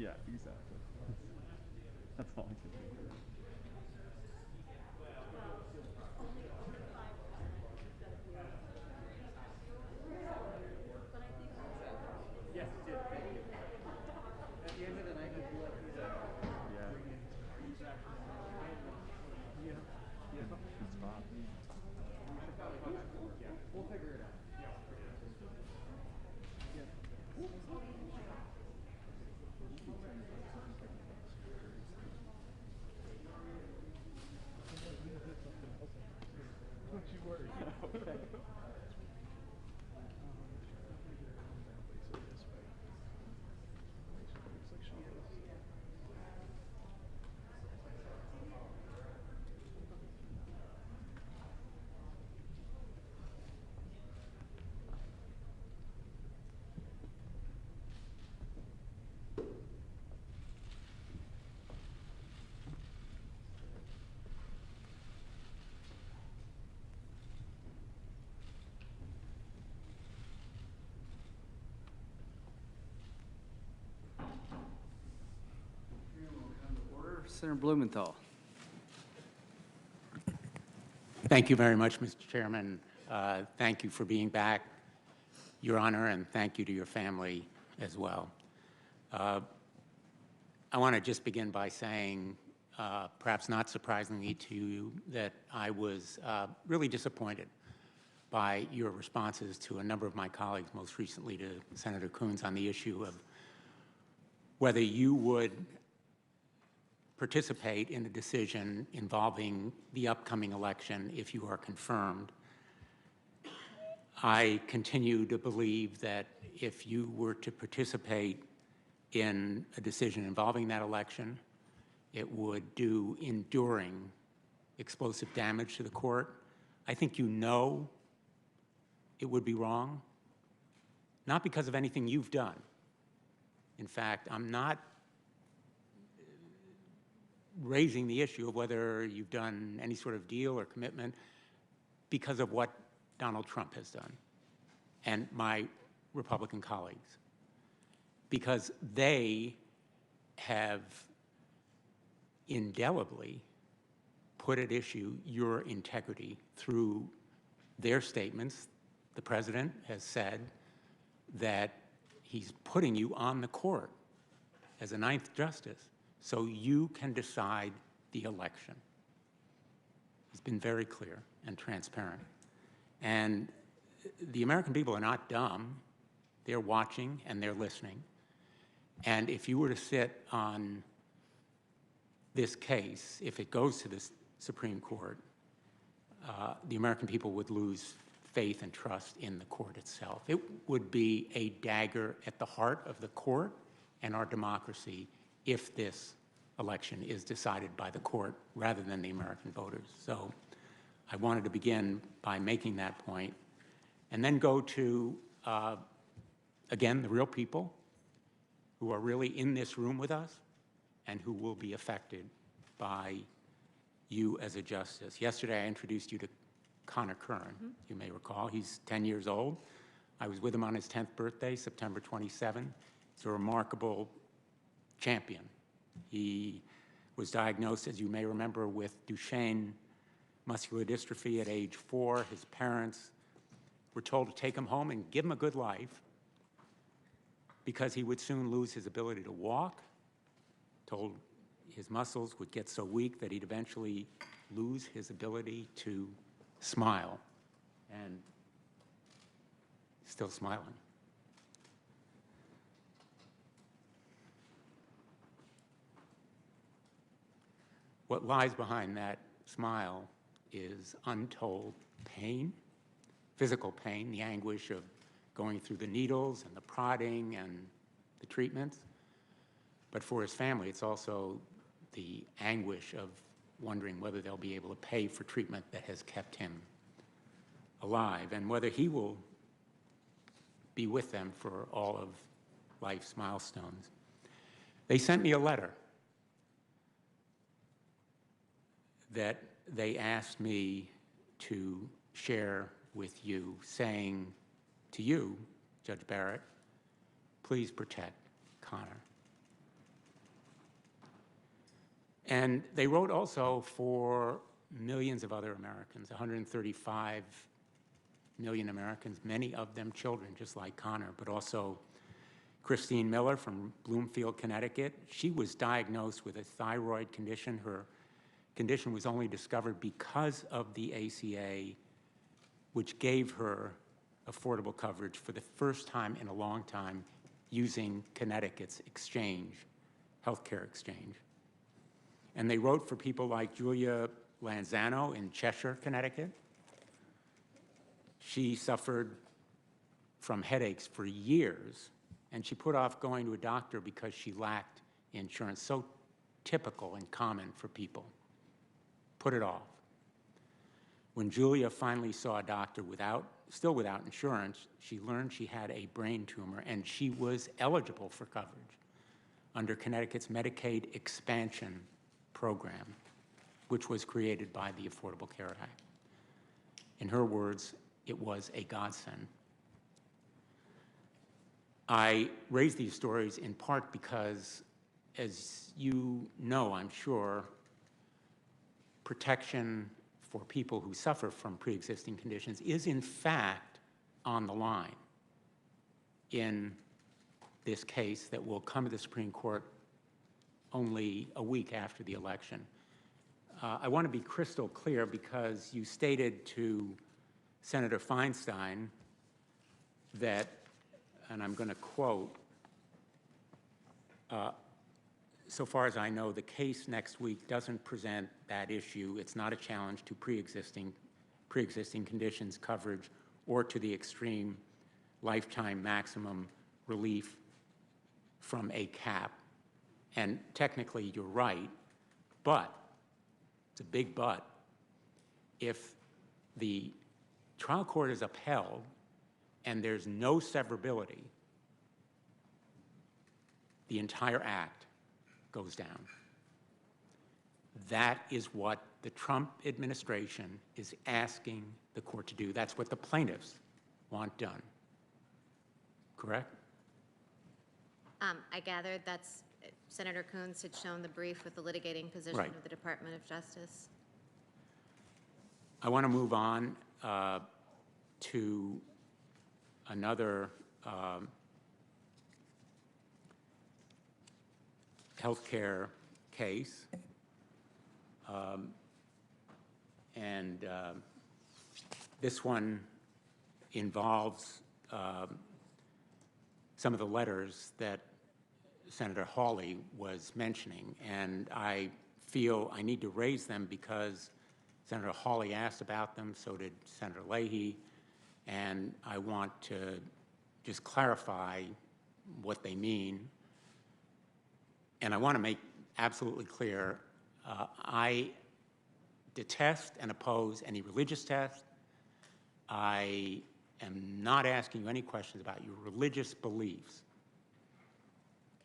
Yeah, exactly. That's all I can do. Yes, it did. Thank you. At the end of the night, would you like me to Yeah. bring in exactly? Yeah. Yeah. It's fine. We should probably go back to work. Yeah. We'll figure it out. Yeah. Don't you worry. Okay. Senator Blumenthal. Thank you very much, Mr. Chairman. Thank you for being back, Your Honor, and thank you to your family as well. I want to just begin by saying, perhaps not surprisingly to you, that I was really disappointed by your responses to a number of my colleagues, most recently to Senator Coons, on the issue of whether you would participate in a decision involving the upcoming election if you are confirmed. I continue to believe that if you were to participate in a decision involving that election, it would do enduring explosive damage to the court. I think you know it would be wrong, not because of anything you've done. In fact, I'm not raising the issue of whether you've done any sort of deal or commitment because of what Donald Trump has done and my Republican colleagues, because they have indelibly put at issue your integrity through their statements. The president has said that he's putting you on the court as a ninth justice so you can decide the election. He's been very clear and transparent. And the American people are not dumb. They're watching and they're listening. And if you were to sit on this case, if it goes to the Supreme Court, the American people would lose faith and trust in the court itself. It would be a dagger at the heart of the court and our democracy if this election is decided by the court rather than the American voters. So I wanted to begin by making that point and then go to, again, the real people who are really in this room with us and who will be affected by you as a justice. Yesterday, I introduced you to Connor Curran. You may recall, he's 10 years old. I was with him on his 10th birthday, September 27. He's a remarkable champion. He was diagnosed, as you may remember, with Duchenne muscular dystrophy at age 4. His parents were told to take him home and give him a good life because he would soon lose his ability to walk, told his muscles would get so weak that he'd eventually lose his ability to smile, and still smiling. What lies behind that smile is untold pain, physical pain, the anguish of going through the needles and the prodding and the treatments. But for his family, it's also the anguish of wondering whether they'll be able to pay for treatment that has kept him alive and whether he will be with them for all of life's milestones. They sent me a letter that they asked me to share with you, saying to you, Judge Barrett, please protect Connor. And they wrote also for millions of other Americans, 135 million Americans, many of them children, just like Connor, but also Christine Miller from Bloomfield, Connecticut. She was diagnosed with a thyroid condition. Her condition was only discovered because of the ACA, which gave her affordable coverage for the first time in a long time using Connecticut's exchange, healthcare exchange. And they wrote for people like Julia Lanzano in Cheshire, Connecticut. She suffered from headaches for years, and she put off going to a doctor because she lacked insurance. So typical and common for people. Put it off. When Julia finally saw a doctor still without insurance, she learned she had a brain tumor, and she was eligible for coverage under Connecticut's Medicaid expansion program, which was created by the Affordable Care Act. In her words, it was a godsend. I raise these stories in part because, as you know, I'm sure, protection for people who suffer from pre-existing conditions is in fact on the line in this case that will come to the Supreme Court only a week after the election. I want to be crystal clear because you stated to Senator Feinstein that, and I'm going to quote, so far as I know, the case next week doesn't present that issue. It's not a challenge to pre-existing conditions coverage or to the extreme lifetime maximum relief from a cap. And technically, you're right, but, it's a big but, if the trial court is upheld and there's no severability, the entire act goes down. That is what the Trump administration is asking the court to do. That's what the plaintiffs want done. Correct? I gathered that's Senator Coons had shown the brief with the litigating position Right. of the Department of Justice. I want to move on to another healthcare case, and this one involves some of the letters that Senator Hawley was mentioning, and I feel I need to raise them because Senator Hawley asked about them, so did Senator Leahy, and I want to just clarify what they mean. And I want to make absolutely clear, I detest and oppose any religious test. I am not asking you any questions about your religious beliefs.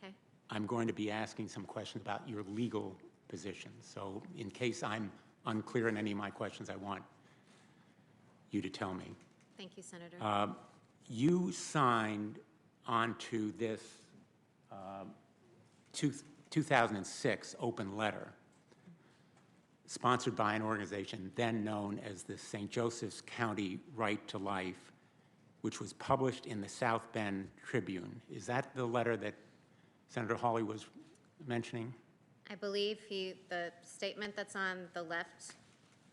Okay. I'm going to be asking some questions about your legal position. So in case I'm unclear in any of my questions, I want you to tell me. Thank you, Senator. You signed onto this 2006 open letter sponsored by an organization then known as the St. Joseph's County Right to Life, which was published in the South Bend Tribune. Is that the letter that Senator Hawley was mentioning? I believe the statement that's on the left,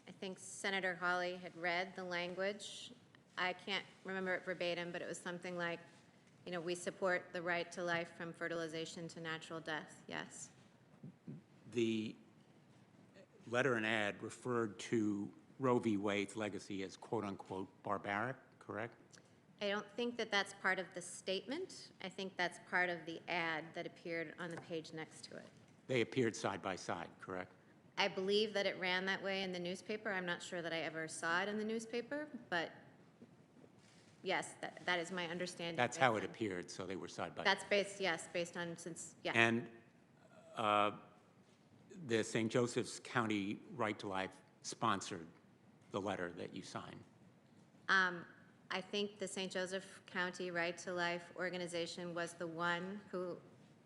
I think Senator Hawley had read the language. I can't remember it verbatim, but it was something like, you know, we support the right to life from fertilization to natural death. Yes. The letter and ad referred to Roe v. Wade's legacy as quote unquote barbaric, correct? I don't think that that's part of the statement. I think that's part of the ad that appeared on the page next to it. They appeared side by side, correct? I believe that it ran that way in the newspaper. I'm not sure that I ever saw it in the newspaper, but yes, that is my understanding. That's how it appeared, so they were side by side. That's based on, since, yeah. And the St. Joseph's County Right to Life sponsored the letter that you signed. I think the St. Joseph County Right to Life organization was the one who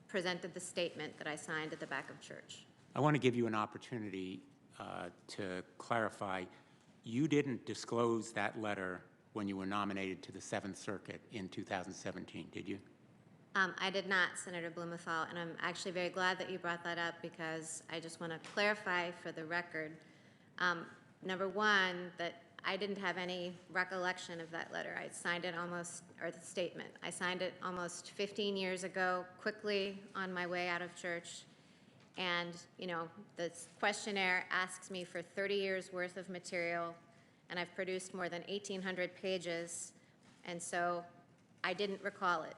presented the statement that I signed at the back of church. I want to give you an opportunity to clarify. You didn't disclose that letter when you were nominated to the Seventh Circuit in 2017, did you? I did not, Senator Blumenthal, and I'm actually very glad that you brought that up because I just want to clarify for the record. Number one, that I didn't have any recollection of that letter. I signed it almost, or the statement. I signed it almost 15 years ago, quickly on my way out of church. And, you know, the questionnaire asks me for 30 years worth of material, and I've produced more than 1,800 pages, and so I didn't recall it.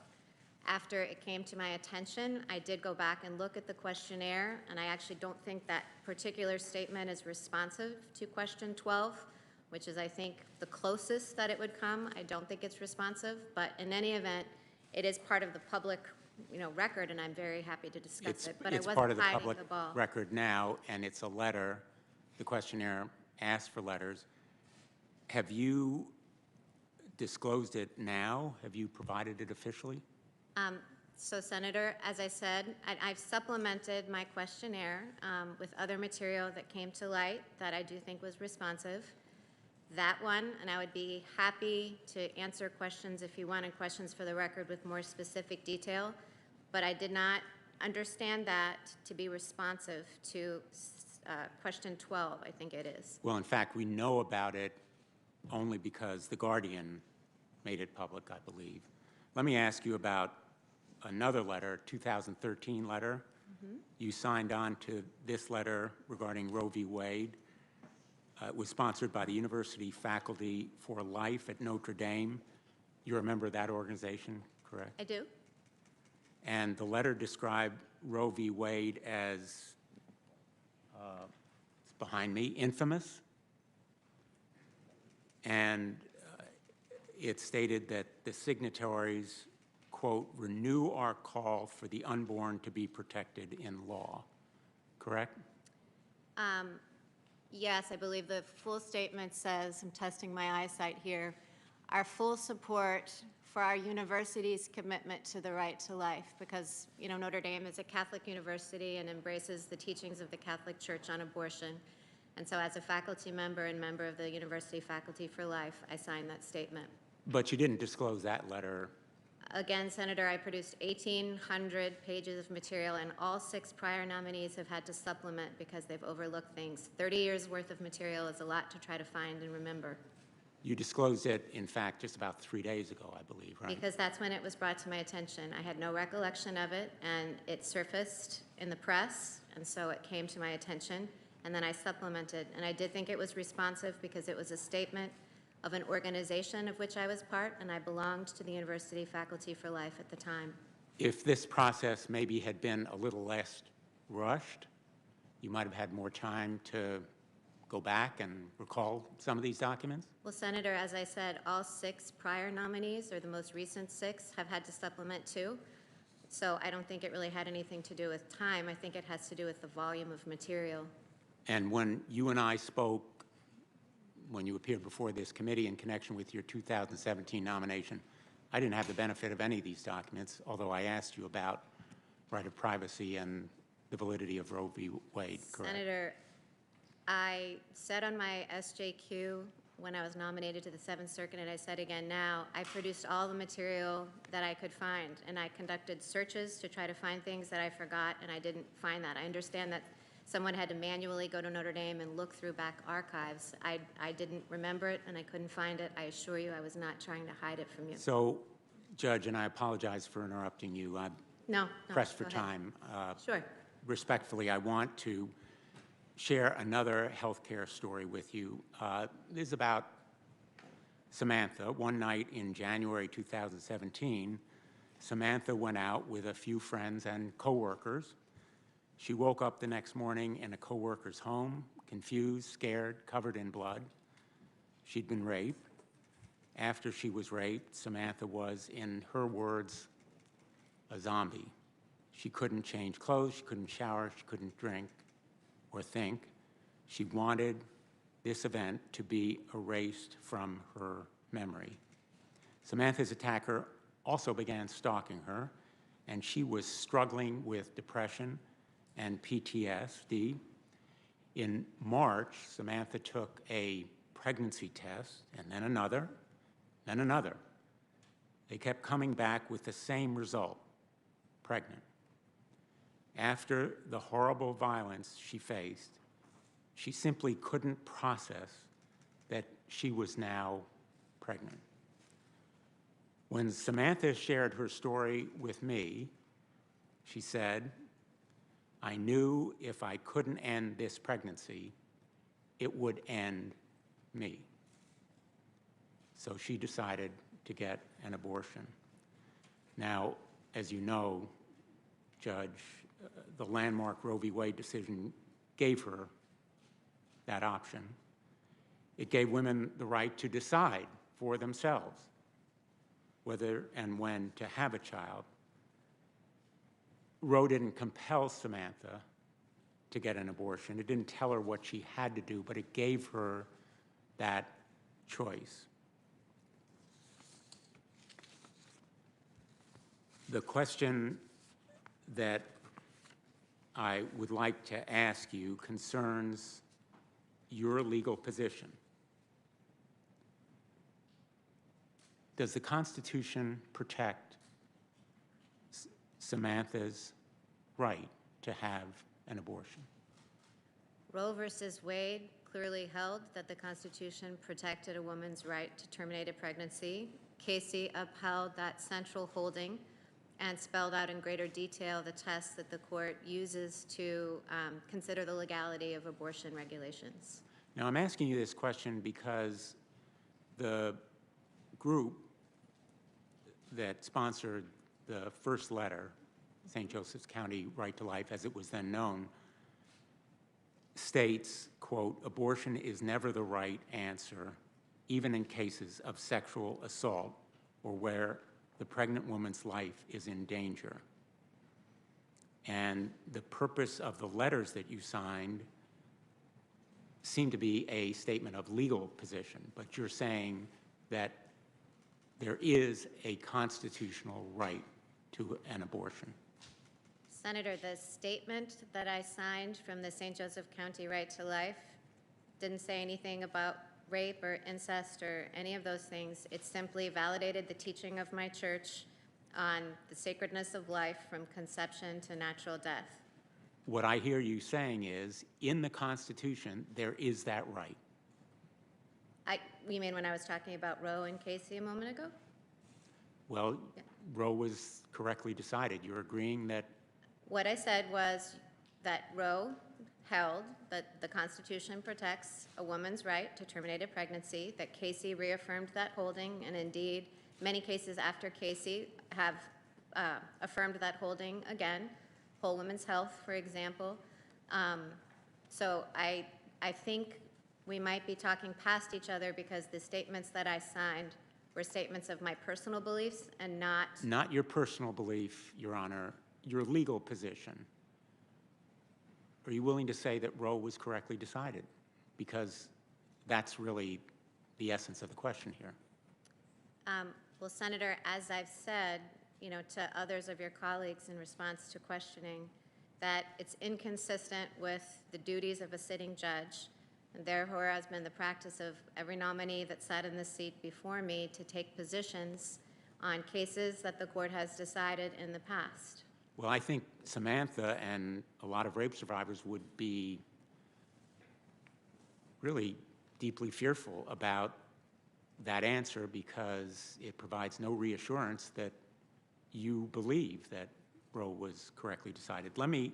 After it came to my attention, I did go back and look at the questionnaire, and I actually don't think that particular statement is responsive to question 12, which is, I think, the closest that it would come. I don't think it's responsive, but in any event, it is part of the public, you know, record, and I'm very happy to discuss it. But It's I part of wasn't the hiding public the ball. record now, and it's a letter. The questionnaire asks for letters. Have you disclosed it now? Have you provided it officially? So, Senator, as I said, I've supplemented my questionnaire with other material that came to light that I do think was responsive. That one, and I would be happy to answer questions if you wanted questions for the record with more specific detail, but I did not understand that to be responsive to question 12, I think it is. Well, in fact, we know about it only because The Guardian made it public, I believe. Let me ask you about another letter, 2013 letter. You signed on to this letter regarding Roe v. Wade. It was sponsored by the University Faculty for Life at Notre Dame. You're a member of that organization, correct? I do. And the letter described Roe v. Wade as, it's behind me, infamous. And it stated that the signatories, quote, renew our call for the unborn to be protected in law, correct? Yes, I believe the full statement says, I'm testing my eyesight here, our full support for our university's commitment to the right to life, because, you know, Notre Dame is a Catholic university and embraces the teachings of the Catholic Church on abortion. And so as a faculty member and member of the University Faculty for Life, I signed that statement. But you didn't disclose that letter. Again, Senator, I produced 1,800 pages of material, and all 6 prior nominees have had to supplement because they've overlooked things. 30 years worth of material is a lot to try to find and remember. You disclosed it, in fact, just about 3 days ago, I believe, right? Because that's when it was brought to my attention. I had no recollection of it, and it surfaced in the press, and so it came to my attention, and then I supplemented. And I did think it was responsive because it was a statement of an organization of which I was part, and I belonged to the University Faculty for Life at the time. If this process maybe had been a little less rushed, you might have had more time to go back and recall some of these documents? Well, Senator, as I said, all 6 prior nominees, or the most recent 6, have had to supplement too. So I don't think it really had anything to do with time. I think it has to do with the volume of material. And when you and I spoke, when you appeared before this committee in connection with your 2017 nomination, I didn't have the benefit of any of these documents, although I asked you about right of privacy and the validity of Roe v. Wade, correct? Senator, I said on my SJQ when I was nominated to the 7th Circuit, and I said again now, I produced all the material that I could find, and I conducted searches to try to find things that I forgot, and I didn't find that. I understand that someone had to manually go to Notre Dame and look through back archives. I didn't remember it, and I couldn't find it. I assure you I was not trying to hide it from you. So, Judge, and I apologize for interrupting you. I'm No, pressed for go ahead. time. Sure. Respectfully, I want to share another healthcare story with you. This is about Samantha. One night in January 2017, Samantha went out with a few friends and coworkers. She woke up the next morning in a coworker's home, confused, scared, covered in blood. She'd been raped. After she was raped, Samantha was, in her words, a zombie. She couldn't change clothes, she couldn't shower, she couldn't drink or think. She wanted this event to be erased from her memory. Samantha's attacker also began stalking her, and she was struggling with depression and PTSD. In March, Samantha took a pregnancy test, and then another, then another. They kept coming back with the same result, pregnant. After the horrible violence she faced, she simply couldn't process that she was now pregnant. When Samantha shared her story with me, she said, "I knew if I couldn't end this pregnancy, it would end me." So she decided to get an abortion. Now, as you know, Judge, the landmark Roe v. Wade decision gave her that option. It gave women the right to decide for themselves whether and when to have a child. Roe didn't compel Samantha to get an abortion. It didn't tell her what she had to do, but it gave her that choice. The question that I would like to ask you concerns your legal position. Does the Constitution protect Samantha's right to have an abortion? Roe versus Wade clearly held that the Constitution protected a woman's right to terminate a pregnancy. Casey upheld that central holding and spelled out in greater detail the tests that the court uses to consider the legality of abortion regulations. Now, I'm asking you this question because the group that sponsored the first letter, St. Joseph's County Right to Life, as it was then known, states, quote, "Abortion is never the right answer, even in cases of sexual assault or where the pregnant woman's life is in danger." And the purpose of the letters that you signed seemed to be a statement of legal position, but you're saying that there is a constitutional right to an abortion. Senator, the statement that I signed from the St. Joseph County Right to Life didn't say anything about rape or incest or any of those things. It simply validated the teaching of my church on the sacredness of life from conception to natural death. What I hear you saying is, in the Constitution, there is that right. You mean when I was talking about Roe and Casey a moment ago? Well, Yeah. Roe was correctly decided. You're agreeing that What I said was that Roe held that the Constitution protects a woman's right to terminate a pregnancy, that Casey reaffirmed that holding, and indeed, many cases after Casey have affirmed that holding again, Whole Women's Health, for example. So I think we might be talking past each other because the statements that I signed were statements of my personal beliefs and not your personal belief, Your Honor, your legal position. Are you willing to say that Roe was correctly decided? Because that's really the essence of the question here. Well, Senator, as I've said, to others of your colleagues in response to questioning, that it's inconsistent with the duties of a sitting judge. And therefore has been the practice of every nominee that sat in the seat before me to take positions on cases that the court has decided in the past. Well, I think Samantha and a lot of rape survivors would be really deeply fearful about that answer because it provides no reassurance that you believe that Roe was correctly decided. Let me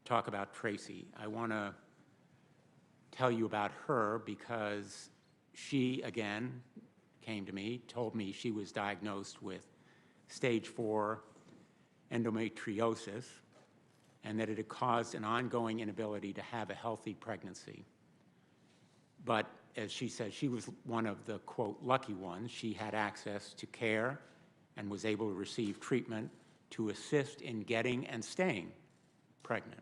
talk about Tracy. I want to tell you about her because she, again, came to me, told me she was diagnosed with stage 4 endometriosis and that it had caused an ongoing inability to have a healthy pregnancy. But as she said, she was one of the, quote, lucky ones. She had access to care and was able to receive treatment to assist in getting and staying pregnant.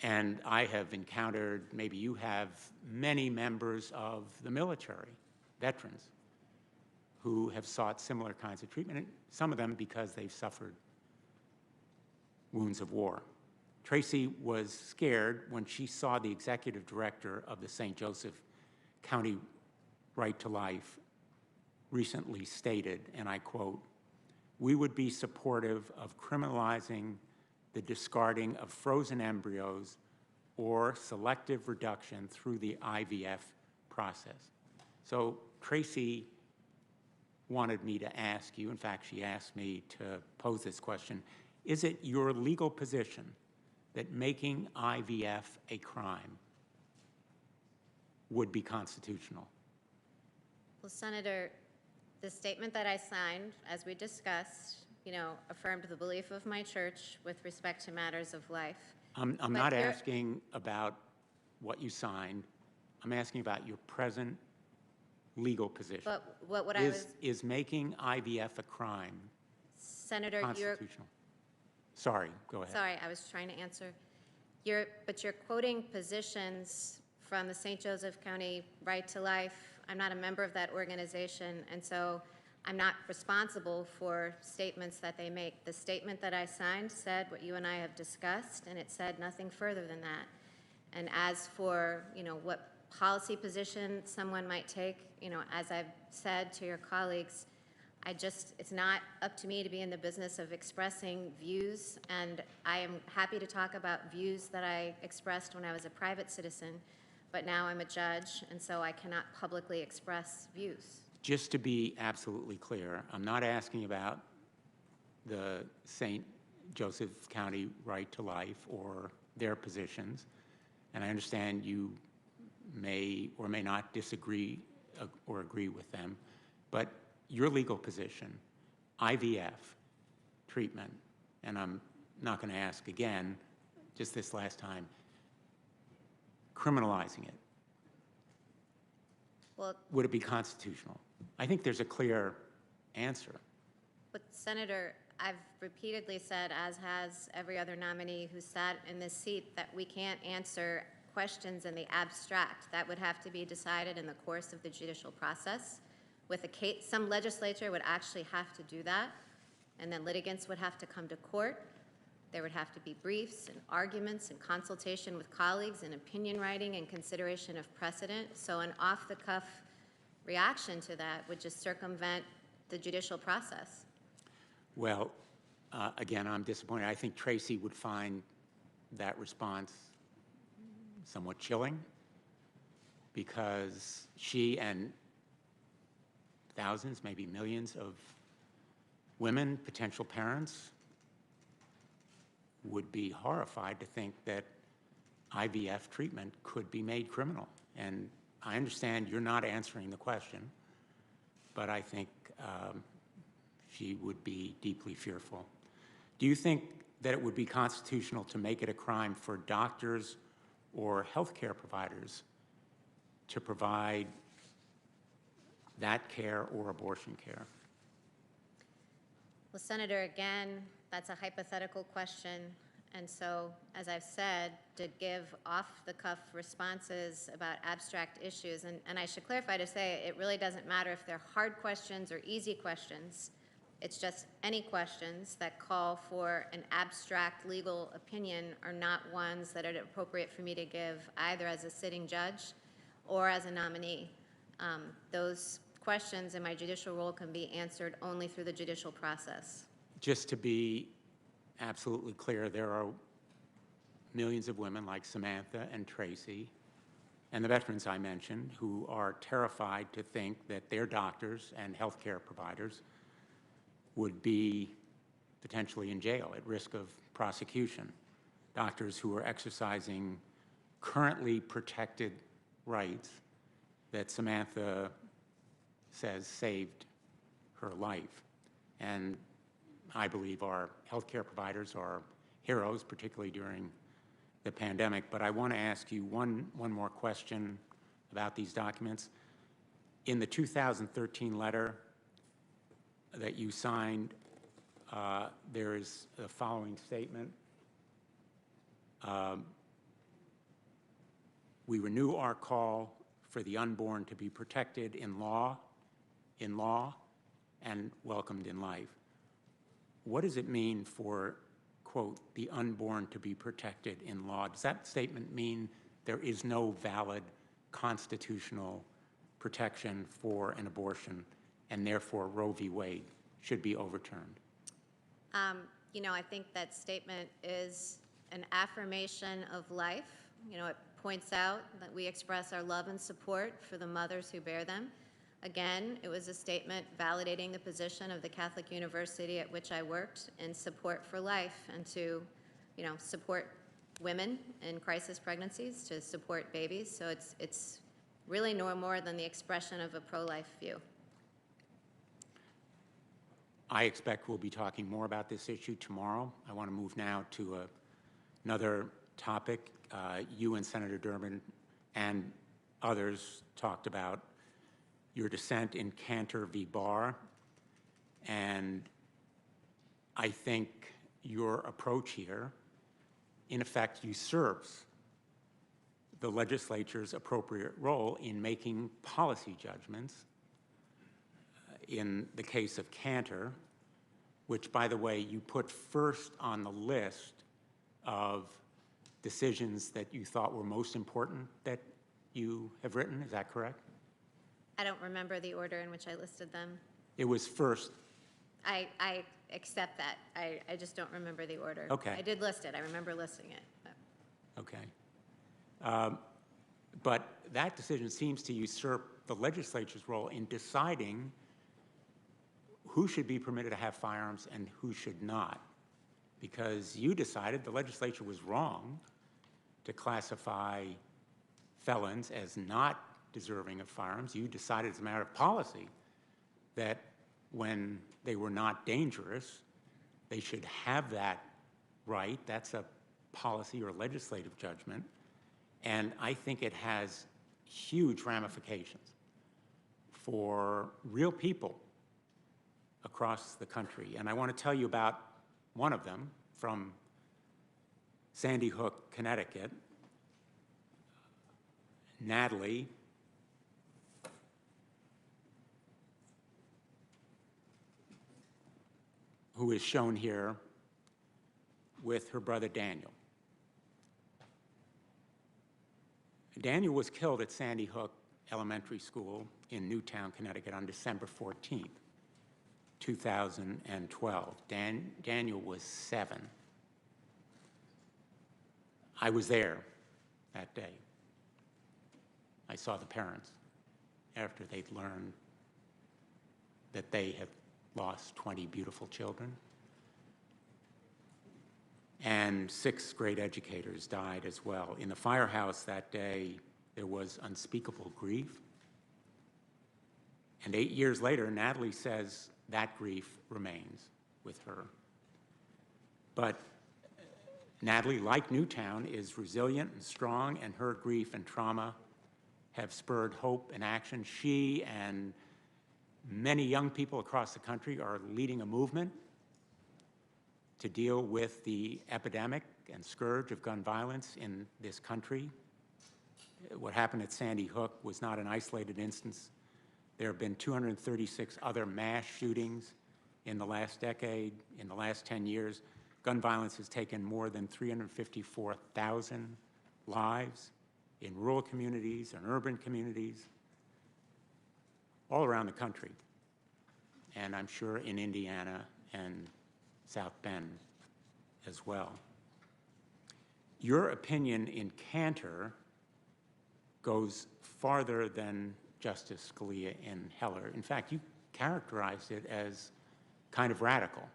And I have encountered, maybe you have, many members of the military, veterans, who have sought similar kinds of treatment, and some of them because they've suffered wounds of war. Tracy was scared when she saw the executive director of the St. Joseph County Right to Life recently stated, and I quote, "We would be supportive of criminalizing the discarding of frozen embryos or selective reduction through the IVF process." So Tracy wanted me to ask you, in fact, she asked me to pose this question, is it your legal position that making IVF a crime would be constitutional? Well, Senator, the statement that I signed, as we discussed, affirmed the belief of my church with respect to matters of life. I'm But not you're- asking about what you signed. I'm asking about your present legal position. But what I was, Is making IVF a crime Senator, constitutional? Sorry, go ahead. sorry, I was trying to answer. But you're quoting positions from the St. Joseph County Right to Life. I'm not a member of that organization, and so I'm not responsible for statements that they make. The statement that I signed said what you and I have discussed, and it said nothing further than that. And as for, what policy position someone might take, as I've said to your colleagues, it's not up to me to be in the business of expressing views, and I am happy to talk about views that I expressed when I was a private citizen, but now I'm a judge, and so I cannot publicly express views. Just to be absolutely clear, I'm not asking about the St. Joseph County Right to Life or their positions, and I understand you may or may not disagree or agree with them, but your legal position, IVF treatment, and I'm not going to ask again, just this last time, criminalizing it, Well, would it be constitutional? I think there's a clear answer. but Senator, I've repeatedly said, as has every other nominee who sat in this seat, that we can't answer questions in the abstract. That would have to be decided in the course of the judicial process. With a case, some legislature would actually have to do that, and then litigants would have to come to court. There would have to be briefs and arguments and consultation with colleagues and opinion writing and consideration of precedent. So an off-the-cuff reaction to that would just circumvent the judicial process. Well, again, I'm disappointed. I think Tracy would find that response somewhat chilling because she and thousands, maybe millions of women, potential parents, would be horrified to think that IVF treatment could be made criminal. And I understand you're not answering the question, but I think she would be deeply fearful. Do you think that it would be constitutional to make it a crime for doctors or healthcare providers to provide that care or abortion care? Well, Senator, again, that's a hypothetical question. And so, as I've said, to give off-the-cuff responses about abstract issues, and I should clarify to say it really doesn't matter if they're hard questions or easy questions. It's just any questions that call for an abstract legal opinion are not ones that are appropriate for me to give either as a sitting judge or as a nominee. Those questions in my judicial role can be answered only through the judicial process. Just to be absolutely clear, there are millions of women like Samantha and Tracy and the veterans I mentioned who are terrified to think that their doctors and healthcare providers would be potentially in jail at risk of prosecution. Doctors who are exercising currently protected rights that Samantha says saved her life. And I believe our healthcare providers are heroes, particularly during the pandemic. But I want to ask you one more question about these documents. In the 2013 letter that you signed, there is the following statement. We renew our call for the unborn to be protected in law, and welcomed in life. What does it mean for quote, the unborn to be protected in law. Does that statement mean there is no valid constitutional protection for an abortion, and therefore Roe v. Wade should be overturned? You know, I think that statement is an affirmation of life. You know, it points out that we express our love and support for the mothers who bear them. Again, it was a statement validating the position of the Catholic university at which I worked in support for life and to, you know, support women in crisis pregnancies, to support babies. So it's really no more than the expression of a pro-life view. I expect we'll be talking more about this issue tomorrow. I want to move now to another topic. You and Senator Durbin and others talked about your dissent in Cantor v. Barr, and I think your approach here, in effect, usurps the legislature's appropriate role in making policy judgments. In the case of Cantor, which, by the way, you put first on the list of decisions that you thought were most important that you have written, is that correct? I don't remember the order in which I listed them. It was first. I accept that. I just don't remember the order. Okay. I did list it. I remember listing it. But. Okay. But that decision seems to usurp the legislature's role in deciding who should be permitted to have firearms and who should not, because you decided the legislature was wrong to classify felons as not deserving of firearms. You decided as a matter of policy that when they were not dangerous, they should have that right. That's a policy or legislative judgment. And I think it has huge ramifications for real people across the country. And I want to tell you about one of them from Sandy Hook, Connecticut. Natalie who is shown here with her brother Daniel. Daniel was killed at Sandy Hook Elementary School in Newtown, Connecticut on December 14th, 2012. Daniel was 7. I was there that day. I saw the parents after they'd learned that they had lost 20 beautiful children. And 6 grade educators died as well. In the firehouse that day, there was unspeakable grief. And 8 years later, Natalie says that grief remains with her. But Natalie, like Newtown, is resilient and strong, and her grief and trauma have spurred hope and action. She and many young people across the country are leading a movement to deal with the epidemic and scourge of gun violence in this country. What happened at Sandy Hook was not an isolated instance. There have been 236 other mass shootings in the last decade. In the last 10 years, gun violence has taken more than 354,000 lives in rural communities and urban communities all around the country, and I'm sure in Indiana and South Bend as well. Your opinion in Cantor goes farther than Justice Scalia in Heller. In fact, you characterized it as kind of radical.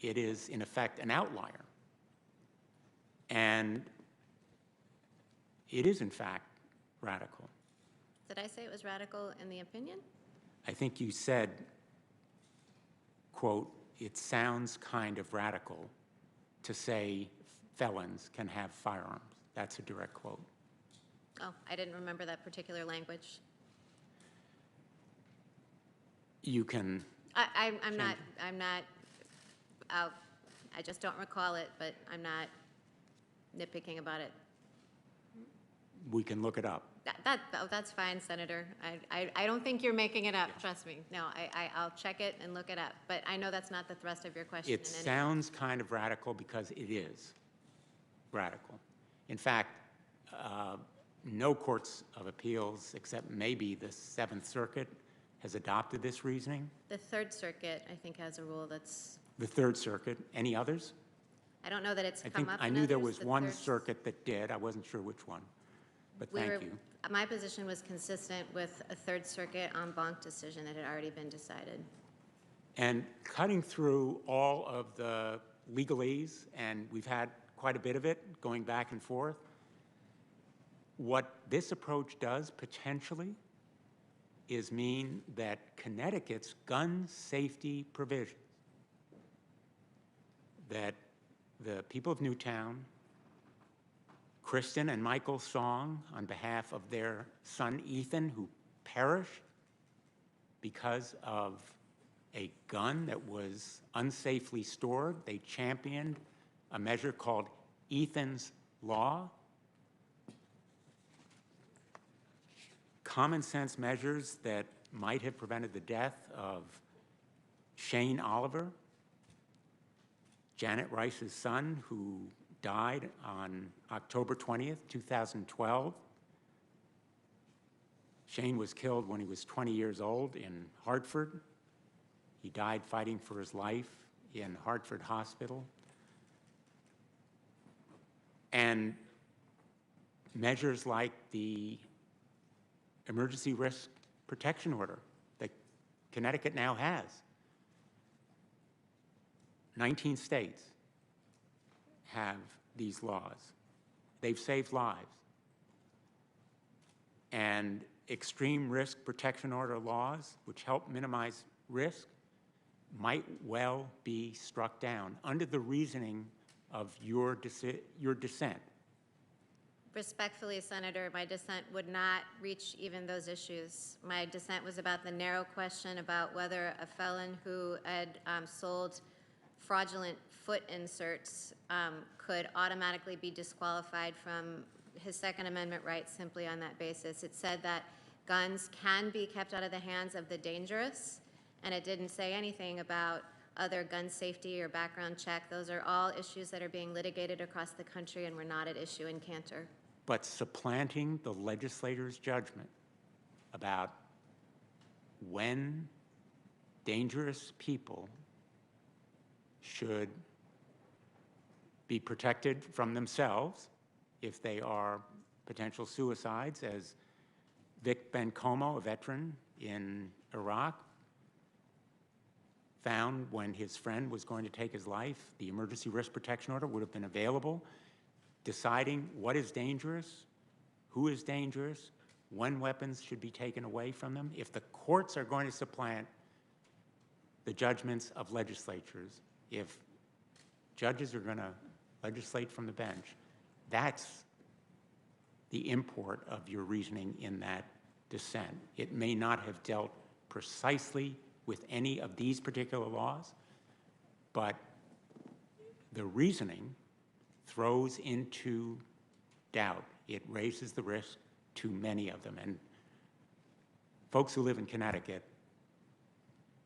It is, in effect, an outlier. And it is, in fact, radical. Did I say it was radical in the opinion? I think you said, quote, "It sounds kind of radical to say felons can have firearms." That's a direct quote. Oh, I didn't remember that particular language. You can. I'm not out. I just don't recall it, but I'm not nitpicking about it. We can look it up. That's fine, Senator. I don't think you're making it up, trust me. No, I'll check it and look it up, but I know that's not the thrust of your question. It sounds kind of radical because it is radical. In fact, no courts of appeals, except maybe the Seventh Circuit, has adopted this reasoning. The Third Circuit, I think, has a rule that's, The Third Circuit. Any others? I don't know that it's I come think up I in knew there others. was The one Third- circuit that did. I wasn't sure which one, but thank you. My position was consistent with a Third Circuit en banc decision that had already been decided. And cutting through all of the legalese, and we've had quite a bit of it going back and forth, what this approach does potentially is mean that Connecticut's gun safety provisions that the people of Newtown, Kristen and Michael Song, on behalf of their son Ethan, who perished because of a gun that was unsafely stored, they championed a measure called Ethan's Law. Common sense measures that might have prevented the death of Shane Oliver, Janet Rice's son, who died on October 20th, 2012. Shane was killed when he was 20 years old in Hartford. He died fighting for his life in Hartford Hospital. And measures like the emergency risk protection order that Connecticut now has. 19 states have these laws. They've saved lives. And extreme risk protection order laws, which help minimize risk, might well be struck down under the reasoning of your dissent. Respectfully, Senator, my dissent would not reach even those issues. My dissent was about the narrow question about whether a felon who had sold fraudulent foot inserts could automatically be disqualified from his Second Amendment rights simply on that basis. It said that guns can be kept out of the hands of the dangerous, and it didn't say anything about other gun safety or background check. Those are all issues that are being litigated across the country and were not at issue in Cantor. But supplanting the legislator's judgment about when dangerous people should be protected from themselves if they are potential suicides, as Vic Bencomo, a veteran in Iraq, found when his friend was going to take his life. The emergency risk protection order would have been available, deciding what is dangerous, who is dangerous, when weapons should be taken away from them. If the courts are going to supplant the judgments of legislatures, if judges are going to legislate from the bench, that's the import of your reasoning in that dissent. It may not have dealt precisely with any of these particular laws, but the reasoning throws into doubt. It raises the risk to many of them. And folks who live in Connecticut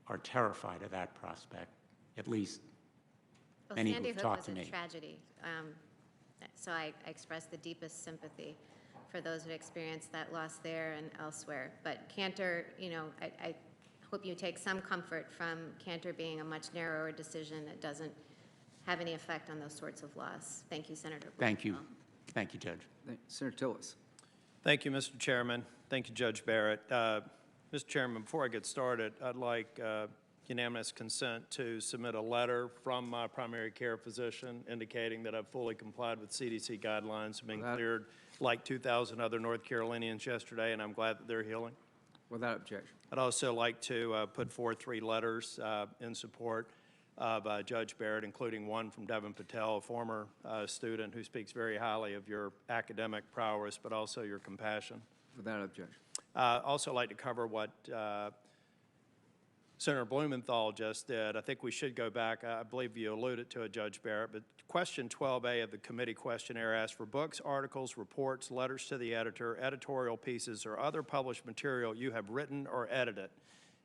are terrified of that prospect, at least many Sandy who've Hook talked was to a me. tragedy, so I express the deepest sympathy for those who experienced that loss there and elsewhere. But Cantor, I hope you take some comfort from Cantor being a much narrower decision that doesn't have any effect on those sorts of laws. Thank you, Senator Blumenthal. Thank you. Thank you, Judge. Senator Tillis. Thank you, Mr. Chairman. Thank you, Judge Barrett. Mr. Chairman, before I get started, I'd like unanimous consent to submit a letter from my primary care physician indicating that I've fully complied with CDC guidelines, being cleared like 2,000 other North Carolinians yesterday, and I'm glad that they're healing. Without objection. I'd also like to put forth 3 letters in support of Judge Barrett, including one from Devin Patel, a former student who speaks very highly of your academic prowess, but also your compassion. Without objection. Also like to cover what Senator Blumenthal just did. I think we should go back. I believe you alluded to it, Judge Barrett, but question 12A of the committee questionnaire asks for books, articles, reports, letters to the editor, editorial pieces, or other published material you have written or edited.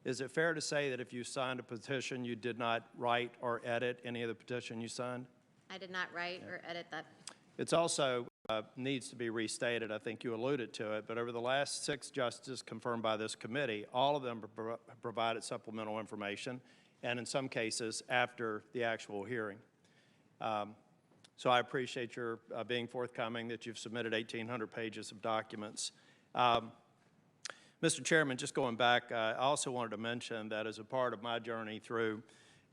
Is it fair to say that if you signed a petition, you did not write or edit any of the petition you signed? I did not write or edit that. It's also needs to be restated. I think you alluded to it, but over the last 6 justices confirmed by this committee, all of them provided supplemental information, and in some cases after the actual hearing. So I appreciate your being forthcoming, that you've submitted 1,800 pages of documents. Mr. Chairman, just going back, I also wanted to mention that as a part of my journey through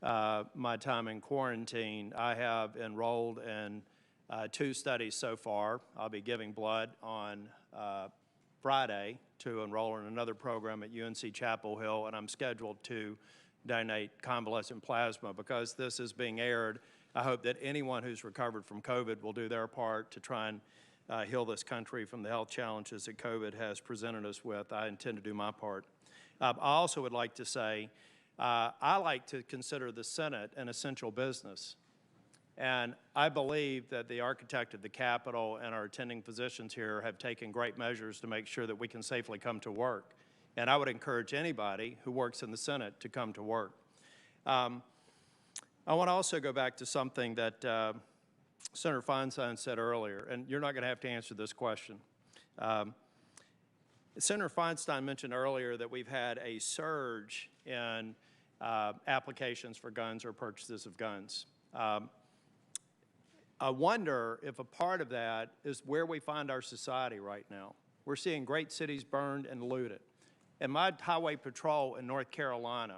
my time in quarantine, I have enrolled in 2 studies so far. I'll be giving blood on Friday to enroll in another program at UNC Chapel Hill, and I'm scheduled to donate convalescent plasma. Because this is being aired, I hope that anyone who's recovered from COVID will do their part to try and heal this country from the health challenges that COVID has presented us with. I intend to do my part. I also would like to say, I like to consider the Senate an essential business. And I believe that the architect of the Capitol and our attending physicians here have taken great measures to make sure that we can safely come to work. And I would encourage anybody who works in the Senate to come to work. I want to also go back to something that Senator Feinstein said earlier, and you're not going to have to answer this question. Senator Feinstein mentioned earlier that we've had a surge in applications for guns or purchases of guns. I wonder if a part of that is where we find our society right now. We're seeing great cities burned and looted. In my highway patrol in North Carolina,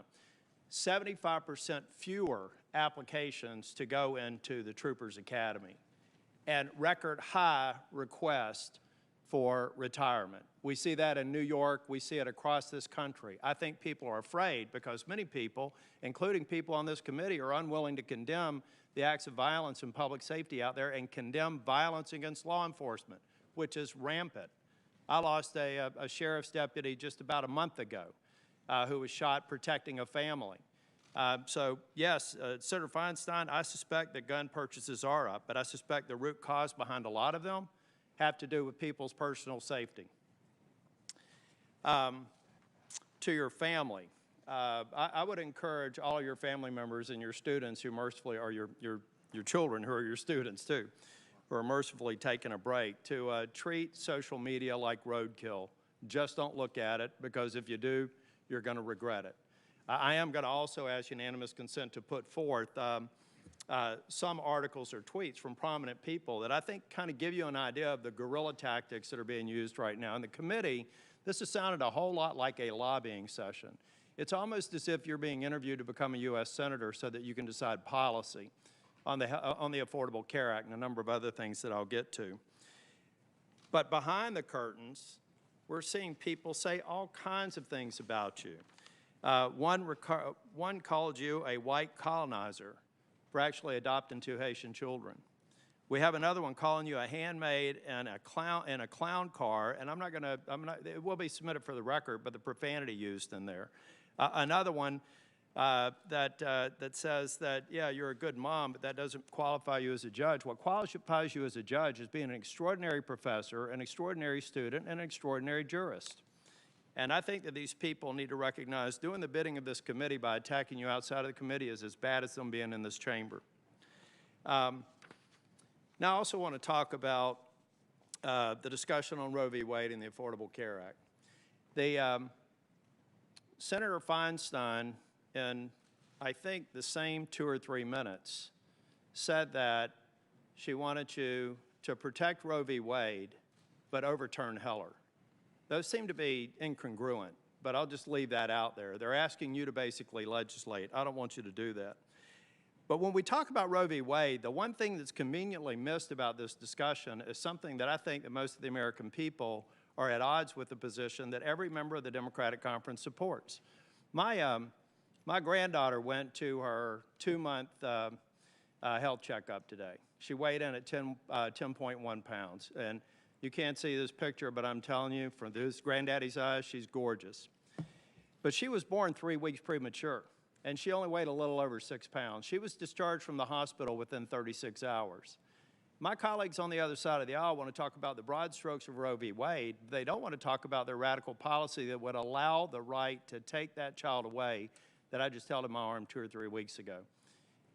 75% fewer applications to go into the Troopers Academy and record high requests for retirement. We see that in New York. We see it across this country. I think people are afraid because many people, including people on this committee, are unwilling to condemn the acts of violence and public safety out there and condemn violence against law enforcement, which is rampant. I lost a sheriff's deputy just about a month ago who was shot protecting a family. So yes, Senator Feinstein, I suspect that gun purchases are up, but I suspect the root cause behind a lot of them have to do with people's personal safety. To your family, I would encourage all your family members and your students who mercifully are your children who are your students too, who are mercifully taking a break, to treat social media like roadkill. Just don't look at it, because if you do, you're going to regret it. I am going to also ask unanimous consent to put forth some articles or tweets from prominent people that I think kind of give you an idea of the guerrilla tactics that are being used right now. In the committee, this has sounded a whole lot like a lobbying session. It's almost as if you're being interviewed to become a U.S. Senator so that you can decide policy on the Affordable Care Act and a number of other things that I'll get to. But behind the curtains, we're seeing people say all kinds of things about you. One called you a white colonizer for actually adopting 2 Haitian children. We have another one calling you a handmaid and a clown car, and it will be submitted for the record, but the profanity used in there. Another one that says that, yeah, you're a good mom, but that doesn't qualify you as a judge. What qualifies you as a judge is being an extraordinary professor, an extraordinary student, and an extraordinary jurist. And I think that these people need to recognize doing the bidding of this committee by attacking you outside of the committee is as bad as them being in this chamber. Now, I also want to talk about the discussion on Roe v. Wade and the Affordable Care Act. Senator Feinstein, in I think the same 2 or 3 minutes, said that she wanted you to protect Roe v. Wade, but overturn Heller. Those seem to be incongruent, but I'll just leave that out there. They're asking you to basically legislate. I don't want you to do that. But when we talk about Roe v. Wade, the one thing that's conveniently missed about this discussion is something that I think that most of the American people are at odds with the position that every member of the Democratic Conference supports. My granddaughter went to her 2-month health checkup today. She weighed in at 10.1 pounds. And you can't see this picture, but I'm telling you, from this granddaddy's eyes, she's gorgeous. But she was born 3 weeks premature, and she only weighed a little over 6 pounds. She was discharged from the hospital within 36 hours. My colleagues on the other side of the aisle want to talk about the broad strokes of Roe v. Wade. They don't want to talk about their radical policy that would allow the right to take that child away that I just held in my arm 2 or 3 weeks ago,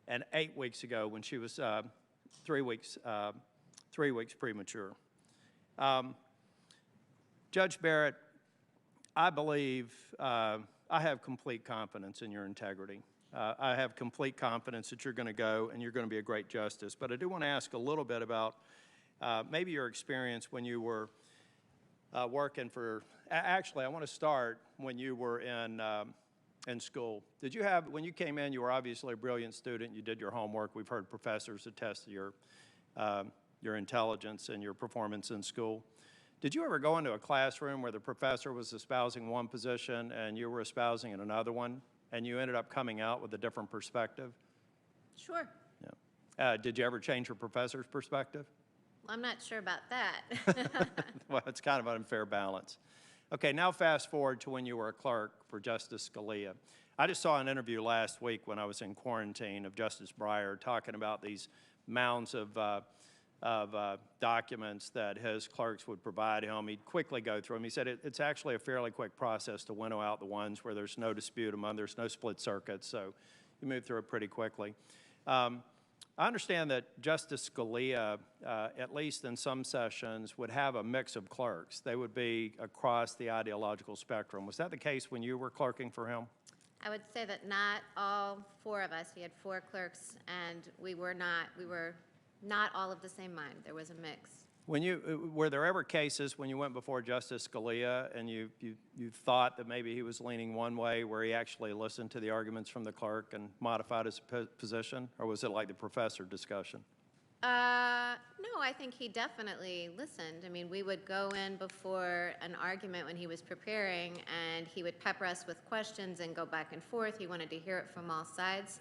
and 8 weeks ago when she was 3 weeks premature. Judge Barrett, I believe I have complete confidence in your integrity. I have complete confidence that you're going to go and you're going to be a great justice. But I do want to ask a little bit about maybe your experience when you were working for, actually, I want to start when you were in school. Did you have, when you came in, you were obviously a brilliant student, you did your homework. We've heard professors attest to your intelligence and your performance in school. Did you ever go into a classroom where the professor was espousing one position and you were espousing another one, and you ended up coming out with a different perspective? Sure. Yeah. Did you ever change your professor's perspective? Well, I'm not sure about that. Well, it's kind of an unfair balance. Okay, now fast forward to when you were a clerk for Justice Scalia. I just saw an interview last week when I was in quarantine of Justice Breyer talking about these mounds of documents that his clerks would provide him. He'd quickly go through them. He said it's actually a fairly quick process to winnow out the ones where there's no dispute among, there's no split circuits, so you move through it pretty quickly. I understand that Justice Scalia, at least in some sessions, would have a mix of clerks. They would be across the ideological spectrum. Was that the case when you were clerking for him? I would say that not all 4 of us, he had 4 clerks, and we were not all of the same mind. There was a mix. When were there ever cases when you went before Justice Scalia and you thought that maybe he was leaning one way where he actually listened to the arguments from the clerk and modified his position? Or was it like the professor discussion? No, I think he definitely listened. I mean, we would go in before an argument when he was preparing, and he would pepper us with questions and go back and forth. He wanted to hear it from all sides.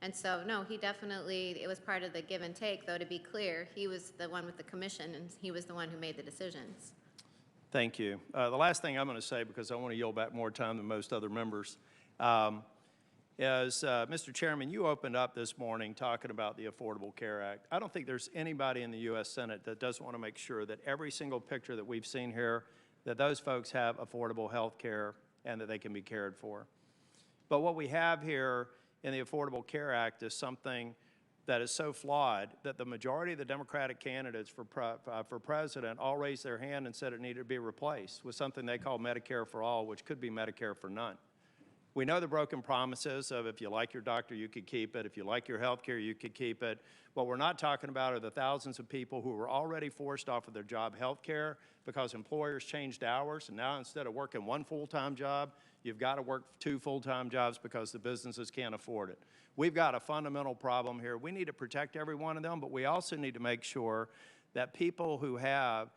And so, no, he definitely, it was part of the give and take, though, to be clear, he was the one with the commission, and he was the one who made the decisions. Thank you. The last thing I'm going to say, because I want to yield back more time than most other members, is, Mr. Chairman, you opened up this morning talking about the Affordable Care Act. I don't think there's anybody in the U.S. Senate that doesn't want to make sure that every single picture that we've seen here, that those folks have affordable health care and that they can be cared for. But what we have here in the Affordable Care Act is something that is so flawed that the majority of the Democratic candidates for president all raised their hand and said it needed to be replaced with something they call Medicare for All, which could be Medicare for none. We know the broken promises of if you like your doctor, you could keep it. If you like your health care, you could keep it. What we're not talking about are the thousands of people who were already forced off of their job health care because employers changed hours, and now instead of working one full-time job, you've got to work 2 full-time jobs because the businesses can't afford it. We've got a fundamental problem here. We need to protect every one of them, but we also need to make sure that people who have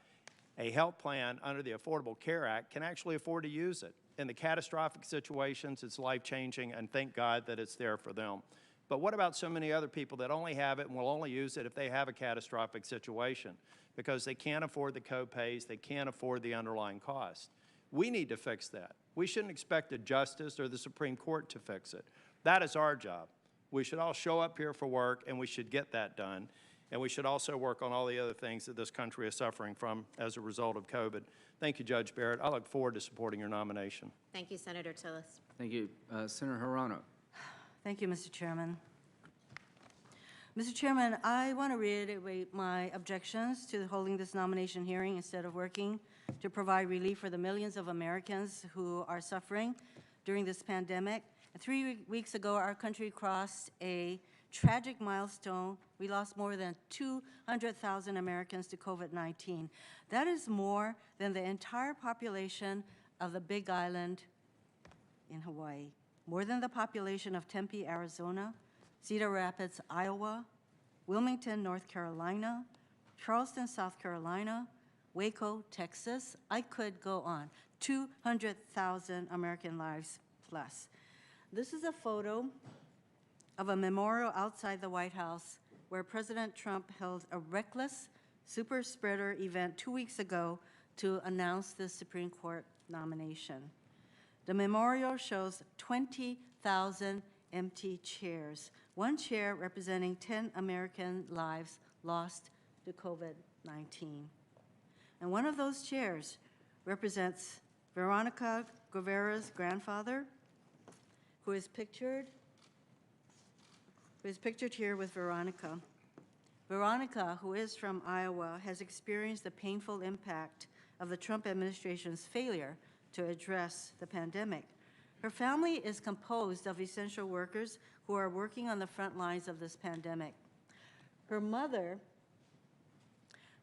a health plan under the Affordable Care Act can actually afford to use it. In the catastrophic situations, it's life-changing, and thank God that it's there for them. But what about so many other people that only have it and will only use it if they have a catastrophic situation because they can't afford the co-pays, they can't afford the underlying cost? We need to fix that. We shouldn't expect a justice or the Supreme Court to fix it. That is our job. We should all show up here for work, and we should get that done. And we should also work on all the other things that this country is suffering from as a result of COVID. Thank you, Judge Barrett. I look forward to supporting your nomination. Thank you, Senator Tillis. Thank you. Senator Hirano. Thank you, Mr. Chairman. Mr. Chairman, I want to reiterate my objections to holding this nomination hearing instead of working to provide relief for the millions of Americans who are suffering during this pandemic. 3 weeks ago, our country crossed a tragic milestone. We lost more than 200,000 Americans to COVID-19. That is more than the entire population of the Big Island in Hawaii, more than the population of Tempe, Arizona, Cedar Rapids, Iowa, Wilmington, North Carolina, Charleston, South Carolina, Waco, Texas. I could go on. 200,000 American lives plus. This is a photo of a memorial outside the White House where President Trump held a reckless super spreader event 2 weeks ago to announce the Supreme Court nomination. The memorial shows 20,000 empty chairs, one chair representing 10 American lives lost to COVID-19. And one of those chairs represents Veronica Guevara's grandfather, who is pictured here with Veronica. Veronica, who is from Iowa, has experienced the painful impact of the Trump administration's failure to address the pandemic. Her family is composed of essential workers who are working on the front lines of this pandemic. Her mother,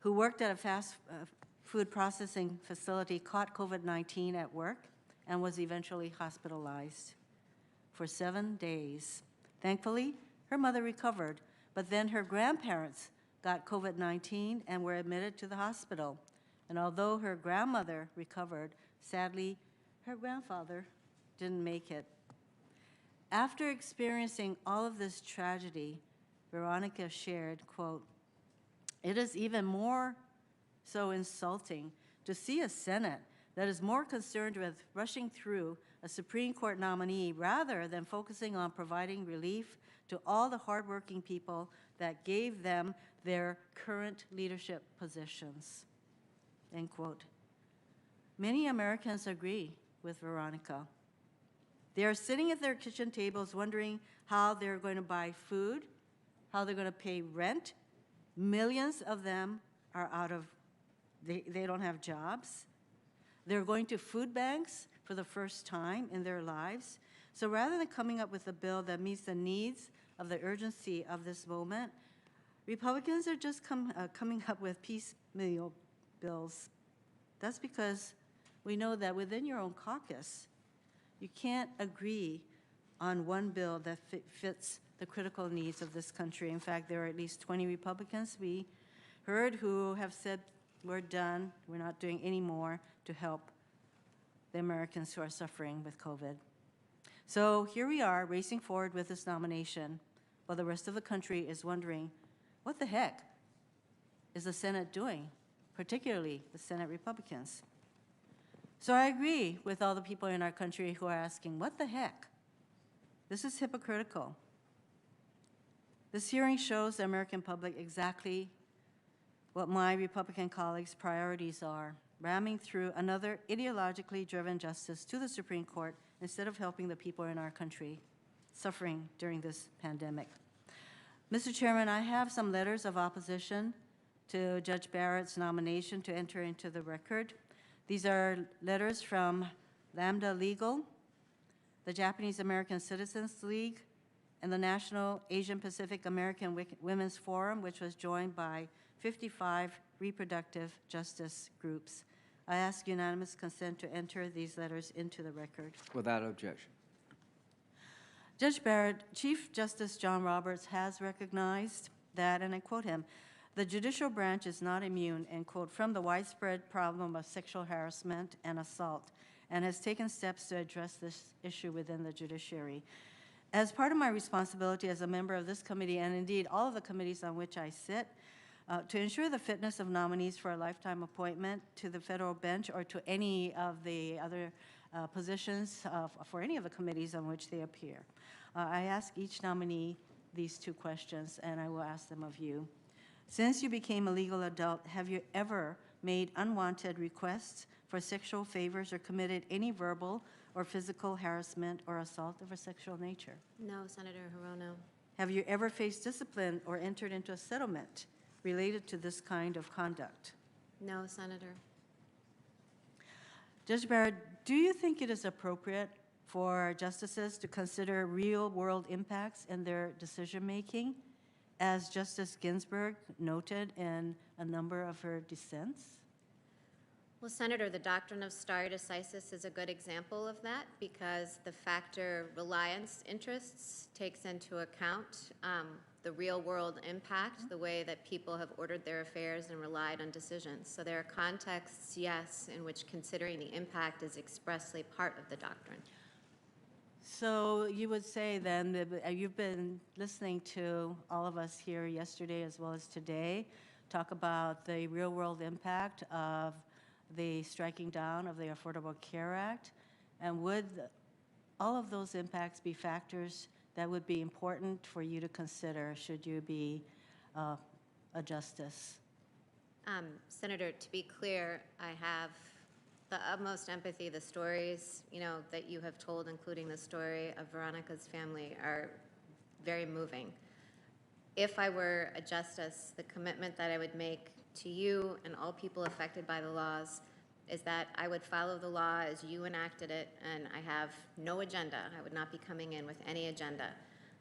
who worked at a fast food processing facility, caught COVID-19 at work and was eventually hospitalized for 7 days. Thankfully, her mother recovered, but then her grandparents got COVID-19 and were admitted to the hospital. And although her grandmother recovered, sadly, her grandfather didn't make it. After experiencing all of this tragedy, Veronica shared, quote, "It is even more so insulting to see a Senate that is more concerned with rushing through a Supreme Court nominee rather than focusing on providing relief to all the hardworking people that gave them their current leadership positions," end quote. Many Americans agree with Veronica. They are sitting at their kitchen tables wondering how they're going to buy food, how they're going to pay rent. Millions of them are they don't have jobs. They're going to food banks for the first time in their lives. So rather than coming up with a bill that meets the needs of the urgency of this moment, Republicans are just coming up with piecemeal bills. That's because we know that within your own caucus, you can't agree on one bill that fits the critical needs of this country. In fact, there are at least 20 Republicans we heard who have said, we're done, we're not doing any more to help the Americans who are suffering with COVID. So here we are racing forward with this nomination while the rest of the country is wondering, what the heck is the Senate doing, particularly the Senate Republicans? So I agree with all the people in our country who are asking, what the heck? This is hypocritical. This hearing shows the American public exactly what my Republican colleagues' priorities are, ramming through another ideologically driven justice to the Supreme Court instead of helping the people in our country suffering during this pandemic. Mr. Chairman, I have some letters of opposition to Judge Barrett's nomination to enter into the record. These are letters from Lambda Legal, the Japanese American Citizens League, and the National Asian Pacific American Women's Forum, which was joined by 55 reproductive justice groups. I ask unanimous consent to enter these letters into the record. Without objection. Judge Barrett, Chief Justice John Roberts has recognized that, and I quote him, "The judicial branch is not immune," end quote, "from the widespread problem of sexual harassment and assault, and has taken steps to address this issue within the judiciary. As part of my responsibility as a member of this committee, and indeed all of the committees on which I sit, to ensure the fitness of nominees for a lifetime appointment to the federal bench or to any of the other positions for any of the committees on which they appear, I ask each nominee these two questions, and I will ask them of you. Since you became a legal adult, have you ever made unwanted requests for sexual favors or committed any verbal or physical harassment or assault of a sexual nature? No, Senator Hirono. Have you ever faced discipline or entered into a settlement related to this kind of conduct? No, Senator. Judge Barrett, do you think it is appropriate for justices to consider real-world impacts in their decision-making, as Justice Ginsburg noted in a number of her dissents? Well, Senator, the doctrine of stare decisis is a good example of that because the factor reliance interests takes into account the real-world impact, the way that people have ordered their affairs and relied on decisions. So there are contexts, yes, in which considering the impact is expressly part of the doctrine. So you would say then that you've been listening to all of us here yesterday as well as today talk about the real-world impact of the striking down of the Affordable Care Act And would all of those impacts be factors that would be important for you to consider should you be a justice? Senator, to be clear, I have the utmost empathy. The stories, that you have told, including the story of Veronica's family, are very moving. If I were a justice, the commitment that I would make to you and all people affected by the laws is that I would follow the law as you enacted it, and I have no agenda. I would not be coming in with any agenda.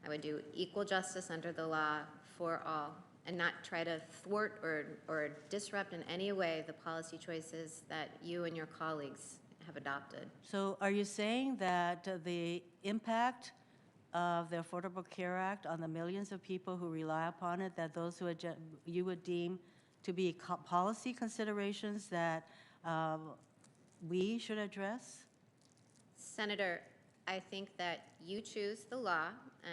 I would do equal justice under the law for all, and not try to thwart or disrupt in any way the policy choices that you and your colleagues have adopted. So are you saying that the impact of the Affordable Care Act on the millions of people who rely upon it, that those who you would deem to be policy considerations that we should address? Senator, I think that you choose the law,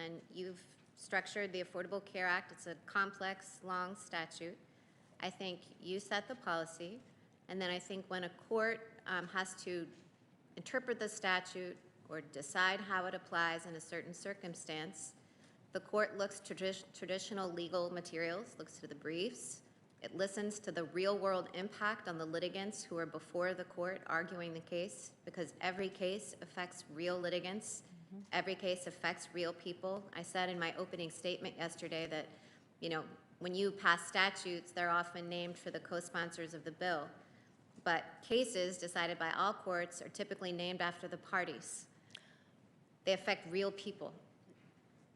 and you've structured the Affordable Care Act. It's a complex, long statute. I think you set the policy, and then I think when a court has to interpret the statute or decide how it applies in a certain circumstance, the court looks to traditional legal materials, looks to the briefs. It listens to the real-world impact on the litigants who are before the court arguing the case, because every case affects real litigants. Every case affects real people. I said in my opening statement yesterday that, when you pass statutes, they're often named for the co-sponsors of the bill. But cases decided by all courts are typically named after the parties. They affect real people.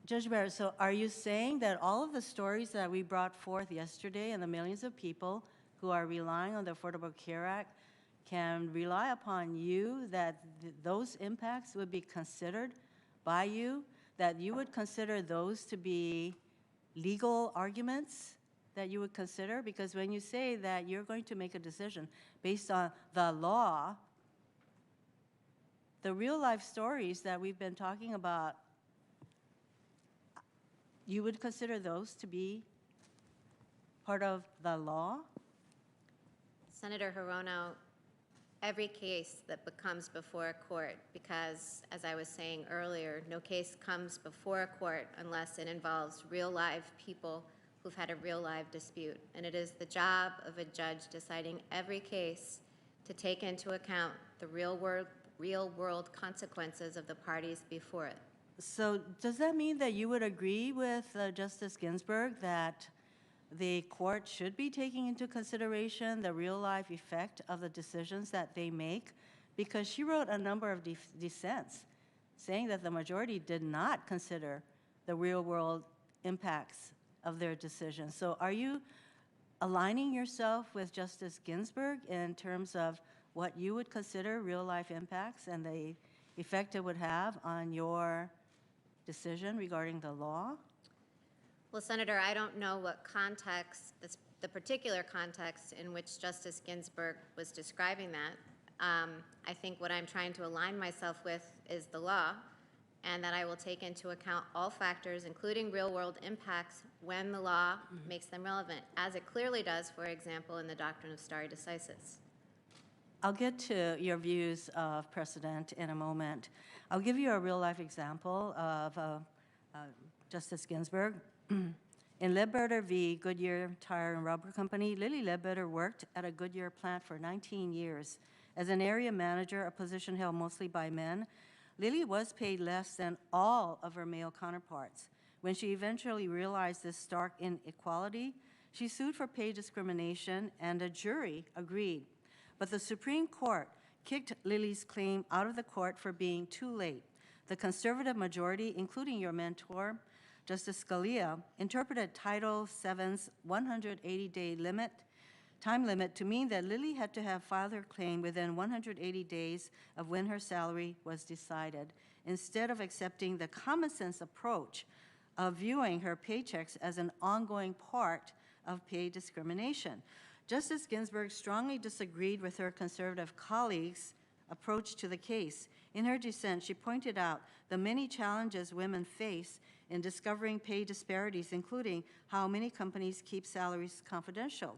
Judge Barrett, so are you saying that all of the stories that we brought forth yesterday and the millions of people who are relying on the Affordable Care Act can rely upon you, that those impacts would be considered by you, that you would consider those to be legal arguments that you would consider? Because when you say that you're going to make a decision based on the law, the real life stories that we've been talking about, you would consider those to be part of the law? Senator Hirono, every case that comes before a court, because as I was saying earlier, no case comes before a court unless it involves real live people who've had a real live dispute. And it is the job of a judge deciding every case to take into account the real world consequences of the parties before it. So does that mean that you would agree with Justice Ginsburg that the court should be taking into consideration the real life effect of the decisions that they make? Because she wrote a number of dissents saying that the majority did not consider the real world impacts of their decisions. So are you aligning yourself with Justice Ginsburg in terms of what you would consider real life impacts and the effect it would have on your decision regarding the law? Well, Senator, I don't know what context, the particular context in which Justice Ginsburg was describing that. I think what I'm trying to align myself with is the law, and that I will take into account all factors, including real-world impacts, when the law makes them relevant, as it clearly does, for example, in the doctrine of stare decisis. I'll get to your views of precedent in a moment. I'll give you a real-life example of Justice Ginsburg. In Ledbetter v. Goodyear Tire and Rubber Company, Lily Ledbetter worked at a Goodyear plant for 19 years. As an area manager, a position held mostly by men, Lily was paid less than all of her male counterparts. When she eventually realized this stark inequality, she sued for pay discrimination, and a jury agreed. But the Supreme Court kicked Lily's claim out of the court for being too late. The conservative majority, including your mentor, Justice Scalia, interpreted Title VII's 180-day time limit to mean that Lily had to have filed her claim within 180 days of when her salary was decided, instead of accepting the common sense approach of viewing her paychecks as an ongoing part of pay discrimination. Justice Ginsburg strongly disagreed with her conservative colleagues' approach to the case. In her dissent, she pointed out the many challenges women face in discovering pay disparities, including how many companies keep salaries confidential.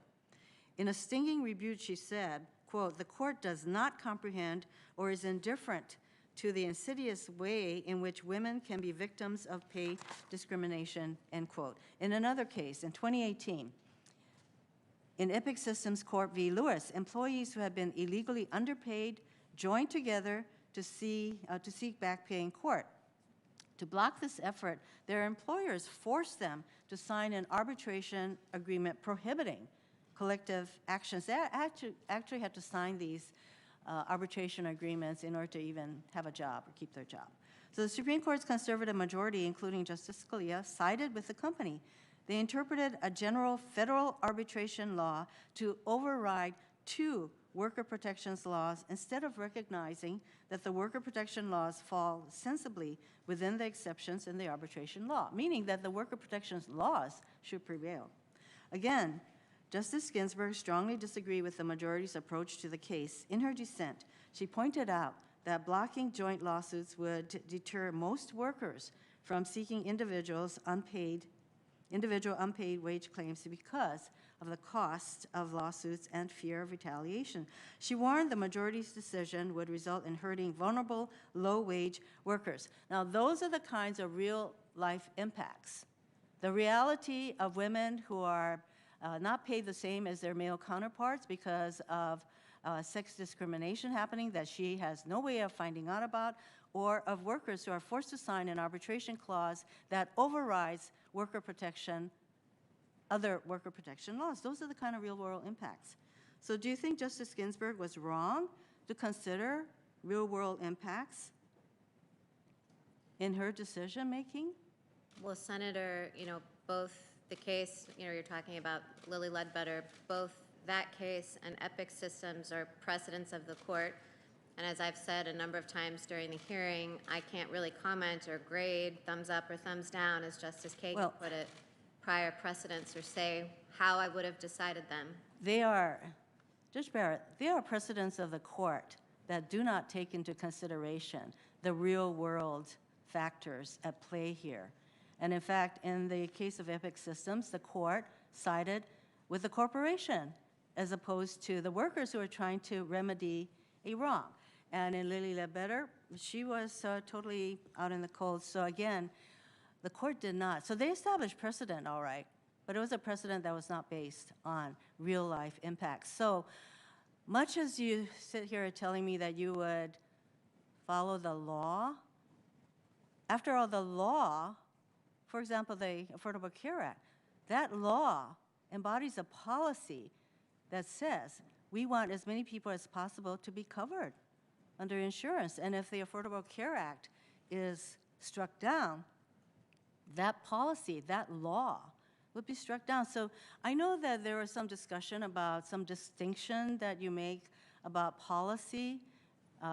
In a stinging rebuke, she said, quote, "The court does not comprehend or is indifferent to the insidious way in which women can be victims of pay discrimination, end quote. In another case, in 2018, in Epoch Systems Corp v. Lewis, employees who have been illegally underpaid joined together to seek back pay in court. To block this effort, their employers forced them to sign an arbitration agreement prohibiting collective actions. They actually had to sign these arbitration agreements in order to even have a job or keep their job. So the Supreme Court's conservative majority, including Justice Scalia, sided with the company. They interpreted a general federal arbitration law to override two worker protections laws instead of recognizing that the worker protection laws fall sensibly within the exceptions in the arbitration law, meaning that the worker protections laws should prevail. Again, Justice Ginsburg strongly disagreed with the majority's approach to the case. In her dissent, she pointed out that blocking joint lawsuits would deter most workers from seeking individual unpaid wage claims because of the cost of lawsuits and fear of retaliation. She warned the majority's decision would result in hurting vulnerable, low-wage workers. Now, those are the kinds of real-life impacts. The reality of women who are not paid the same as their male counterparts because of sex discrimination happening that she has no way of finding out about, or of workers who are forced to sign an arbitration clause that overrides worker protection, other worker protection laws. Those are the kind of real-world impacts. So do you think Justice Ginsburg was wrong to consider real-world impacts in her decision-making? Well, Senator, both the case, you're talking about Lilly Ledbetter, both that case and Epoch Systems are precedents of the court. And as I've said a number of times during the hearing, I can't really comment or grade thumbs up or thumbs down, as Justice Kagan put it, prior precedents, or say how I would have decided them. They are, Judge Barrett, they are precedents of the court that do not take into consideration the real-world factors at play here. And in fact, in the case of Epoch Systems, the court sided with the corporation as opposed to the workers who are trying to remedy a wrong. And in Lilly Ledbetter, she was totally out in the cold. So again, the court did not. So they established precedent, all right, but it was a precedent that was not based on real-life impacts. So much as you sit here telling me that you would follow the law, after all, the law, for example, the Affordable Care Act, that law embodies a policy that says we want as many people as possible to be covered under insurance. And if the Affordable Care Act is struck down, that policy, that law, would be struck down. So I know that there was some discussion about some distinction that you make about policy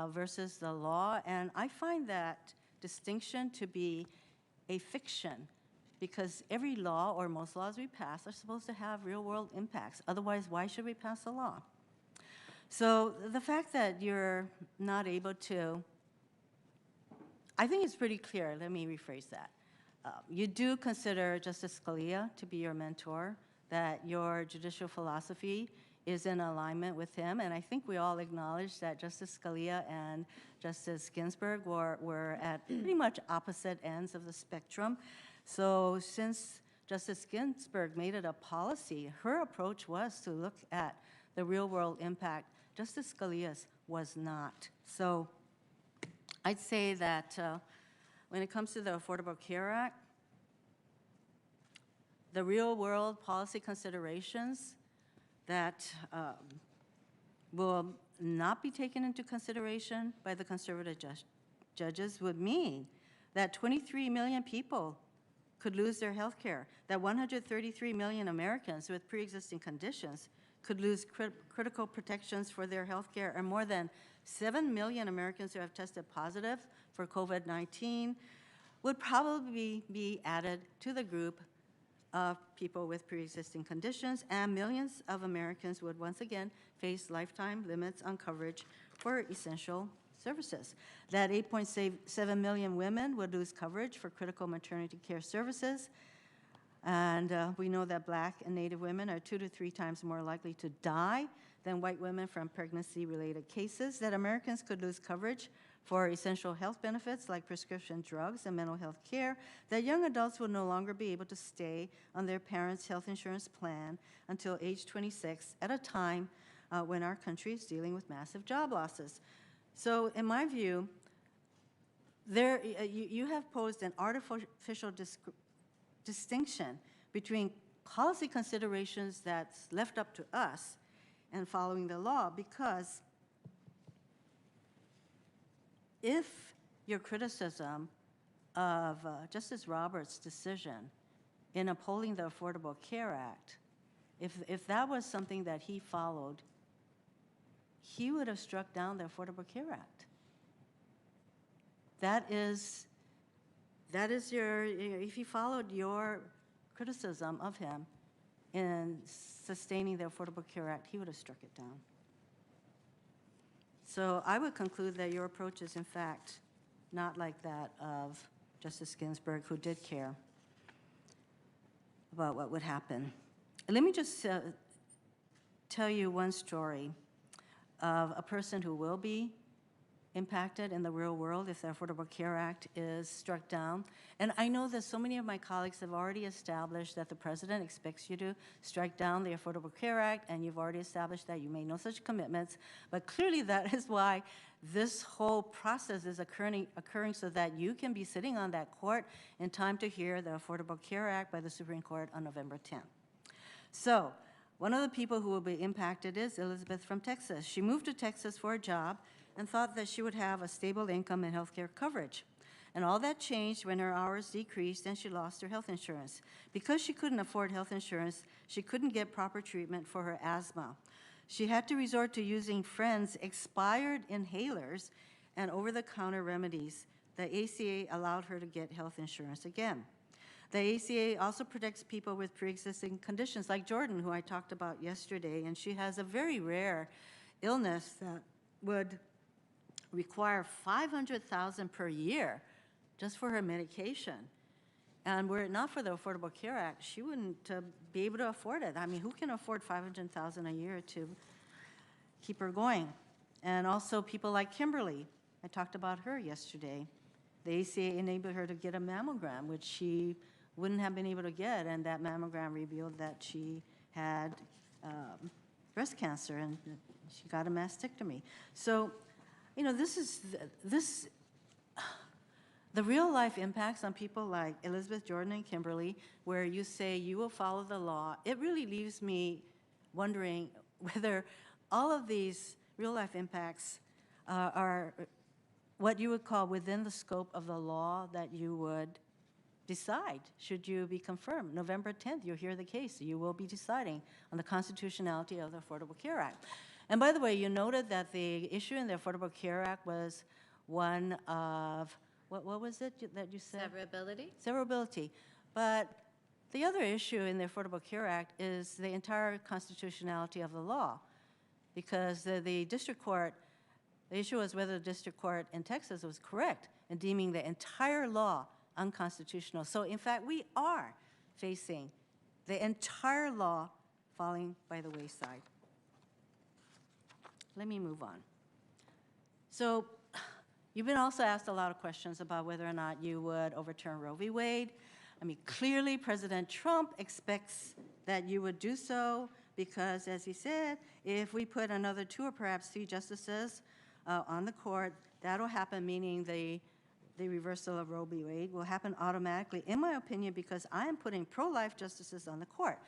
versus the law, and I find that distinction to be a fiction, because every law, or most laws we pass, are supposed to have real-world impacts. Otherwise, why should we pass a law? So the fact that you're not able to, I think it's pretty clear. Let me rephrase that. You do consider Justice Scalia to be your mentor, that your judicial philosophy is in alignment with him, and I think we all acknowledge that Justice Scalia and Justice Ginsburg were at pretty much opposite ends of the spectrum. So since Justice Ginsburg made it a policy, her approach was to look at the real-world impact. Justice Scalia's was not. So I'd say that when it comes to the Affordable Care Act, the real-world policy considerations that will not be taken into consideration by the conservative judges would mean that 23 million people could lose their health care, that 133 million Americans with pre-existing conditions could lose critical protections for their health care, and more than 7 million Americans who have tested positive for COVID-19 would probably be added to the group of people with pre-existing conditions, and millions of Americans would once again face lifetime limits on coverage for essential services. That 8.7 million women would lose coverage for critical maternity care services, and we know that Black and Native women are 2 to 3 times more likely to die than white women from pregnancy-related cases, that Americans could lose coverage for essential health benefits like prescription drugs and mental health care, that young adults will no longer be able to stay on their parents' health insurance plan until age 26 at a time when our country is dealing with massive job losses. So in my view, you have posed an artificial distinction between policy considerations that's left up to us and following the law, because if your criticism of Justice Roberts' decision in upholding the Affordable Care Act, if that was something that he followed, he would have struck down the Affordable Care Act. That is your, if he followed your criticism of him in sustaining the Affordable Care Act, he would have struck it down. So I would conclude that your approach is, in fact, not like that of Justice Ginsburg, who did care about what would happen. Let me just tell you one story of a person who will be impacted in the real world if the Affordable Care Act is struck down. And I know that so many of my colleagues have already established that the president expects you to strike down the Affordable Care Act, and you've already established that you made no such commitments. But clearly that is why this whole process is occurring so that you can be sitting on that court in time to hear the Affordable Care Act by the Supreme Court on November 10th. So one of the people who will be impacted is Elizabeth from Texas. She moved to Texas for a job and thought that she would have a stable income and health care coverage. And all that changed when her hours decreased and she lost her health insurance. Because she couldn't afford health insurance, she couldn't get proper treatment for her asthma. She had to resort to using friends' expired inhalers and over-the-counter remedies. The ACA allowed her to get health insurance again. The ACA also protects people with pre-existing conditions like Jordan, who I talked about yesterday, and she has a very rare illness that would require $500,000 per year just for her medication. And were it not for the Affordable Care Act, she wouldn't be able to afford it. I mean, who can afford $500,000 a year to keep her going? And also people like Kimberly. I talked about her yesterday. The ACA enabled her to get a mammogram, which she wouldn't have been able to get, and that mammogram revealed that she had breast cancer, and she got a mastectomy. So, you know, the real life impacts on people like Elizabeth, Jordan, and Kimberly, where you say you will follow the law, it really leaves me wondering whether all of these real life impacts are what you would call within the scope of the law that you would decide should you be confirmed. November 10th, you'll hear the case. You will be deciding on the constitutionality of the Affordable Care Act. And by the way, you noted that the issue in the Affordable Care Act was one of, what was it that you said? Severability? Severability. But the other issue in the Affordable Care Act is the entire constitutionality of the law, because the district court, the issue was whether the district court in Texas was correct in deeming the entire law unconstitutional. So in fact, we are facing the entire law falling by the wayside. Let me move on. So you've been also asked a lot of questions about whether or not you would overturn Roe v. Wade. I mean, clearly President Trump expects that you would do so because, as he said, if we put another 2 or perhaps 3 justices on the court, that'll happen, meaning the reversal of Roe v. Wade will happen automatically, in my opinion, because I am putting pro-life justices on the court.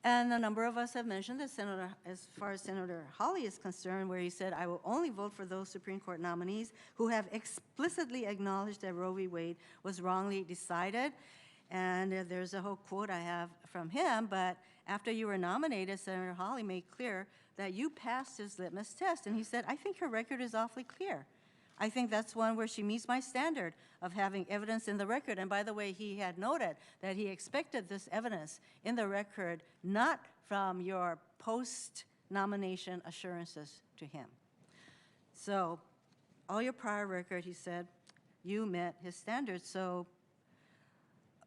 And a number of us have mentioned that Senator, as far as Senator Hawley is concerned, where he said, I will only vote for those Supreme Court nominees who have explicitly acknowledged that Roe v. Wade was wrongly decided. And there's a whole quote I have from him, but after you were nominated, Senator Hawley made clear that you passed his litmus test. And he said, I think her record is awfully clear. I think that's one where she meets my standard of having evidence in the record. And by the way, he had noted that he expected this evidence in the record, not from your post-nomination assurances to him. So all your prior record, he said, you met his standards. So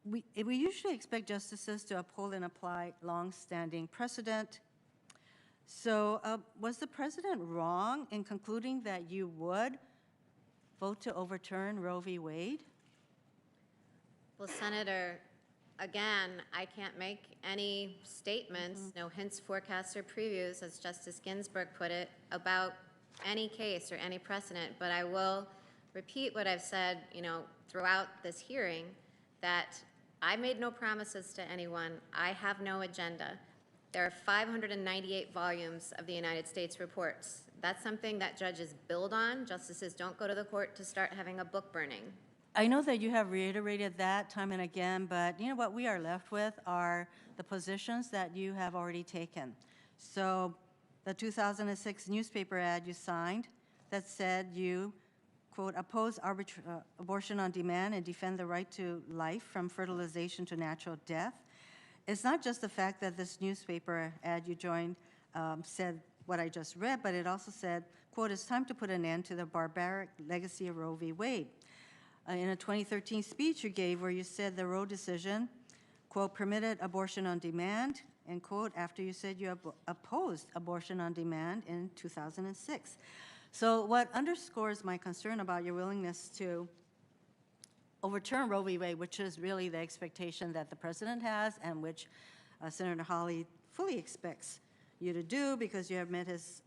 we usually expect justices to uphold and apply long-standing precedent. So was the president wrong in concluding that you would vote to overturn Roe v. Wade? Well, Senator, again, I can't make any statements, no hints, forecasts, or previews, as Justice Ginsburg put it, about any case or any precedent, but I will repeat what I've said, throughout this hearing, that I made no promises to anyone. I have no agenda. There are 598 volumes of the United States reports. That's something that judges build on. Justices don't go to the court to start having a book burning. I know that you have reiterated that time and again, but what we are left with are the positions that you have already taken. So the 2006 newspaper ad you signed that said you, quote, oppose abortion on demand and defend the right to life from fertilization to natural death. It's not just the fact that this newspaper ad you joined said what I just read, but it also said, quote, it's time to put an end to the barbaric legacy of Roe v. Wade. In a 2013 speech you gave where you said the Roe decision, quote, permitted abortion on demand, end quote, after you said you opposed abortion on demand in 2006. So what underscores my concern about your willingness to overturn Roe v. Wade, which is really the expectation that the president has and which Senator Hawley fully expects you to do because you have met his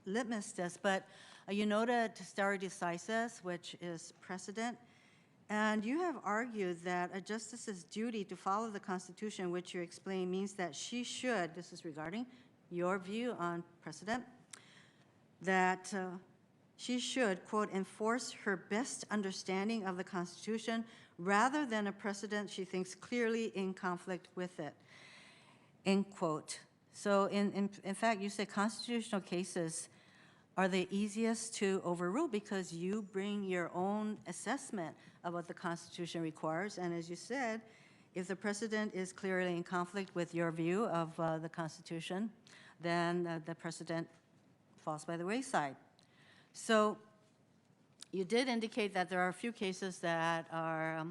litmus test, but you noted stare decisis, which is precedent, and you have argued that a justice's duty to follow the Constitution, which you explain means that she should, this is regarding your view on precedent, that she should, quote, enforce her best understanding of the Constitution rather than a precedent she thinks clearly in conflict with it, end quote. So in fact, you say constitutional cases are the easiest to overrule because you bring your own assessment of what the Constitution requires. And as you said, if the precedent is clearly in conflict with your view of the Constitution, then the precedent falls by the wayside. So you did indicate that there are a few cases that are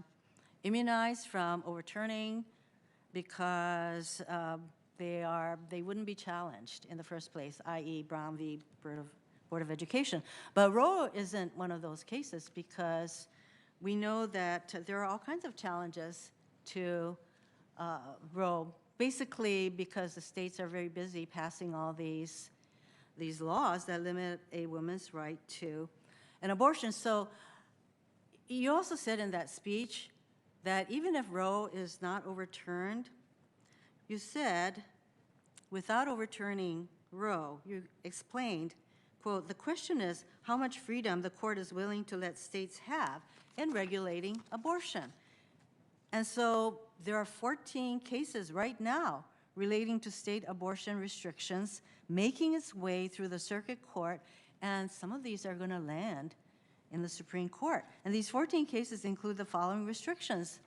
immunized from overturning because they wouldn't be challenged in the first place, i.e. Brown v. Board of Education. But Roe isn't one of those cases because we know that there are all kinds of challenges to Roe, basically because the states are very busy passing all these laws that limit a woman's right to an abortion. So you also said in that speech that even if Roe is not overturned, you said, without overturning Roe, you explained, quote, the question is how much freedom the court is willing to let states have in regulating abortion. And so there are 14 cases right now relating to state abortion restrictions making its way through the circuit court, and some of these are going to land in the Supreme Court. And these 14 cases include the following restrictions.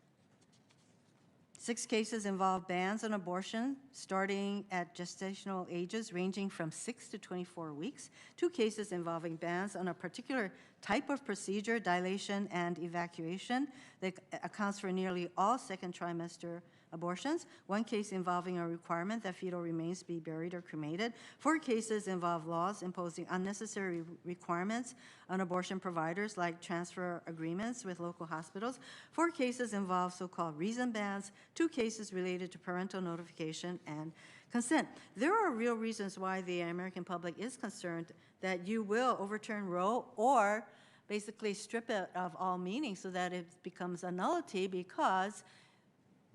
6 cases involve bans on abortion starting at gestational ages ranging from 6 to 24 weeks. 2 cases involving bans on a particular type of procedure, dilation and evacuation, that accounts for nearly all second trimester abortions. 1 case involving a requirement that fetal remains be buried or cremated. 4 cases involve laws imposing unnecessary requirements on abortion providers, like transfer agreements with local hospitals. 4 cases involve so-called reason bans. 2 cases related to parental notification and consent. There are real reasons why the American public is concerned that you will overturn Roe or basically strip it of all meaning so that it becomes a nullity, because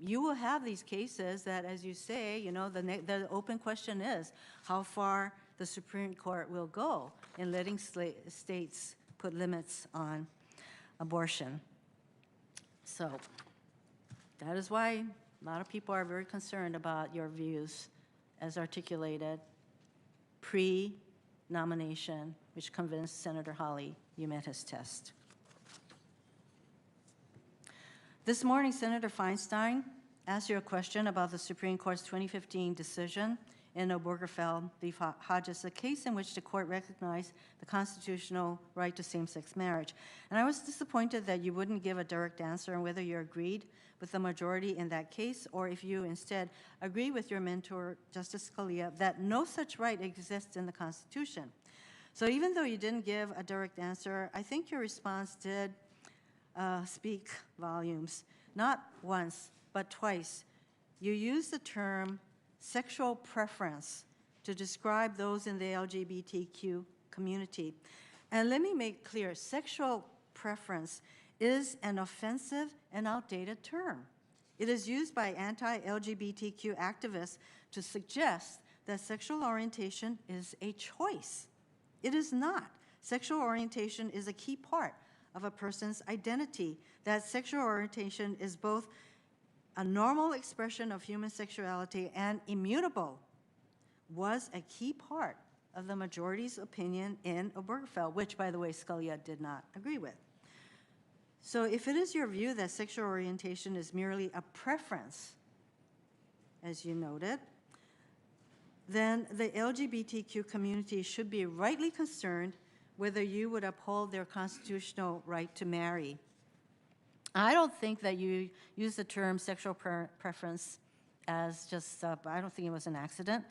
you will have these cases that, as you say, the open question is how far the Supreme Court will go in letting states put limits on abortion. So that is why a lot of people are very concerned about your views as articulated pre-nomination, which convinced Senator Hawley you met his test. This morning, Senator Feinstein asked you a question about the Supreme Court's 2015 decision in Obergefell v. Hodges, a case in which the court recognized the constitutional right to same-sex marriage. And I was disappointed that you wouldn't give a direct answer on whether you agreed with the majority in that case, or if you instead agree with your mentor, Justice Scalia, that no such right exists in the Constitution. So even though you didn't give a direct answer, I think your response did speak volumes. Not once, but twice. You used the term sexual preference to describe those in the LGBTQ community. And let me make clear, sexual preference is an offensive and outdated term. It is used by anti-LGBTQ activists to suggest that sexual orientation is a choice. It is not. Sexual orientation is a key part of a person's identity. That sexual orientation is both a normal expression of human sexuality and immutable was a key part of the majority's opinion in Obergefell, which, by the way, Scalia did not agree with. So if it is your view that sexual orientation is merely a preference, as you noted, then the LGBTQ community should be rightly concerned whether you would uphold their constitutional right to marry. I don't think that you use the term sexual preference as just, I don't think it was an accident.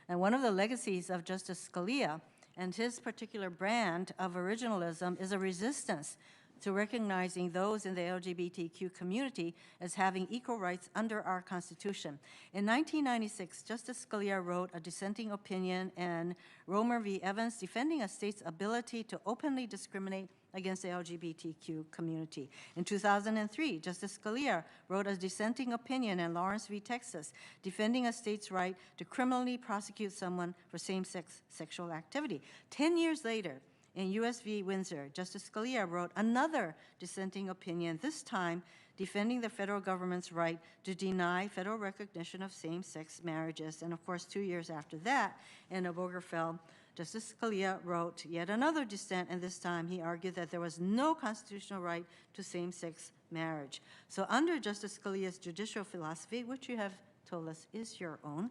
And one of the legacies of Justice Scalia and his particular brand of originalism is a resistance to recognizing those in the LGBTQ community as having equal rights under our Constitution. In 1996, Justice Scalia wrote a dissenting opinion in Romer v. Evans defending a state's ability to openly discriminate against the LGBTQ community. In 2003, Justice Scalia wrote a dissenting opinion in Lawrence v. Texas defending a state's right to criminally prosecute someone for same-sex sexual activity. 10 years later, in U.S. v. Windsor, Justice Scalia wrote another dissenting opinion, this time defending the federal government's right to deny federal recognition of same-sex marriages. And of course, 2 years after that, in Obergefell, Justice Scalia wrote yet another dissent, and this time he argued that there was no constitutional right to same-sex marriage. So under Justice Scalia's judicial philosophy, which you have told us is your own,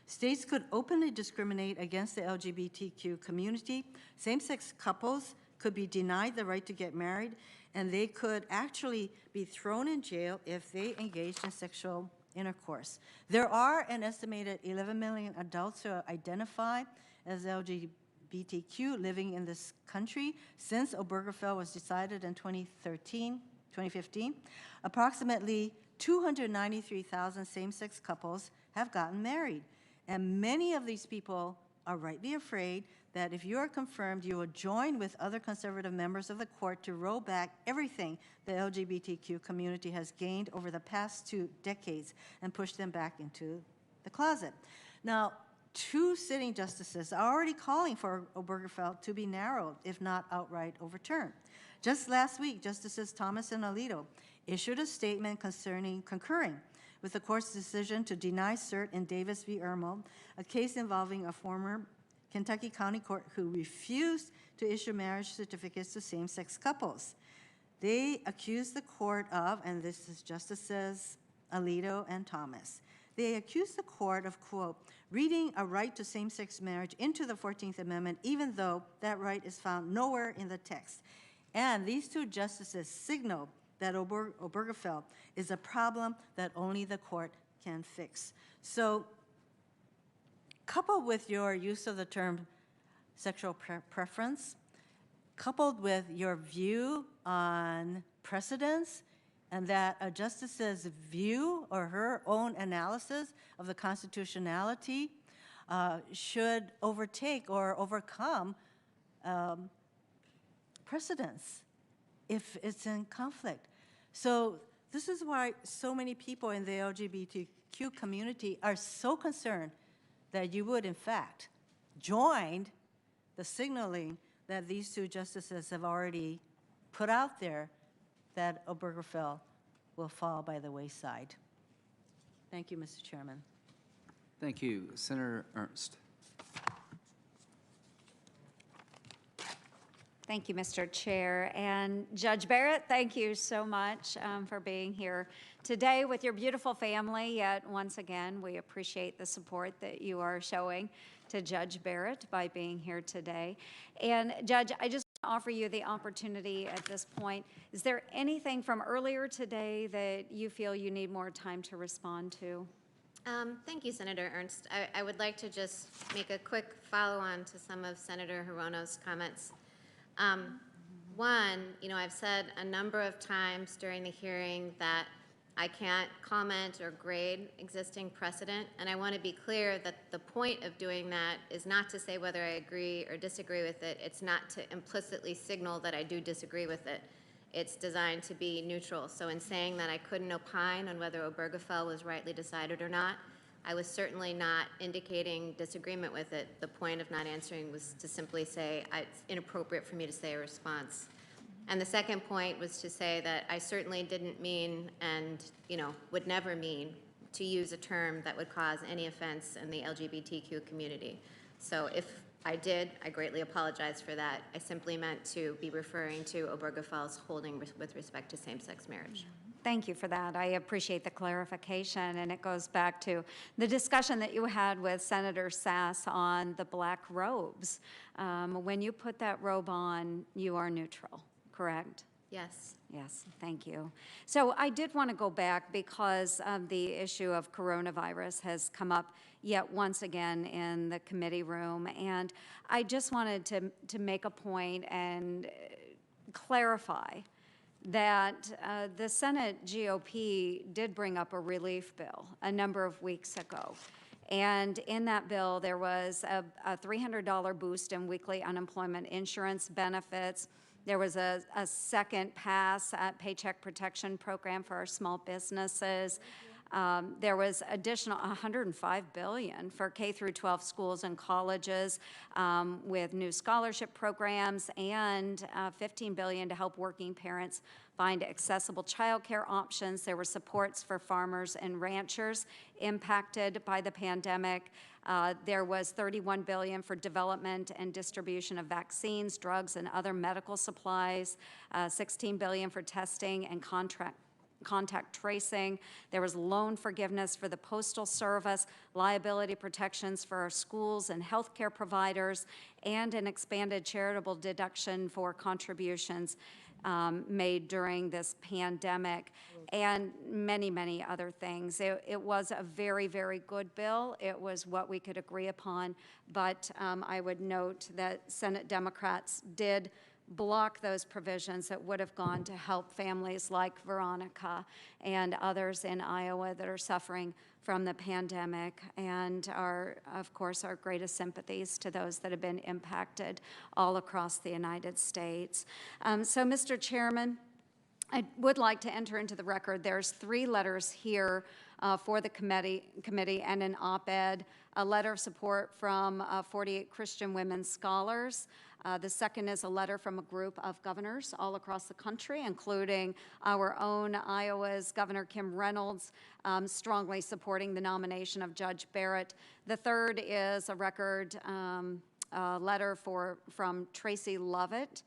states could openly discriminate against the LGBTQ community. Same-sex couples could be denied the right to get married, and they could actually be thrown in jail if they engaged in sexual intercourse. There are an estimated 11 million adults who identify as LGBTQ living in this country since Obergefell was decided in 2015. Approximately 293,000 same-sex couples have gotten married. And many of these people are rightly afraid that if you are confirmed, you will join with other conservative members of the court to roll back everything the LGBTQ community has gained over the past 2 decades and push them back into the closet. Now, 2 sitting justices are already calling for Obergefell to be narrowed, if not outright overturned. Just last week, Justices Thomas and Alito issued a statement concurring with the court's decision to deny cert in Davis v. Irmo, a case involving a former Kentucky County court who refused to issue marriage certificates to same-sex couples. They accused the court of, and this is Justices Alito and Thomas, they accused the court of, quote, reading a right to same-sex marriage into the 14th Amendment, even though that right is found nowhere in the text. And these 2 justices signaled that Obergefell is a problem that only the court can fix. So, coupled with your use of the term sexual preference, coupled with your view on precedents, and that a justice's view or her own analysis of the constitutionality should overtake or overcome precedents if it's in conflict. So this is why so many people in the LGBTQ community are so concerned that you would, in fact, join the signaling that these 2 justices have already put out there, that Obergefell will fall by the wayside. Thank you, Mr. Chairman. Thank you. Senator Ernst. Thank you, Mr. Chair. And Judge Barrett, thank you so much for being here today with your beautiful family. Yet once again, we appreciate the support that you are showing to Judge Barrett by being here today. And Judge, I just want to offer you the opportunity at this point. Is there anything from earlier today that you feel you need more time to respond to? Thank you, Senator Ernst. I would like to just make a quick follow-on to some of Senator Hirono's comments. One, I've said a number of times during the hearing that I can't comment or grade existing precedent, and I want to be clear that the point of doing that is not to say whether I agree or disagree with it. It's not to implicitly signal that I do disagree with it. It's designed to be neutral. So in saying that I couldn't opine on whether Obergefell was rightly decided or not, I was certainly not indicating disagreement with it. The point of not answering was to simply say it's inappropriate for me to say a response. And the second point was to say that I certainly didn't mean and would never mean to use a term that would cause any offense in the LGBTQ community. So if I did, I greatly apologize for that. I simply meant to be referring to Obergefell's holding with respect to same-sex marriage. Thank you for that. I appreciate the clarification, and it goes back to the discussion that you had with Senator Sass on the black robes. When you put that robe on, you are neutral, correct? Yes. Yes, thank you. So I did want to go back because the issue of coronavirus has come up yet once again in the committee room, and I just wanted to make a point and clarify that the Senate GOP did bring up a relief bill a number of weeks ago. And in that bill, there was a $300 boost in weekly unemployment insurance benefits. There was a second pass at Paycheck Protection Program for our small businesses. There was additional $105 billion for K through 12 schools and colleges with new scholarship programs, and $15 billion to help working parents find accessible childcare options. There were supports for farmers and ranchers impacted by the pandemic. There was $31 billion for development and distribution of vaccines, drugs, and other medical supplies, $16 billion for testing and contact tracing. There was loan forgiveness for the Postal Service, liability protections for our schools and healthcare providers, and an expanded charitable deduction for contributions made during this pandemic, and many, many other things. It was a very, very good bill. It was what we could agree upon, but I would note that Senate Democrats did block those provisions that would have gone to help families like Veronica and others in Iowa that are suffering from the pandemic, and of course, our greatest sympathies to those that have been impacted all across the United States. So, Mr. Chairman, I would like to enter into the record. There's 3 letters here for the committee and an op-ed, a letter of support from 48 Christian women scholars. The second is a letter from a group of governors all across the country, including our own Iowa's Governor Kim Reynolds, strongly supporting the nomination of Judge Barrett. The third is a record letter from Tracy Lovett,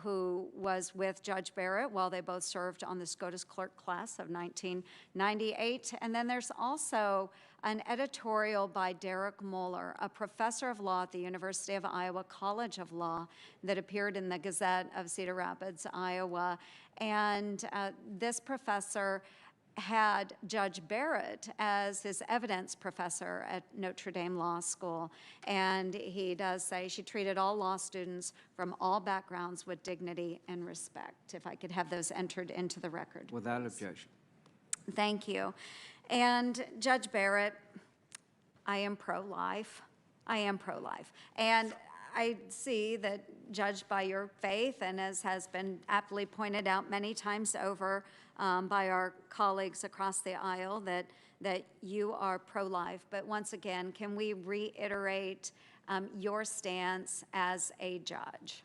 who was with Judge Barrett while they both served on the SCOTUS clerk class of 1998. And then there's also an editorial by Derek Moeller, a professor of law at the University of Iowa College of Law, that appeared in the Gazette of Cedar Rapids, Iowa. And this professor had Judge Barrett as his evidence professor at Notre Dame Law School. And he does say she treated all law students from all backgrounds with dignity and respect. If I could have those entered into the record. Without objection. Thank you. And Judge Barrett, I am pro-life. I am pro-life. And I see that, judged by your faith, and as has been aptly pointed out many times over by our colleagues across the aisle, that you are pro-life. But once again, can we reiterate your stance as a judge?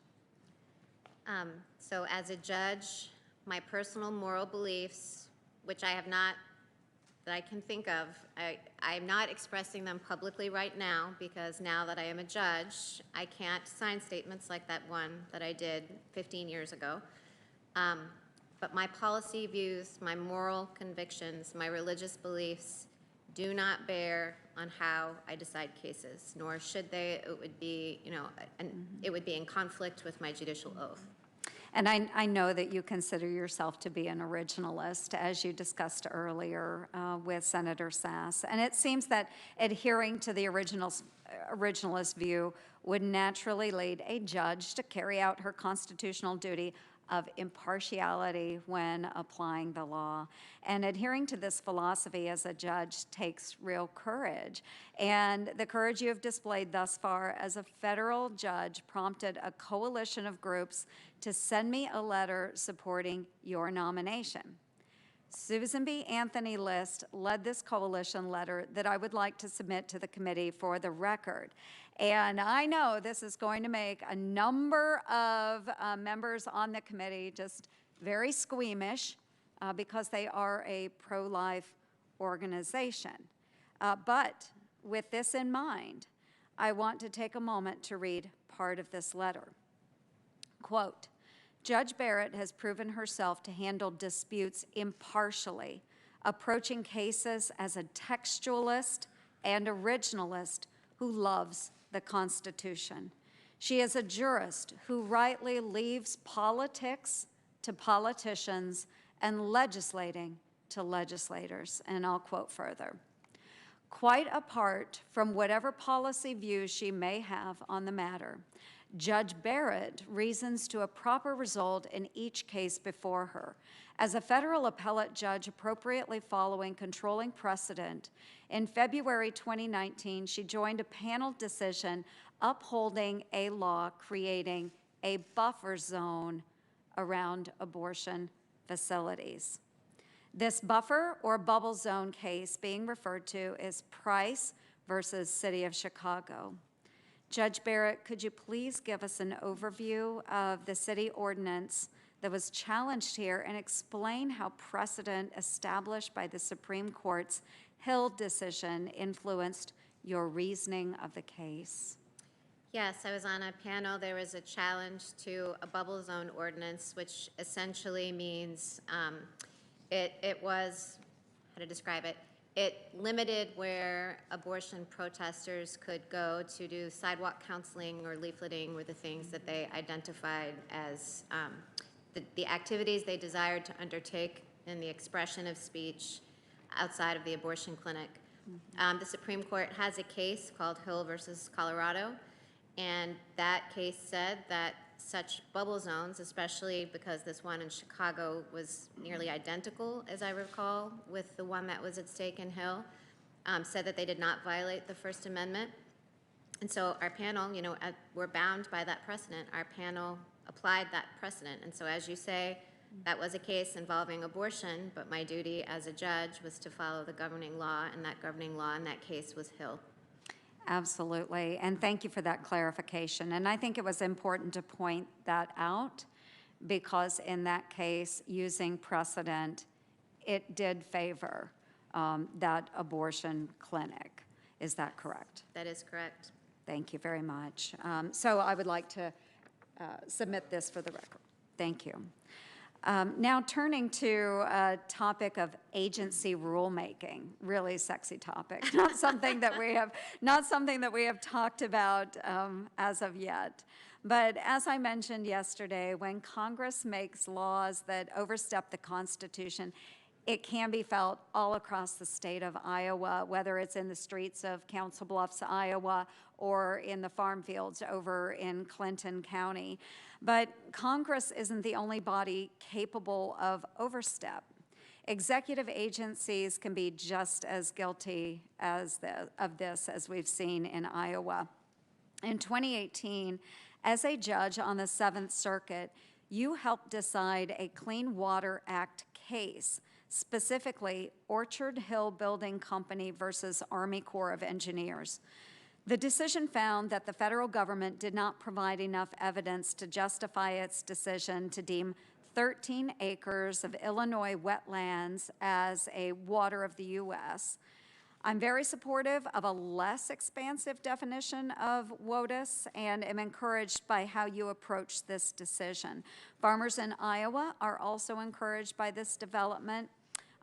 So as a judge, my personal moral beliefs, which I have not, that I can think of, I'm not expressing them publicly right now, because now that I am a judge, I can't sign statements like that one that I did 15 years ago. But my policy views, my moral convictions, my religious beliefs do not bear on how I decide cases, nor should they. It would be, it would be in conflict with my judicial oath. And I know that you consider yourself to be an originalist, as you discussed earlier with Senator Sass. And it seems that adhering to the originalist view would naturally lead a judge to carry out her constitutional duty of impartiality when applying the law. And adhering to this philosophy as a judge takes real courage. And the courage you have displayed thus far as a federal judge prompted a coalition of groups to send me a letter supporting your nomination. Susan B. Anthony List led this coalition letter that I would like to submit to the committee for the record. And I know this is going to make a number of members on the committee just very squeamish because they are a pro-life organization. But with this in mind, I want to take a moment to read part of this letter. Quote, Judge Barrett has proven herself to handle disputes impartially, approaching cases as a textualist and originalist who loves the Constitution. She is a jurist who rightly leaves politics to politicians and legislating to legislators. And I'll quote further. Quite apart from whatever policy views she may have on the matter, Judge Barrett reasons to a proper result in each case before her. As a federal appellate judge appropriately following controlling precedent, in February 2019, she joined a panel decision upholding a law creating a buffer zone around abortion facilities. This buffer or bubble zone case being referred to is Price versus City of Chicago. Judge Barrett, could you please give us an overview of the city ordinance that was challenged here and explain how precedent established by the Supreme Court's Hill decision influenced your reasoning of the case? Yes, I was on a panel. There was a challenge to a bubble zone ordinance, which essentially means it was, how to describe it, it limited where abortion protesters could go to do sidewalk counseling or leafleting were the things that they identified as the activities they desired to undertake in the expression of speech outside of the abortion clinic. The Supreme Court has a case called Hill versus Colorado, and that case said that such bubble zones, especially because this one in Chicago was nearly identical, as I recall, with the one that was at stake in Hill, said that they did not violate the First Amendment. And so our panel, you know, we're bound by that precedent. Our panel applied that precedent. And so as you say, that was a case involving abortion, but my duty as a judge was to follow the governing law, and that governing law in that case was Hill. Absolutely, and thank you for that clarification. And I think it was important to point that out because in that case, using precedent, it did favor that abortion clinic. Is that correct? That is correct. Thank you very much. So I would like to submit this for the record. Thank you. Now turning to a topic of agency rulemaking, really sexy topic, not something that we have talked about as of yet. But as I mentioned yesterday, when Congress makes laws that overstep the Constitution, it can be felt all across the state of Iowa, whether it's in the streets of Council Bluffs, Iowa, or in the farm fields over in Clinton County. But Congress isn't the only body capable of overstep. Executive agencies can be just as guilty of this as we've seen in Iowa. In 2018, as a judge on the Seventh Circuit, you helped decide a Clean Water Act case, specifically Orchard Hill Building Company versus Army Corps of Engineers. The decision found that the federal government did not provide enough evidence to justify its decision to deem 13 acres of Illinois wetlands as a water of the U.S. I'm very supportive of a less expansive definition of WOTUS and am encouraged by how you approach this decision. Farmers in Iowa are also encouraged by this development.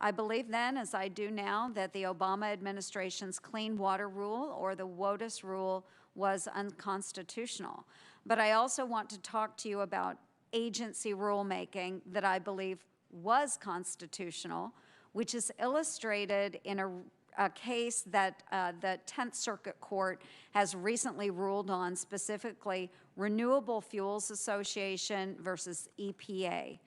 I believe then, as I do now, that the Obama administration's Clean Water Rule, or the WOTUS rule, was unconstitutional. But I also want to talk to you about agency rulemaking that I believe was constitutional, which is illustrated in a case that the 10th Circuit Court has recently ruled on, specifically Renewable Fuels Association versus EPA.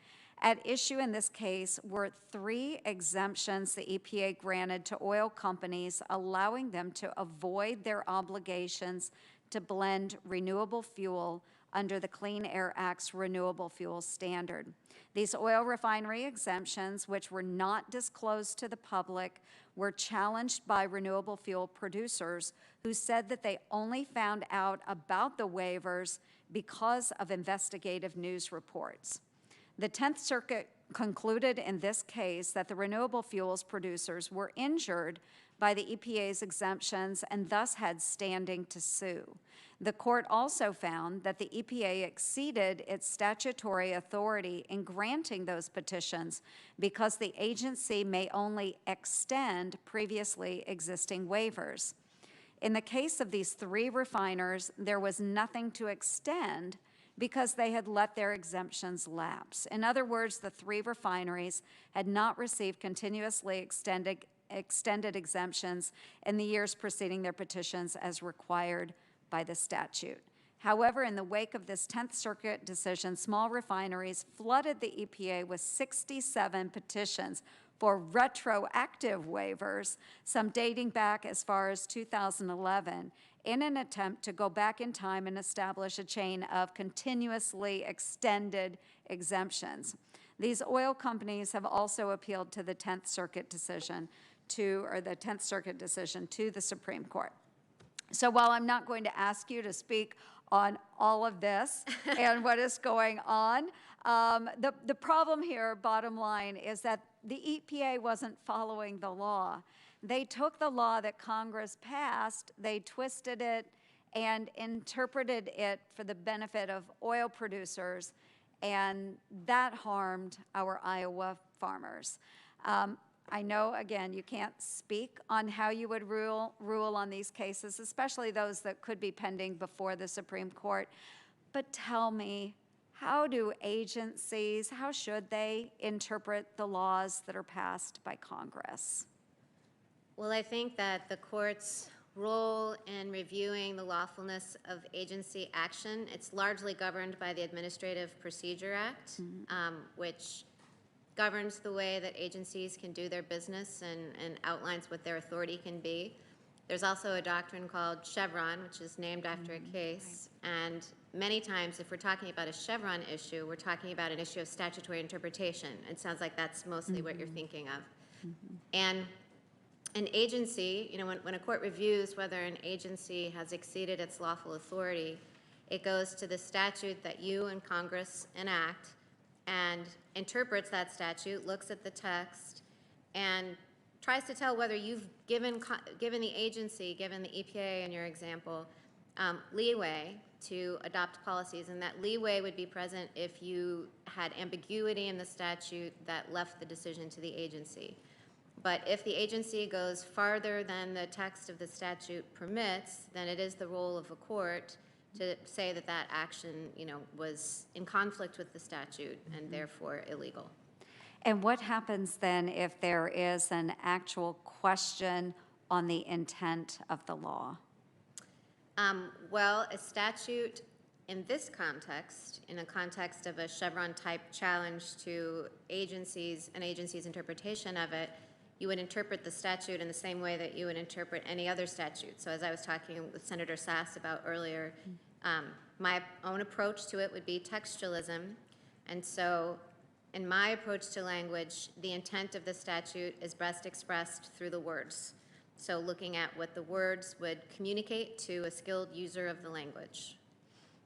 At issue in this case were 3 exemptions the EPA granted to oil companies, allowing them to avoid their obligations to blend renewable fuel under the Clean Air Act's Renewable Fuels Standard. These oil refinery exemptions, which were not disclosed to the public, were challenged by renewable fuel producers who said that they only found out about the waivers because of investigative news reports. The 10th Circuit concluded in this case that the renewable fuels producers were injured by the EPA's exemptions and thus had standing to sue. The court also found that the EPA exceeded its statutory authority in granting those petitions because the agency may only extend previously existing waivers. In the case of these 3 refiners, there was nothing to extend because they had let their exemptions lapse. In other words, the 3 refineries had not received continuously extended exemptions in the years preceding their petitions as required by the statute. However, in the wake of this 10th Circuit decision, small refineries flooded the EPA with 67 petitions for retroactive waivers, some dating back as far as 2011, in an attempt to go back in time and establish a chain of continuously extended exemptions. These oil companies have also appealed to the 10th Circuit decision to the Supreme Court. So while I'm not going to ask you to speak on all of this and what is going on, the problem here, bottom line, is that the EPA wasn't following the law. They took the law that Congress passed, they twisted it and interpreted it for the benefit of oil producers, and that harmed our Iowa farmers. I know, again, you can't speak on how you would rule on these cases, especially those that could be pending before the Supreme Court, but tell me, how do agencies, how should they interpret the laws that are passed by Congress? Well, I think that the court's role in reviewing the lawfulness of agency action, it's largely governed by the Administrative Procedure Act, which governs the way that agencies can do their business and outlines what their authority can be. There's also a doctrine called Chevron, which is named after a case. And many times, if we're talking about a Chevron issue, we're talking about an issue of statutory interpretation. It sounds like that's mostly what you're thinking of. And an agency, you know, when a court reviews whether an agency has exceeded its lawful authority, it goes to the statute that you and Congress enact and interprets that statute, looks at the text, and tries to tell whether you've given the agency, given the EPA in your example, leeway to adopt policies, and that leeway would be present if you had ambiguity in the statute that left the decision to the agency. But if the agency goes farther than the text of the statute permits, then it is the role of a court to say that that action, you know, was in conflict with the statute and therefore illegal. And what happens then if there is an actual question on the intent of the law? Well, a statute in this context, in a context of a Chevron-type challenge to agencies, an agency's interpretation of it, you would interpret the statute in the same way that you would interpret any other statute. So as I was talking with Senator Sass about earlier, my own approach to it would be textualism. And so in my approach to language, the intent of the statute is best expressed through the words. So looking at what the words would communicate to a skilled user of the language.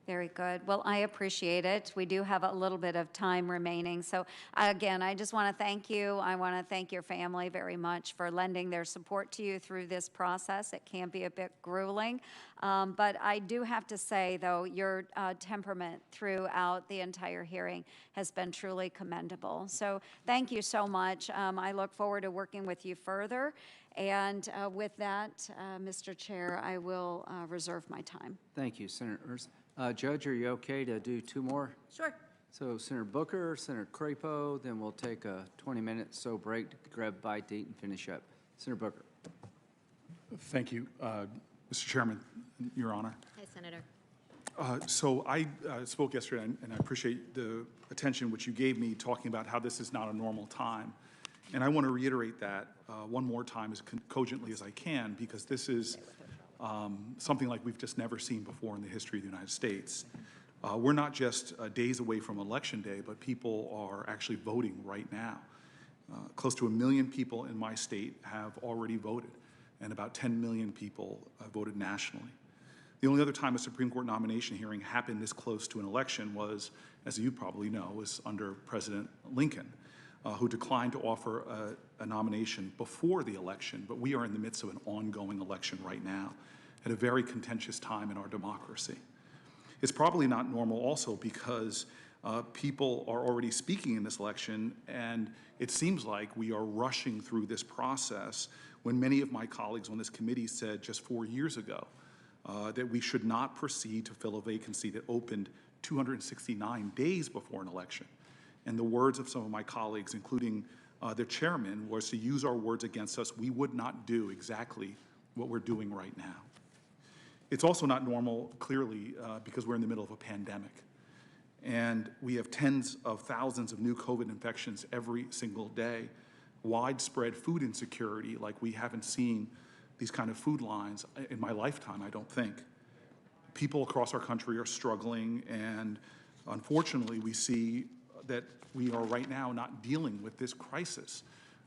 Very good. Well, I appreciate it. We do have a little bit of time remaining. So again, I just want to thank you. I want to thank your family very much for lending their support to you through this process. It can be a bit grueling. But I do have to say, though, your temperament throughout the entire hearing has been truly commendable. So thank you so much. I look forward to working with you further. And with that, Mr. Chair, I will reserve my time. Thank you, Senator Ernst. Judge, are you okay to do 2 more? Sure. So Senator Booker, Senator Crapo, then we'll take a 20-minute break to grab a bite to eat and finish up. Senator Booker. Thank you, Mr. Chairman, Your Honor. Hi, Senator. So I spoke yesterday, and I appreciate the attention which you gave me talking about how this is not a normal time. And I want to reiterate that one more time as cogently as I can, because this is something like we've just never seen before in the history of the United States. We're not just days away from Election Day, but people are actually voting right now. Close to 1 million people in my state have already voted, and about 10 million people voted nationally. The only other time a Supreme Court nomination hearing happened this close to an election was, as you probably know, was under President Lincoln, who declined to offer a nomination before the election. But we are in the midst of an ongoing election right now, at a very contentious time in our democracy. It's probably not normal also because people are already speaking in this election, and it seems like we are rushing through this process when many of my colleagues on this committee said just 4 years ago that we should not proceed to fill a vacancy that opened 269 days before an election. And the words of some of my colleagues, including the chairman, was to use our words against us. We would not do exactly what we're doing right now. It's also not normal, clearly, because we're in the middle of a pandemic. And we have tens of thousands of new COVID infections every single day, widespread food insecurity like we haven't seen these kind of food lines in my lifetime, I don't think. People across our country are struggling, and unfortunately, we see that we are right now not dealing with this crisis.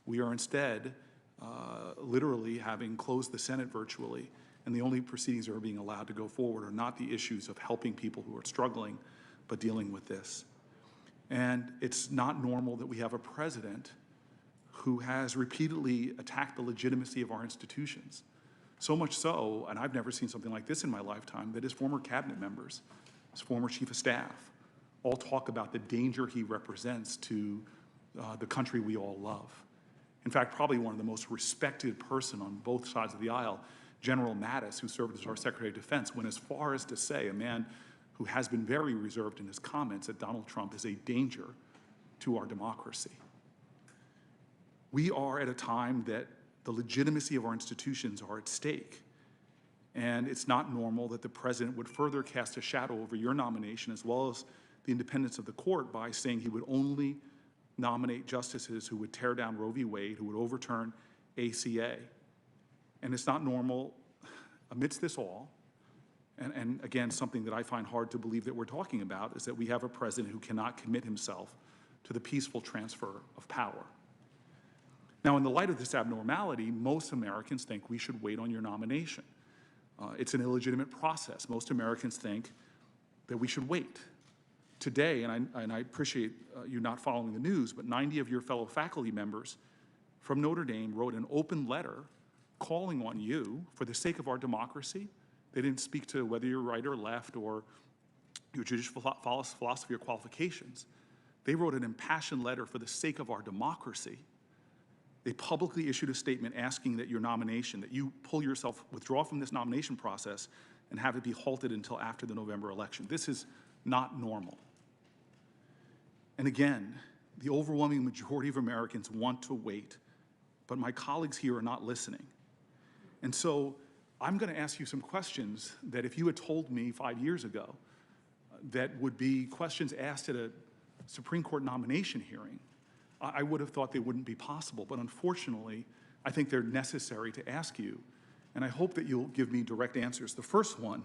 We are instead literally having closed the Senate virtually, and the only proceedings that are being allowed to go forward are not the issues of helping people who are struggling, but dealing with this. And it's not normal that we have a president who has repeatedly attacked the legitimacy of our institutions. So much so, and I've never seen something like this in my lifetime, that his former cabinet members, his former chief of staff, all talk about the danger he represents to the country we all love. In fact, probably one of the most respected person on both sides of the aisle, General Mattis, who served as our Secretary of Defense, went as far as to say, a man who has been very reserved in his comments, that Donald Trump is a danger to our democracy. We are at a time that the legitimacy of our institutions are at stake. And it's not normal that the president would further cast a shadow over your nomination as well as the independence of the court by saying he would only nominate justices who would tear down Roe v. Wade, who would overturn ACA. And it's not normal amidst this all, and again, something that I find hard to believe that we're talking about, is that we have a president who cannot commit himself to the peaceful transfer of power. Now, in the light of this abnormality, most Americans think we should wait on your nomination. It's an illegitimate process. Most Americans think that we should wait. Today, and I appreciate you not following the news, but 90 of your fellow faculty members from Notre Dame wrote an open letter calling on you, for the sake of our democracy. They didn't speak to whether you're right or left or your judicial philosophy or qualifications. They wrote an impassioned letter for the sake of our democracy. They publicly issued a statement asking that your nomination, that you withdraw from this nomination process and have it be halted until after the November election. This is not normal. And again, the overwhelming majority of Americans want to wait, but my colleagues here are not listening. And so I'm going to ask you some questions that if you had told me 5 years ago that would be questions asked at a Supreme Court nomination hearing, I would have thought they wouldn't be possible. But unfortunately, I think they're necessary to ask you. And I hope that you'll give me direct answers. The first one,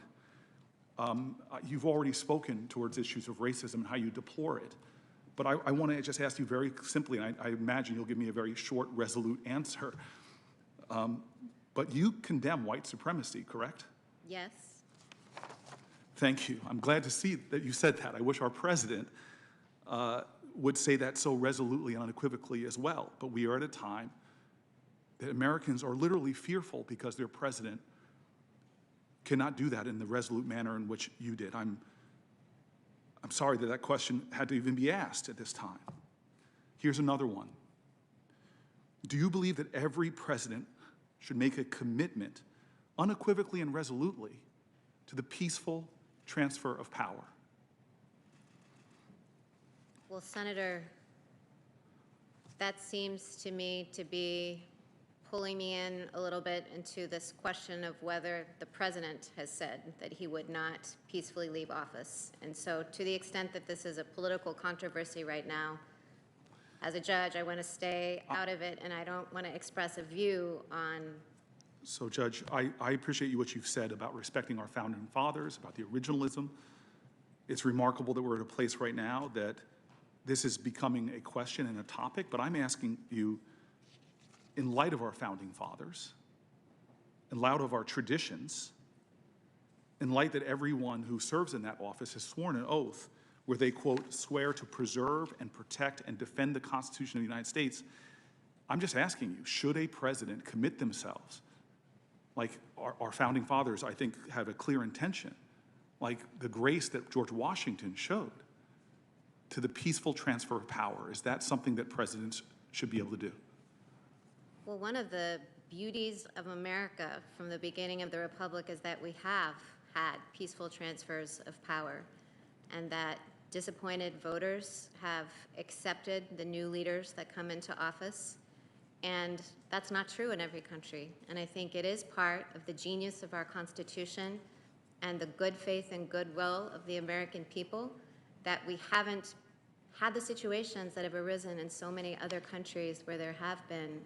you've already spoken towards issues of racism and how you deplore it. But I want to just ask you very simply, and I imagine you'll give me a very short, resolute answer. But you condemn white supremacy, correct? Yes. Thank you. I'm glad to see that you said that. I wish our president would say that so resolutely and unequivocally as well. But we are at a time that Americans are literally fearful because their president cannot do that in the resolute manner in which you did. I'm sorry that that question had to even be asked at this time. Here's another one. Do you believe that every president should make a commitment unequivocally and resolutely to the peaceful transfer of power? Well, Senator, that seems to me to be pulling me in a little bit into this question of whether the president has said that he would not peacefully leave office. And so to the extent that this is a political controversy right now, as a judge, I want to stay out of it, and I don't want to express a view on. So, Judge, I appreciate what you've said about respecting our founding fathers, about the originalism. It's remarkable that we're at a place right now that this is becoming a question and a topic, but I'm asking you, in light of our founding fathers, in light of our traditions, in light that everyone who serves in that office has sworn an oath where they, quote, swear to preserve and protect and defend the Constitution of the United States, I'm just asking you, should a president commit themselves, like our founding fathers, I think, have a clear intention, like the grace that George Washington showed, to the peaceful transfer of power? Is that something that presidents should be able to do? Well, one of the beauties of America from the beginning of the Republic is that we have had peaceful transfers of power, and that disappointed voters have accepted the new leaders that come into office. And that's not true in every country. And I think it is part of the genius of our Constitution and the good faith and goodwill of the American people that we haven't had the situations that have arisen in so many other countries where there have been,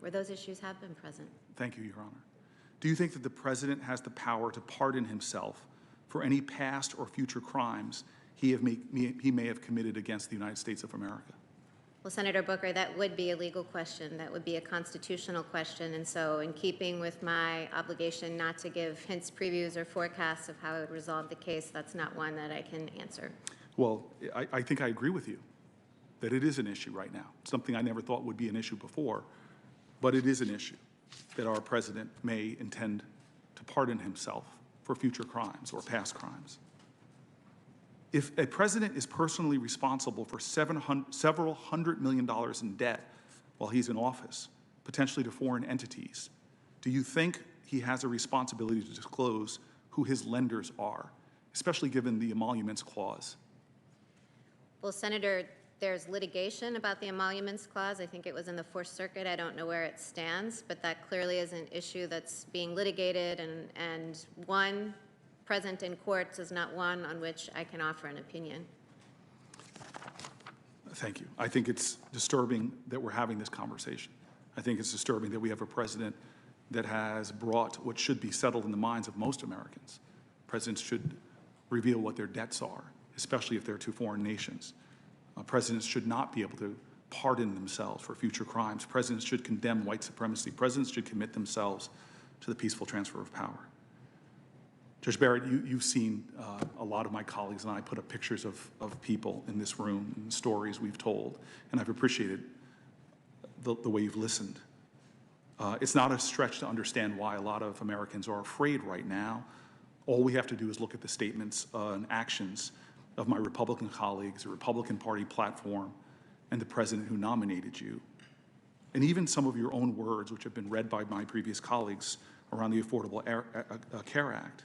where those issues have been present. Thank you, Your Honor. Do you think that the president has the power to pardon himself for any past or future crimes he may have committed against the United States of America? Well, Senator Booker, that would be a legal question. That would be a constitutional question. And so in keeping with my obligation not to give hints, previews, or forecasts of how I would resolve the case, that's not one that I can answer. Well, I think I agree with you that it is an issue right now, something I never thought would be an issue before, but it is an issue that our president may intend to pardon himself for future crimes or past crimes. If a president is personally responsible for several $100 million in debt while he's in office, potentially to foreign entities, do you think he has a responsibility to disclose who his lenders are, especially given the emoluments clause? Well, Senator, there's litigation about the emoluments clause. I think it was in the Fourth Circuit. I don't know where it stands, but that clearly is an issue that's being litigated, and one present in courts is not one on which I can offer an opinion. Thank you. I think it's disturbing that we're having this conversation. I think it's disturbing that we have a president that has brought what should be settled in the minds of most Americans. Presidents should reveal what their debts are, especially if they're to foreign nations. Presidents should not be able to pardon themselves for future crimes. Presidents should condemn white supremacy. Presidents should commit themselves to the peaceful transfer of power. Judge Barrett, you've seen a lot of my colleagues and I put up pictures of people in this room and the stories we've told, and I've appreciated the way you've listened. It's not a stretch to understand why a lot of Americans are afraid right now. All we have to do is look at the statements and actions of my Republican colleagues, the Republican Party platform, and the president who nominated you. And even some of your own words, which have been read by my previous colleagues around the Affordable Care Act.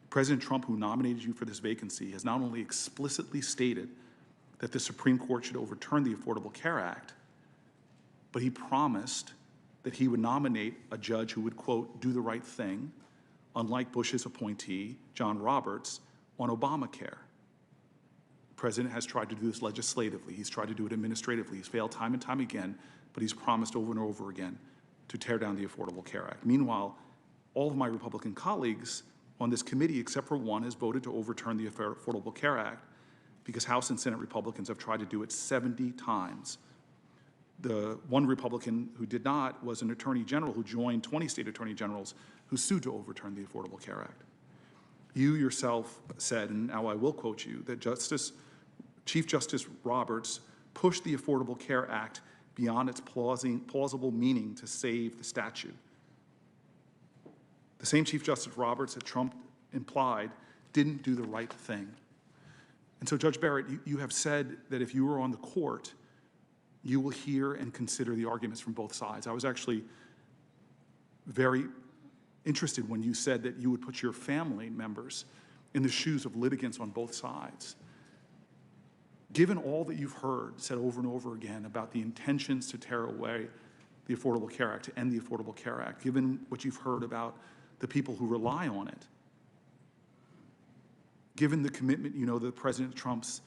President Trump, who nominated you for this vacancy, has not only explicitly stated that the Supreme Court should overturn the Affordable Care Act, but he promised that he would nominate a judge who would, quote, do the right thing, unlike Bush's appointee, John Roberts, on Obamacare. The president has tried to do this legislatively. He's tried to do it administratively. He's failed time and time again, but he's promised over and over again to tear down the Affordable Care Act. Meanwhile, all of my Republican colleagues on this committee, except for one, has voted to overturn the Affordable Care Act because House and Senate Republicans have tried to do it 70 times. The one Republican who did not was an attorney general who joined 20 state attorney generals who sued to overturn the Affordable Care Act. You yourself said, and now I will quote you, that Chief Justice Roberts pushed the Affordable Care Act beyond its plausible meaning to save the statute. The same Chief Justice Roberts that Trump implied didn't do the right thing. And so, Judge Barrett, you have said that if you were on the court, you will hear and consider the arguments from both sides. I was actually very interested when you said that you would put your family members in the shoes of litigants on both sides. Given all that you've heard said over and over again about the intentions to tear away the Affordable Care Act, to end the Affordable Care Act, given what you've heard about the people who rely on it, given the commitment, you know, that President Trump's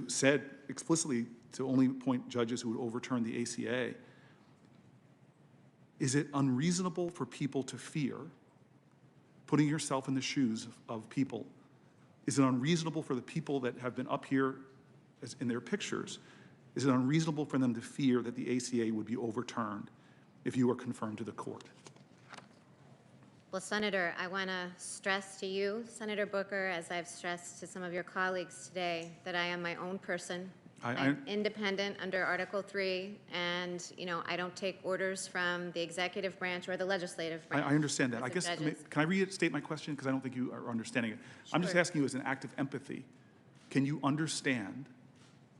said explicitly to only appoint judges who would overturn the ACA, is it unreasonable for people to fear, putting yourself in the shoes of people, is it unreasonable for the people that have been up here as in their pictures, is it unreasonable for them to fear that the ACA would be overturned if you were confirmed to the court? Well, Senator, I want to stress to you, Senator Booker, as I've stressed to some of your colleagues today, that I am my own person. I'm independent under Article 3, and, you know, I don't take orders from the executive branch or the legislative branch. I understand that. as I the guess, judges. can I restate my question? Because I don't think you are understanding it. I'm just Sure. asking you as an act of empathy, can you understand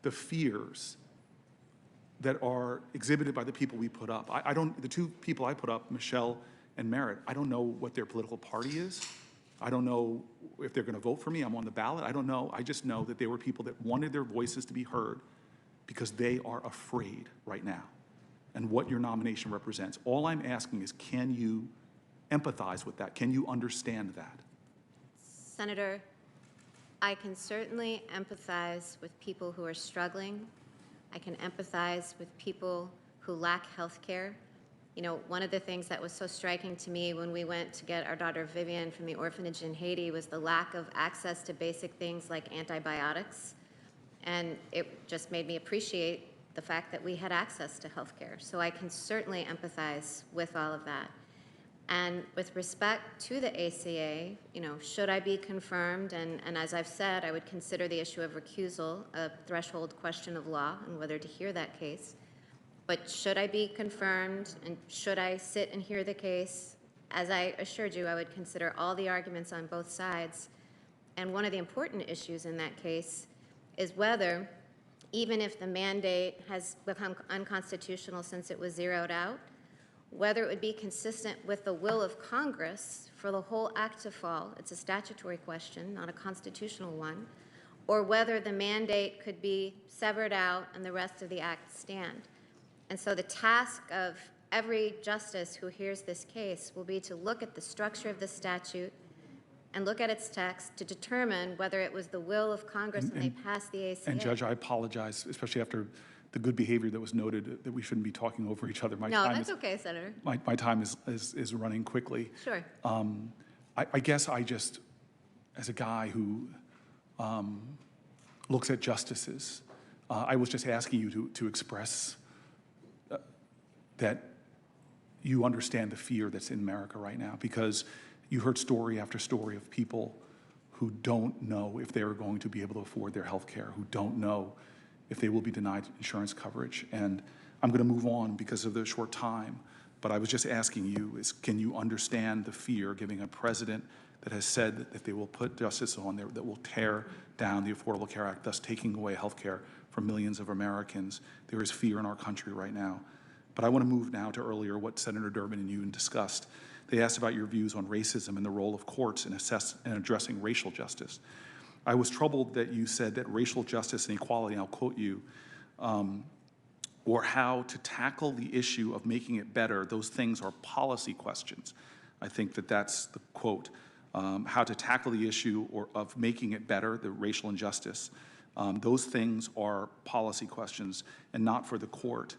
the fears that are exhibited by the people we put up? I don't, the two people I put up, Michelle and Merritt, I don't know what their political party is. I don't know if they're going to vote for me. I'm on the ballot. I don't know. I just know that they were people that wanted their voices to be heard because they are afraid right now and what your nomination represents. All I'm asking is, can you empathize with that? Can you understand that? Senator, I can certainly empathize with people who are struggling. I can empathize with people who lack health care. You know, one of the things that was so striking to me when we went to get our daughter Vivian from the orphanage in Haiti was the lack of access to basic things like antibiotics. And it just made me appreciate the fact that we had access to health care. So I can certainly empathize with all of that. And with respect to the ACA, you know, should I be confirmed, and as I've said, I would consider the issue of recusal a threshold question of law and whether to hear that case. But should I be confirmed and should I sit and hear the case, as I assured you, I would consider all the arguments on both sides. And one of the important issues in that case is whether, even if the mandate has become unconstitutional since it was zeroed out, whether it would be consistent with the will of Congress for the whole act to fall. It's a statutory question, not a constitutional one, or whether the mandate could be severed out and the rest of the act stand. And so the task of every justice who hears this case will be to look at the structure of the statute and look at its text to determine whether it was the will of Congress when they passed the ACA. And Judge, I apologize, especially after the good behavior that was noted, that we shouldn't be talking over each other. No, that's okay, Senator. My time is running quickly. Sure. I guess I just, as a guy who looks at justices, I was just asking you to express that you understand the fear that's in America right now, because you heard story after story of people who don't know if they're going to be able to afford their health care, who don't know if they will be denied insurance coverage. And I'm going to move on because of the short time, but I was just asking you, can you understand the fear giving a president that has said that they will put justice on there that will tear down the Affordable Care Act, thus taking away health care from millions of Americans? There is fear in our country right now. But I want to move now to earlier what Senator Durbin and you discussed. They asked about your views on racism and the role of courts in addressing racial justice. I was troubled that you said that racial justice and equality, and I'll quote you, or how to tackle the issue of making it better, those things are policy questions. I think that that's the quote. How to tackle the issue of making it better, the racial injustice, those things are policy questions and not for the court.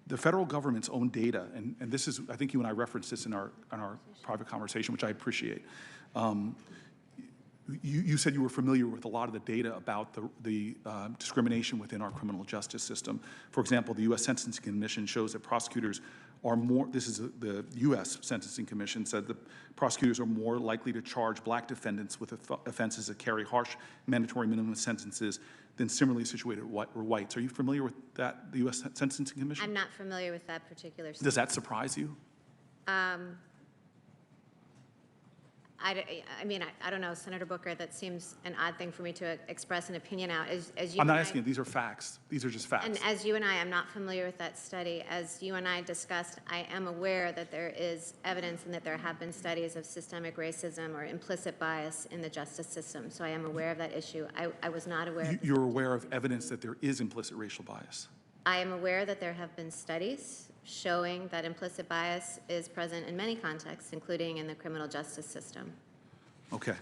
The federal government's own data, and this is, I think you and I referenced this in our private conversation, which I appreciate. You said you were familiar with a lot of the data about the discrimination within our criminal justice system. For example, the U.S. Sentencing Commission shows that prosecutors are more, this is the U.S. Sentencing Commission said that prosecutors are more likely to charge black defendants with offenses that carry harsh mandatory minimum sentences than similarly situated whites. Are you familiar with that, the U.S. Sentencing Commission? I'm not familiar with that particular. Does that surprise you? I mean, I don't know, Senator Booker, that seems an odd thing for me to express an opinion out. As you I'm not and I- asking you, these are facts. These are just facts. And as you and I am not familiar with that study, as you and I discussed, I am aware that there is evidence and that there have been studies of systemic racism or implicit bias in the justice system. So I am aware of that issue. I was not aware. You're aware of evidence that there is implicit racial bias? I am aware that there have been studies showing that implicit bias is present in many contexts, including in the criminal justice system. Okay.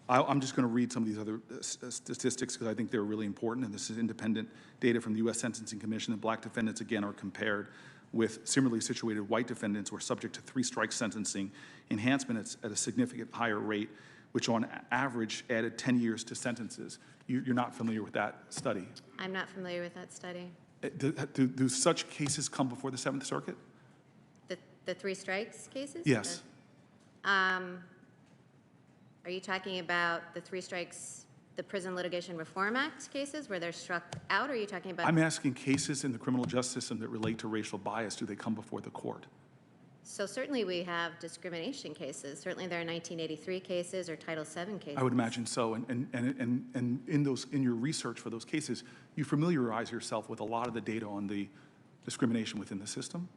I'm just going to read some of these other statistics because I think they're really important, and this is independent data from the U.S. Sentencing Commission. And black defendants, again, are compared with similarly situated white defendants who are subject to 3-strike sentencing enhancement at a significant higher rate, which on average added 10 years to sentences. You're not familiar with that study? I'm not familiar with that study. Do such cases come before the Seventh Circuit? The 3 strikes cases? Yes. Are you talking about the 3 strikes, the Prison Litigation Reform Act cases where they're struck out, or are you talking about? I'm asking cases in the criminal justice system that relate to racial bias. Do they come before the court? So certainly we have discrimination cases. Certainly there are 1983 cases or Title VII cases. I would imagine so. And in your research for those cases, you familiarize yourself with a lot of the data on the discrimination within the system?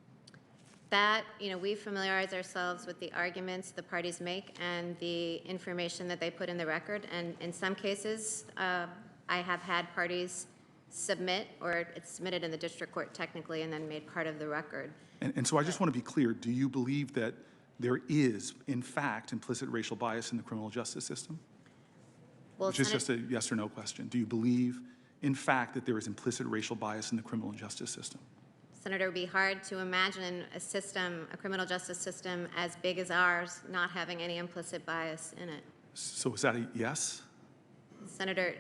That, we familiarize ourselves with the arguments the parties make and the information that they put in the record. And in some cases, I have had parties submit, or it's submitted in the district court technically and then made part of the record. And so I just want to be clear. Do you believe that there is, in fact, implicit racial bias in the criminal justice system? Well, Which is just a yes or no question. Do you believe, in fact, that there is implicit racial bias in the criminal justice system? Senator, it would be hard to imagine a system, a criminal justice system as big as ours, not having any implicit bias in it. So is that a yes? Senator,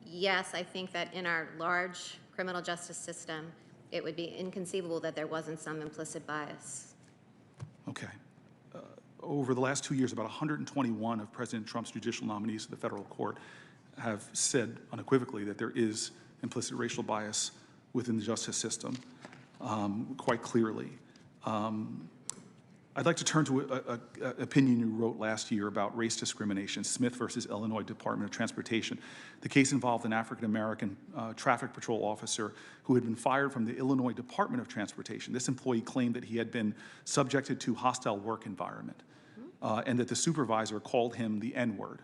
yes, I think that in our large criminal justice system, it would be inconceivable that there wasn't some implicit bias. Okay. Over the last 2 years, about 121 of President Trump's judicial nominees to the federal court have said unequivocally that there is implicit racial bias within the justice system, quite clearly. I'd like to turn to an opinion you wrote last year about race discrimination, Smith versus Illinois Department of Transportation. The case involved an African-American traffic patrol officer who had been fired from the Illinois Department of Transportation. This employee claimed that he had been subjected to hostile work environment and that the supervisor called him the N-word.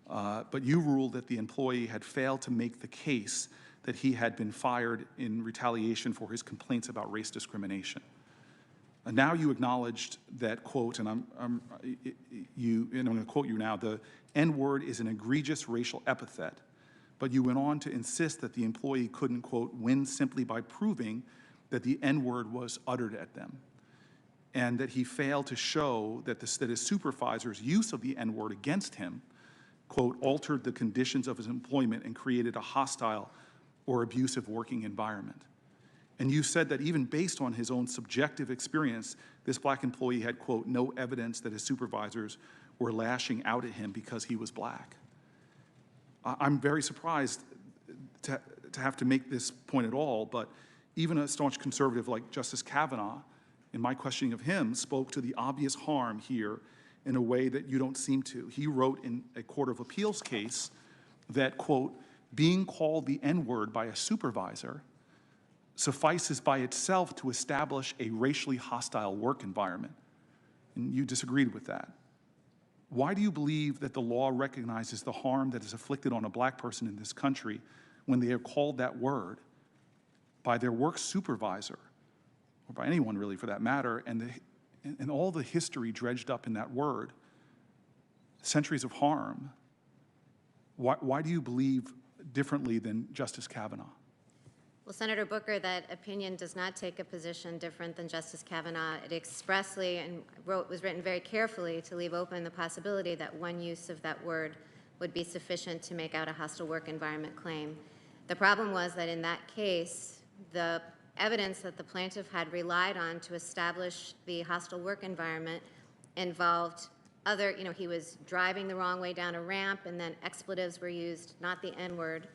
But you ruled that the employee had failed to make the case that he had been fired in retaliation for his complaints about race discrimination. And now you acknowledged that, quote, and I'm going to quote you now, the N-word is an egregious racial epithet, but you went on to insist that the employee couldn't, quote, win simply by proving that the N-word was uttered at them, and that he failed to show that his supervisor's use of the N-word against him, quote, altered the conditions of his employment and created a hostile or abusive working environment. And you said that even based on his own subjective experience, this black employee had, quote, no evidence that his supervisors were lashing out at him because he was black. I'm very surprised to have to make this point at all, but even a staunch conservative like Justice Kavanaugh, in my questioning of him, spoke to the obvious harm here in a way that you don't seem to. He wrote in a Court of Appeals case that, quote, being called the N-word by a supervisor suffices by itself to establish a racially hostile work environment. And you disagreed with that. Why do you believe that the law recognizes the harm that is inflicted on a black person in this country when they are called that word by their work supervisor, or by anyone really for that matter, and all the history dredged up in that word, centuries of harm? Why do you believe differently than Justice Kavanaugh? Well, Senator Booker, that opinion does not take a position different than Justice Kavanaugh. It expressly and was written very carefully to leave open the possibility that one use of that word would be sufficient to make out a hostile work environment claim. The problem was that in that case, the evidence that the plaintiff had relied on to establish the hostile work environment involved other, he was driving the wrong way down a ramp and then expletives were used, not the N-word.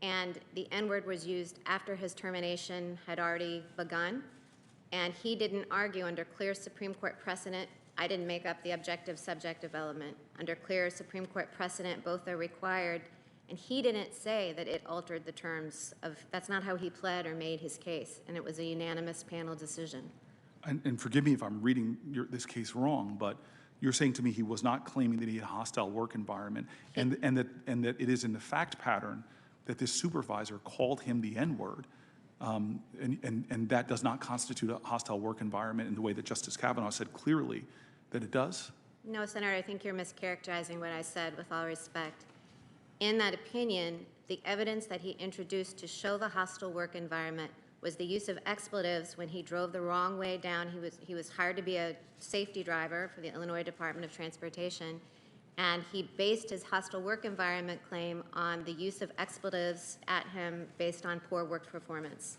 And the N-word was used after his termination had already begun. And he didn't argue under clear Supreme Court precedent I didn't make up the objective-subjective element. Under clear Supreme Court precedent, both are required, and he didn't say that it altered the terms of, that's not how he pled or made his case, and it was a unanimous panel decision. And forgive me if I'm reading this case wrong, but you're saying to me he was not claiming that he had a hostile work environment, and that it is in the fact pattern that this supervisor called him the N-word, and that does not constitute a hostile work environment in the way that Justice Kavanaugh said clearly that it does? No, Senator, I think you're mischaracterizing what I said, with all respect. In that opinion, the evidence that he introduced to show the hostile work environment was the use of expletives when he drove the wrong way down. He was hired to be a safety driver for the Illinois Department of Transportation, and he based his hostile work environment claim on the use of expletives at him based on poor work performance.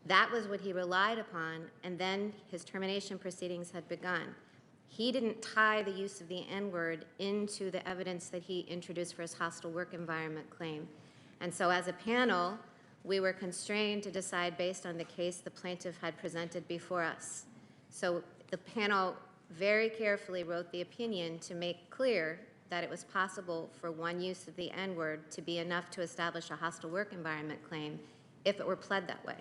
That was what he relied upon, and then his termination proceedings had begun. He didn't tie the use of the N-word into the evidence that he introduced for his hostile work environment claim. And so as a panel, we were constrained to decide based on the case the plaintiff had presented before us. So the panel very carefully wrote the opinion to make clear that it was possible for one use of the N-word to be enough to establish a hostile work environment claim if it were pled that way.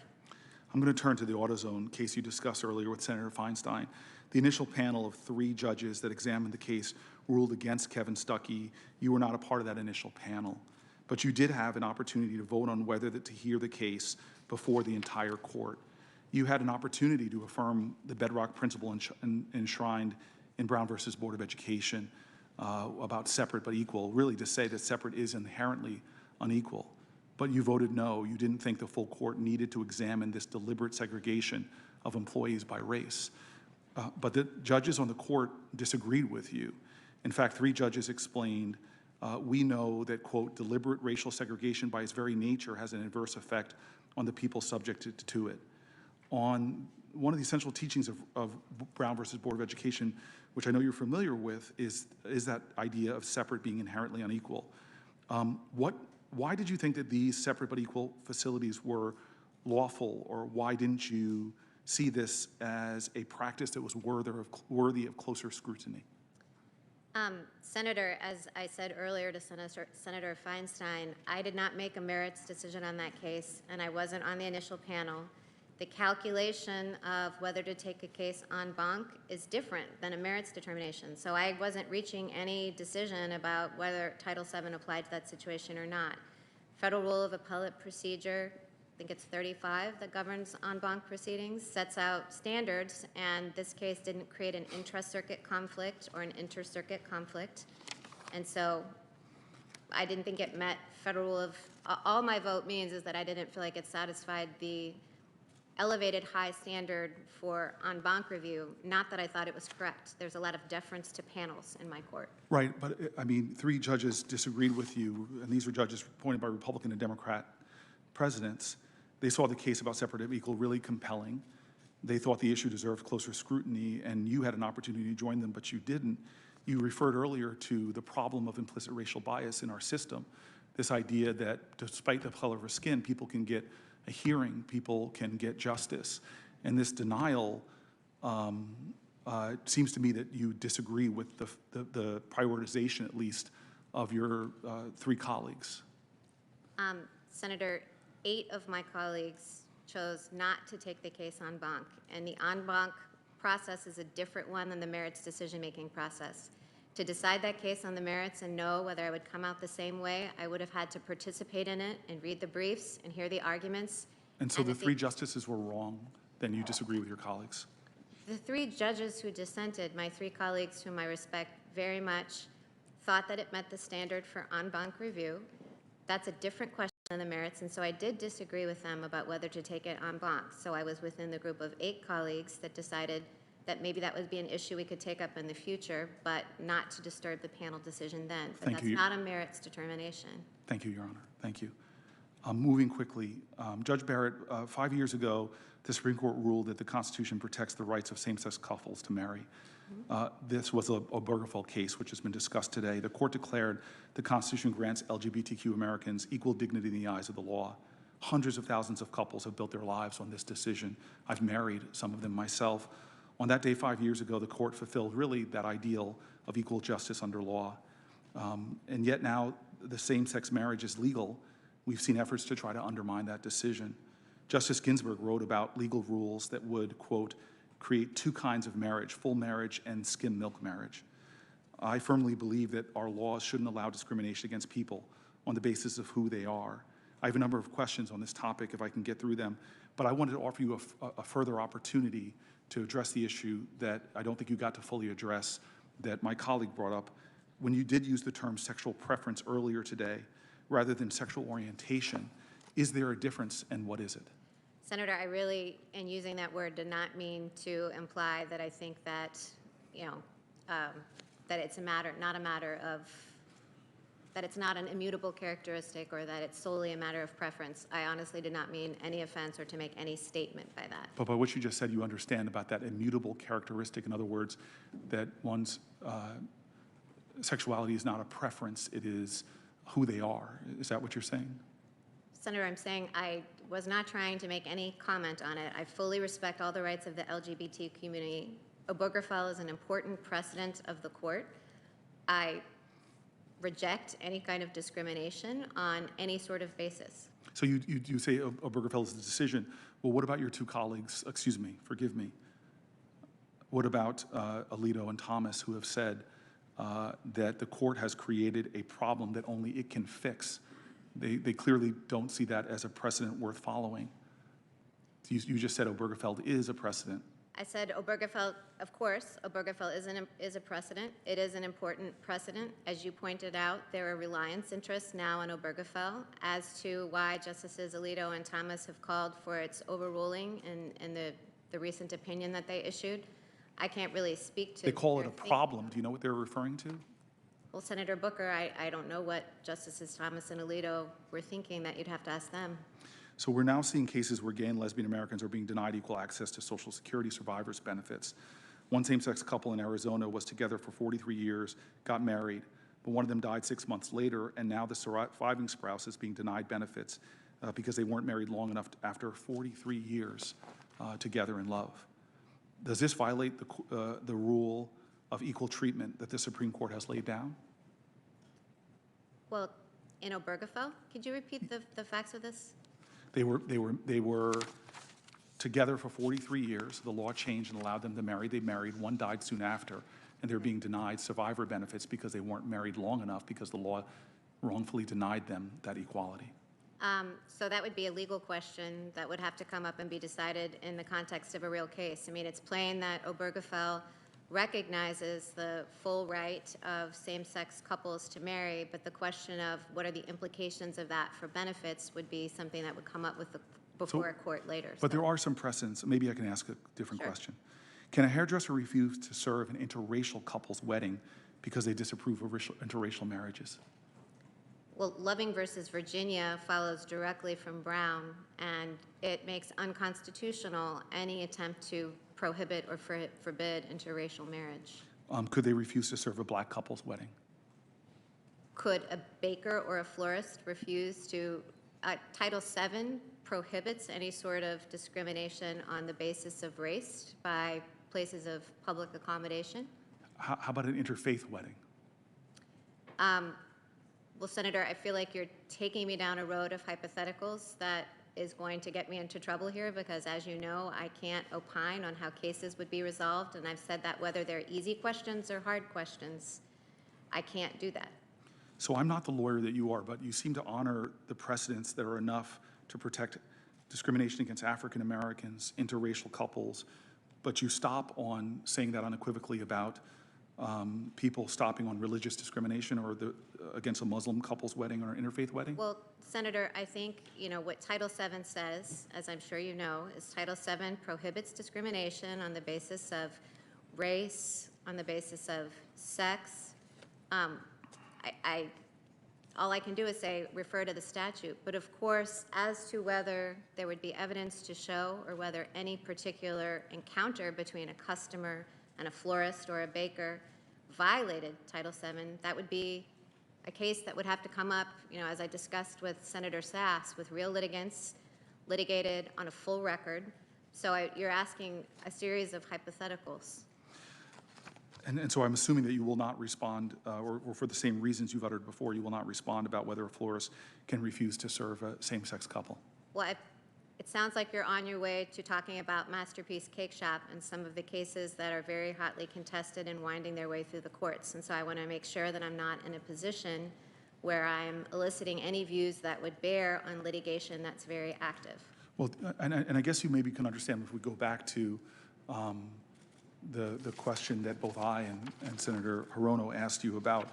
I'm going to turn to the AutoZone case you discussed earlier with Senator Feinstein. The initial panel of 3 judges that examined the case ruled against Kevin Stuckey. You were not a part of that initial panel, but you did have an opportunity to vote on whether to hear the case before the entire court. You had an opportunity to affirm the bedrock principle enshrined in Brown versus Board of Education about separate but equal, really to say that separate is inherently unequal. But you voted no. You didn't think the full court needed to examine this deliberate segregation of employees by race. But the judges on the court disagreed with you. In fact, 3 judges explained, we know that, quote, deliberate racial segregation by its very nature has an adverse effect on the people subjected to it. On one of the essential teachings of Brown versus Board of Education, which I know you're familiar with, is that idea of separate being inherently unequal. Why did you think that these separate but equal facilities were lawful, or why didn't you see this as a practice that was worthy of closer scrutiny? Senator, as I said earlier to Senator Feinstein, I did not make a merits decision on that case, and I wasn't on the initial panel. The calculation of whether to take a case en banc is different than a merits determination. So I wasn't reaching any decision about whether Title VII applied to that situation or not. Federal Rule of Appellate Procedure, I think it's 35 that governs en banc proceedings, sets out standards, and this case didn't create an intra-circuit conflict or an inter-circuit conflict. And so I didn't think it met Federal Rule of, all my vote means is that I didn't feel like it satisfied the elevated high standard for en banc review, not that I thought it was correct. There's a lot of deference to panels in my court. Right, but I mean, 3 judges disagreed with you, and these were judges appointed by Republican and Democrat presidents. They saw the case about separate and equal really compelling. They thought the issue deserved closer scrutiny, and you had an opportunity to join them, but you didn't. You referred earlier to the problem of implicit racial bias in our system, this idea that despite the color of our skin, people can get a hearing, people can get justice. And this denial seems to me that you disagree with the prioritization, at least, of your 3 colleagues. Senator, 8 of my colleagues chose not to take the case en banc, and the en banc process is a different one than the merits decision-making process. To decide that case on the merits and know whether I would come out the same way, I would have had to participate in it and read the briefs and hear the arguments. And so the 3 justices were wrong, then you disagree with your colleagues? The 3 judges who dissented, my 3 colleagues whom I respect very much, thought that it met the standard for en banc review. That's a different question than the merits, and so I did disagree with them about whether to take it en banc. So I was within the group of 8 colleagues that decided that maybe that would be an issue we could take up in the future, but not to disturb the panel decision then. But that's not a merits determination. Thank you, Your Honor. Thank you. Moving quickly, Judge Barrett, 5 years ago, the Supreme Court ruled that the Constitution protects the rights of same-sex couples to marry. This was a Obergefell case, which has been discussed today. The court declared the Constitution grants LGBTQ Americans equal dignity in the eyes of the law. Hundreds of thousands of couples have built their lives on this decision. I've married some of them myself. On that day 5 years ago, the court fulfilled really that ideal of equal justice under law. And yet now the same-sex marriage is legal. We've seen efforts to try to undermine that decision. Justice Ginsburg wrote about legal rules that would, quote, create two kinds of marriage, full marriage and skim milk marriage. I firmly believe that our laws shouldn't allow discrimination against people on the basis of who they are. I have a number of questions on this topic if I can get through them, but I wanted to offer you a further opportunity to address the issue that I don't think you got to fully address that my colleague brought up. When you did use the term sexual preference earlier today, rather than sexual orientation, is there a difference and what is it? Senator, I really, in using that word, did not mean to imply that I think that, that it's not a matter of, that it's not an immutable characteristic or that it's solely a matter of preference. I honestly did not mean any offense or to make any statement by that. But by what you just said, you understand about that immutable characteristic. In other words, that one's sexuality is not a preference, it is who they are. Is that what you're saying? Senator, I'm saying I was not trying to make any comment on it. I fully respect all the rights of the LGBT community. Obergefell is an important precedent of the court. I reject any kind of discrimination on any sort of basis. So you say Obergefell is the decision. Well, what about your two colleagues, excuse me, forgive me. What about Alito and Thomas, who have said that the court has created a problem that only it can fix? They clearly don't see that as a precedent worth following. You just said Obergefell is a precedent. I said Obergefell, of course, Obergefell is a precedent. It is an important precedent. As you pointed out, there are reliance interests now on Obergefell as to why Justices Alito and Thomas have called for its overruling in the recent opinion that they issued. I can't really speak to. They call it a problem. Do you know what they're referring to? Well, Senator Booker, I don't know what Justices Thomas and Alito were thinking. That you'd have to ask them. So we're now seeing cases where gay and lesbian Americans are being denied equal access to Social Security survivors' benefits. One same-sex couple in Arizona was together for 43 years, got married, but one of them died 6 months later, and now the surviving spouse is being denied benefits because they weren't married long enough after 43 years together in love. Does this violate the rule of equal treatment that the Supreme Court has laid down? Well, in Obergefell, could you repeat the facts of this? They were together for 43 years. The law changed and allowed them to marry. They married. One died soon after, and they're being denied survivor benefits because they weren't married long enough because the law wrongfully denied them that equality. So that would be a legal question that would have to come up and be decided in the context of a real case. I mean, it's plain that Obergefell recognizes the full right of same-sex couples to marry, but the question of what are the implications of that for benefits would be something that would come up before a court later. But there are some precedents. Maybe I can ask a different Sure. question. Can a hairdresser refuse to serve an interracial couple's wedding because they disapprove of interracial marriages? Well, Loving versus Virginia follows directly from Brown, and it makes unconstitutional any attempt to prohibit or forbid interracial marriage. Could they refuse to serve a black couple's wedding? Could a baker or a florist refuse to? Title VII prohibits any sort of discrimination on the basis of race by places of public accommodation. How about an interfaith wedding? Well, Senator, I feel like you're taking me down a road of hypotheticals that is going to get me into trouble here because, as you know, I can't opine on how cases would be resolved, and I've said that whether they're easy questions or hard questions, I can't do that. So I'm not the lawyer that you are, but you seem to honor the precedents that are enough to protect discrimination against African Americans, interracial couples, but you stop on saying that unequivocally about people stopping on religious discrimination or against a Muslim couple's wedding or an interfaith wedding? Well, Senator, I think, what Title VII says, as I'm sure you know, is Title VII prohibits discrimination on the basis of race, on the basis of sex. All I can do is say, refer to the statute. But of course, as to whether there would be evidence to show or whether any particular encounter between a customer and a florist or a baker violated Title VII, that would be a case that would have to come up, as I discussed with Senator Sass, with real litigants, litigated on a full record, So you're asking a series of hypotheticals. And so I'm assuming that you will not respond, or for the same reasons you've uttered before, you will not respond about whether a florist can refuse to serve a same-sex couple. Well, it sounds like you're on your way to talking about Masterpiece Cake Shop and some of the cases that are very hotly contested and winding their way through the courts. And so I want to make sure that I'm not in a position where I'm eliciting any views that would bear on litigation that's very active. Well, and I guess you maybe can understand if we go back to the question that both I and Senator Hirono asked you about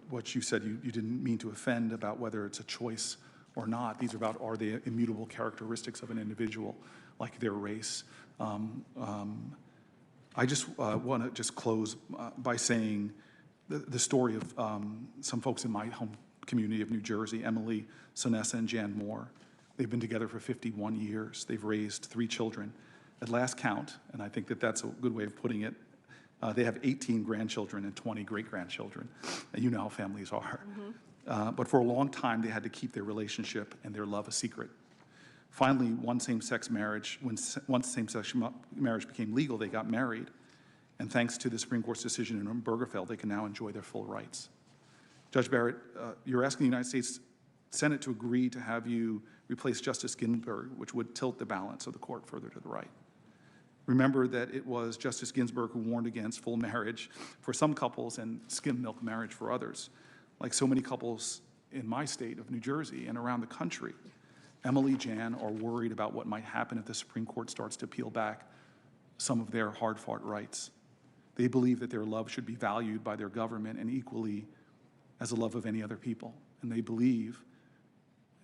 what you said you didn't mean to offend about whether it's a choice or not. These are about, are they immutable characteristics of an individual, like their race? I just want to just close by saying the story of some folks in my home community of New Jersey, Emily, Sonessa, and Jan Moore. They've been together for 51 years. They've raised 3 children. At last count, and I think that that's a good way of putting it, they have 18 grandchildren and 20 great-grandchildren. And you know how families are. Mm-hmm. But for a long time, they had to keep their relationship and their love a secret. Finally, once same-sex marriage became legal, they got married. And thanks to the Supreme Court's decision in Obergefell, they can now enjoy their full rights. Judge Barrett, you're asking the United States Senate to agree to have you replace Justice Ginsburg, which would tilt the balance of the court further to the right. Remember that it was Justice Ginsburg who warned against full marriage for some couples and skim milk marriage for others. Like so many couples in my state of New Jersey and around the country, Emily, Jan are worried about what might happen if the Supreme Court starts to peel back some of their hard-fought rights. They believe that their love should be valued by their government and equally as the love of any other people. And they believe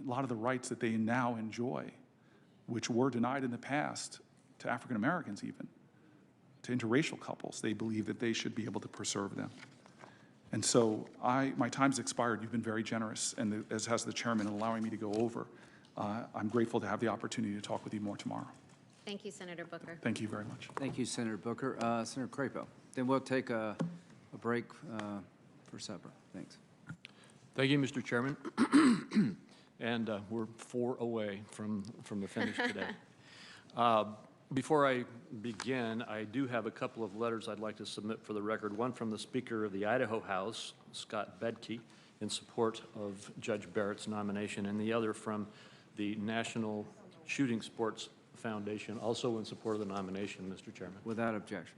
a lot of the rights that they now enjoy, which were denied in the past to African Americans even, to interracial couples, they believe that they should be able to preserve them. And so my time's expired. You've been very generous, and as has the chairman, in allowing me to go over. I'm grateful to have the opportunity to talk with you more tomorrow. Thank you, Senator Booker. Thank you very much. Thank you, Senator Booker. Senator Crapo. Then we'll take a break for supper. Thanks. Thank you, Mr. Chairman. And we're 4 away from the finish today. Before I begin, I do have a couple of letters I'd like to submit for the record. One from the Speaker of the Idaho House, Scott Bedke, in support of Judge Barrett's nomination, and the other from the National Shooting Sports Foundation, also in support of the nomination, Mr. Chairman. Without objection.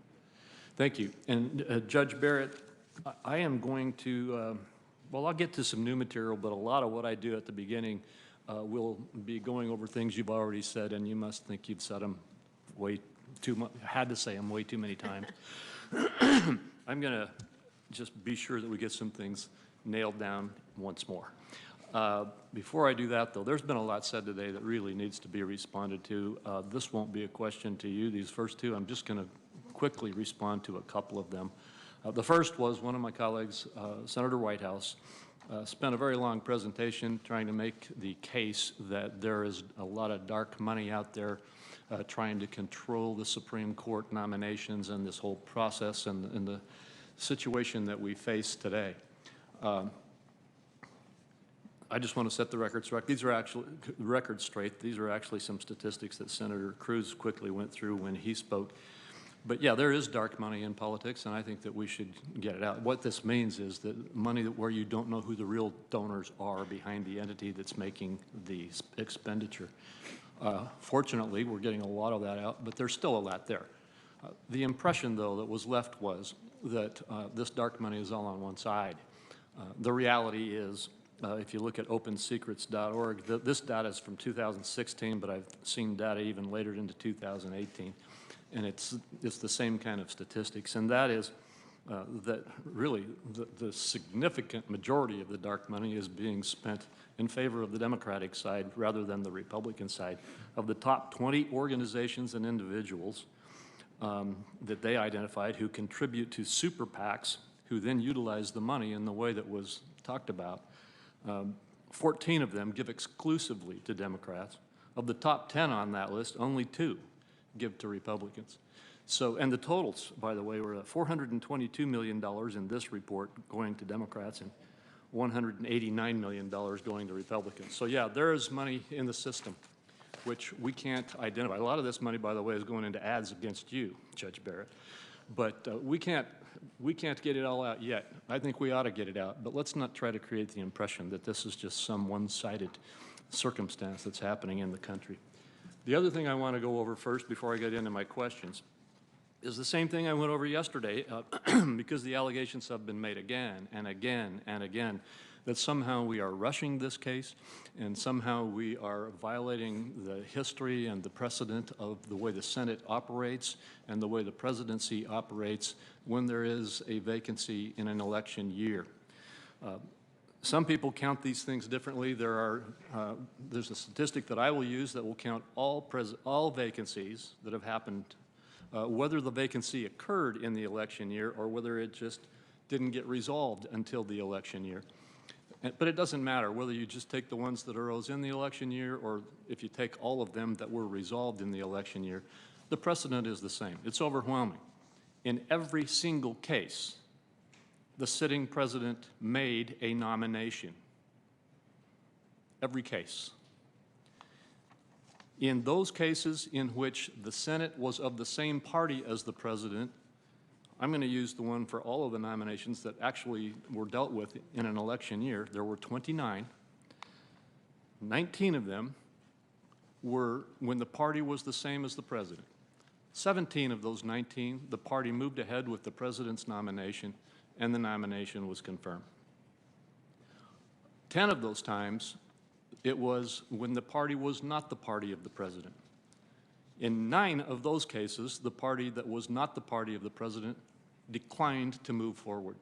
Thank you. And Judge Barrett, I am going to, well, I'll get to some new material, but a lot of what I do at the beginning will be going over things you've already said, and you must think you've said them way too much, had to say them way too many times. I'm going to just be sure that we get some things nailed down once more. Before I do that, though, there's been a lot said today that really needs to be responded to. This won't be a question to you. These first two, I'm just going to quickly respond to a couple of them. The first was one of my colleagues, Senator Whitehouse, spent a very long presentation trying to make the case that there is a lot of dark money out there trying to control the Supreme Court nominations and this whole process and the situation that we face today. I just want to set the record straight. These are actually These are actually some statistics that Senator Cruz quickly went through when he spoke. But yeah, there is dark money in politics, and I think that we should get it out. What this means is that money where you don't know who the real donors are behind the entity that's making the expenditure. Fortunately, we're getting a lot of that out, but there's still a lot there. The impression, though, that was left was that this dark money is all on one side. The reality is, if you look at opensecrets.org, this data is from 2016, but I've seen data even later into 2018. And it's the same kind of statistics, and that is that really the significant majority of the dark money is being spent in favor of the Democratic side rather than the Republican side. Of the top 20 organizations and individuals that they identified who contribute to super PACs, who then utilize the money in the way that was talked about, 14 of them give exclusively to Democrats. Of the top 10 on that list, only 2 give to Republicans. So, and the totals, by the way, were $422 million in this report going to Democrats and $189 million going to Republicans. So yeah, there is money in the system. which we can't identify. A lot of this money, by the way, is going into ads against you, Judge Barrett. But we can't get it all out yet. I think we ought to get it out, but let's not try to create the impression that this is just some one-sided circumstance that's happening in the country. The other thing I want to go over first before I get into my questions is the same thing I went over yesterday because the allegations have been made again and again and again that somehow we are rushing this case and somehow we are violating the history and the precedent of the way the Senate operates and the way the presidency operates when there is a vacancy in an election year. Some people count these things differently. There's a statistic that I will use that will count all vacancies that have happened, whether the vacancy occurred in the election year or whether it just didn't get resolved until the election year. But it doesn't matter whether you just take the ones that arose in the election year or if you take all of them that were resolved in the election year. The precedent is the same. It's overwhelming. In every single case, the sitting president made a nomination. Every case. In those cases in which the Senate was of the same party as the president, I'm going to use the one for all of the nominations that actually were dealt with in an election year. There were 29. 19 of them were when the party was the same as the president. 17 of those 19, the party moved ahead with the president's nomination, and the nomination was confirmed. 10 of those times, it was when the party was not the party of the president. In 9 of those cases, the party that was not the party of the president declined to move forward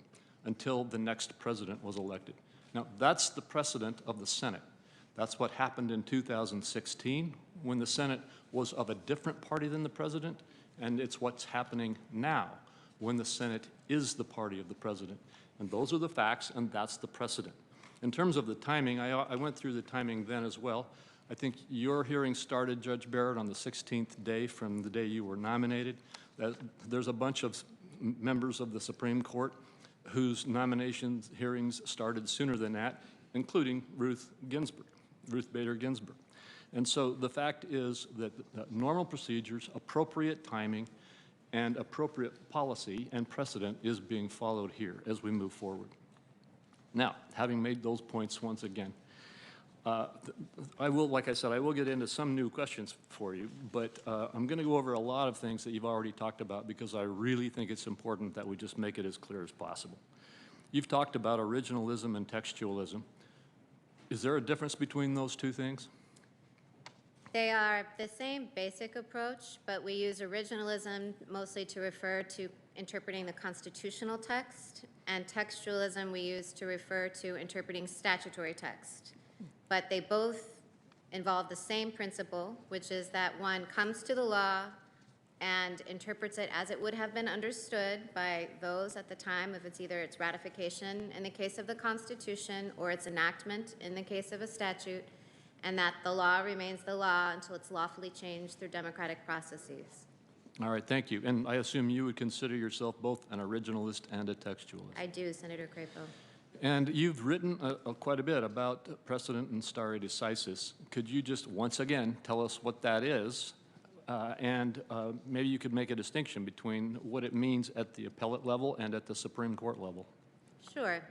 until the next president was elected. Now, that's the precedent of the Senate. That's what happened in 2016 when the Senate was of a different party than the president, and it's what's happening now when the Senate is the party of the president. And those are the facts, and that's the precedent. In terms of the timing, I went through the timing then as well. I think your hearing started, Judge Barrett, on the 16th day from the day you were nominated. There's a bunch of members of the Supreme Court whose nomination hearings started sooner than that, including Ruth Bader Ginsburg. And so the fact is that normal procedures, appropriate timing, and appropriate policy and precedent is being followed here as we move forward. Now, having made those points once again, like I said, I will get into some new questions for you, but I'm going to go over a lot of things that you've already talked about because I really think it's important that we just make it as clear as possible. You've talked about originalism and textualism. Is there a difference between those two things? They are the same basic approach, but we use originalism mostly to refer to interpreting the constitutional text, and textualism we use to refer to interpreting statutory text. But they both involve the same principle, which is that one comes to the law and interprets it as it would have been understood by those at the time of either its ratification in the case of the Constitution or its enactment in the case of a statute, and that the law remains the law until it's lawfully changed through democratic processes. All right, thank you. And I assume you would consider yourself both an originalist and a textualist. I do, Senator Crapo. And you've written quite a bit about precedent and stare decisis. Could you just once again tell us what that is? And maybe you could make a distinction between what it means at the appellate level and at the Supreme Court level. Sure.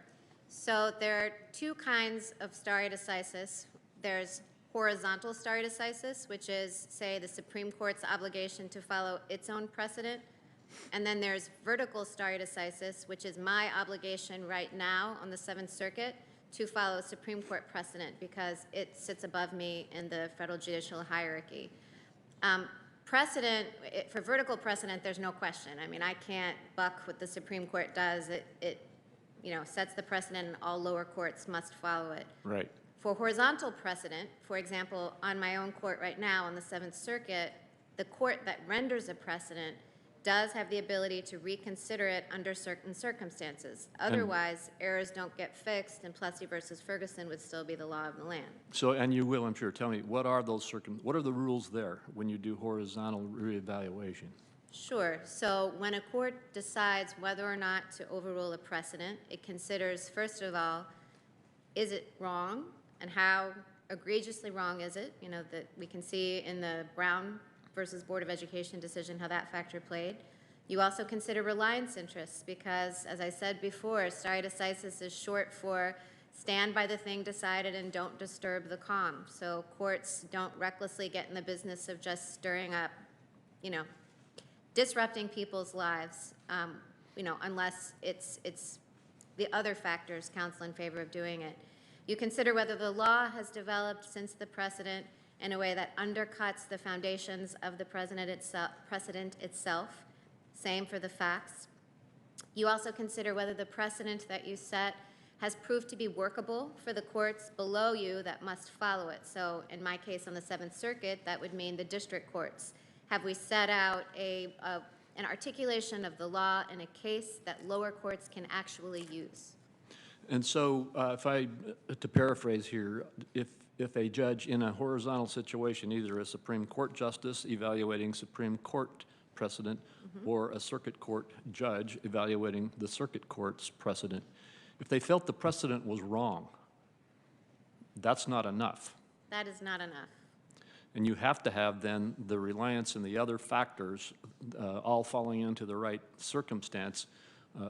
So there are two kinds of stare decisis. There's horizontal stare decisis, which is, say, the Supreme Court's obligation to follow its own precedent. And then there's vertical stare decisis, which is my obligation right now on the Seventh Circuit to follow Supreme Court precedent because it sits above me in the federal judicial hierarchy. For vertical precedent, there's no question. I mean, I can't buck what the Supreme Court does. It sets the precedent and all lower courts must follow it. Right. For horizontal precedent, for example, on my own court right now on the Seventh Circuit, the court that renders a precedent does have the ability to reconsider it under certain circumstances. Otherwise, errors don't get fixed, and Plessy versus Ferguson would still be the law of the land. So, and you will, I'm sure, tell me, what are the rules there when you do horizontal reevaluation? Sure. So when a court decides whether or not to overrule a precedent, it considers, first of all, is it wrong, and how egregiously wrong is it? You know, that we can see in the Brown versus Board of Education decision how that factor played. You also consider reliance interests because, as I said before, stare decisis is short for stand by the thing decided and don't disturb the calm. So courts don't recklessly get in the business of just stirring up, you know, disrupting people's lives, you know, unless it's the other factors counsel in favor of doing it. You consider whether the law has developed since the precedent in a way that undercuts the foundations of the precedent itself. Same for the facts. You also consider whether the precedent that you set has proved to be workable for the courts below you that must follow it. So in my case on the Seventh Circuit, that would mean the district courts. Have we set out an articulation of the law in a case that lower courts can actually use? And so, to paraphrase here, if a judge in a horizontal situation, either a Supreme Court justice evaluating Supreme Court precedent or a circuit court judge evaluating the circuit court's precedent, if they felt the precedent was wrong, that's not enough. That is not enough. And you have to have then the reliance and the other factors all falling into the right circumstance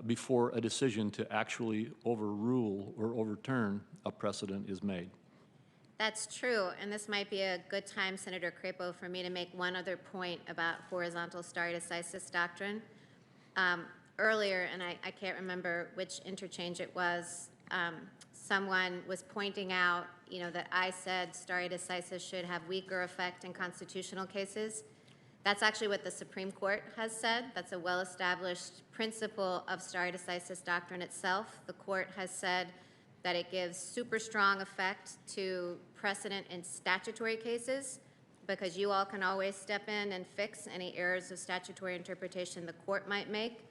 before a decision to actually overrule or overturn a precedent is made. That's true, and this might be a good time, Senator Crapo, for me to make one other point about horizontal stare decisis doctrine. Earlier, and I can't remember which interchange it was, someone was pointing out, you know, that I said stare decisis should have weaker effect in constitutional cases. That's actually what the Supreme Court has said. That's a well-established principle of stare decisis doctrine itself. The court has said that it gives super strong effect to precedent in statutory cases because you all can always step in and fix any errors of statutory interpretation the court might make.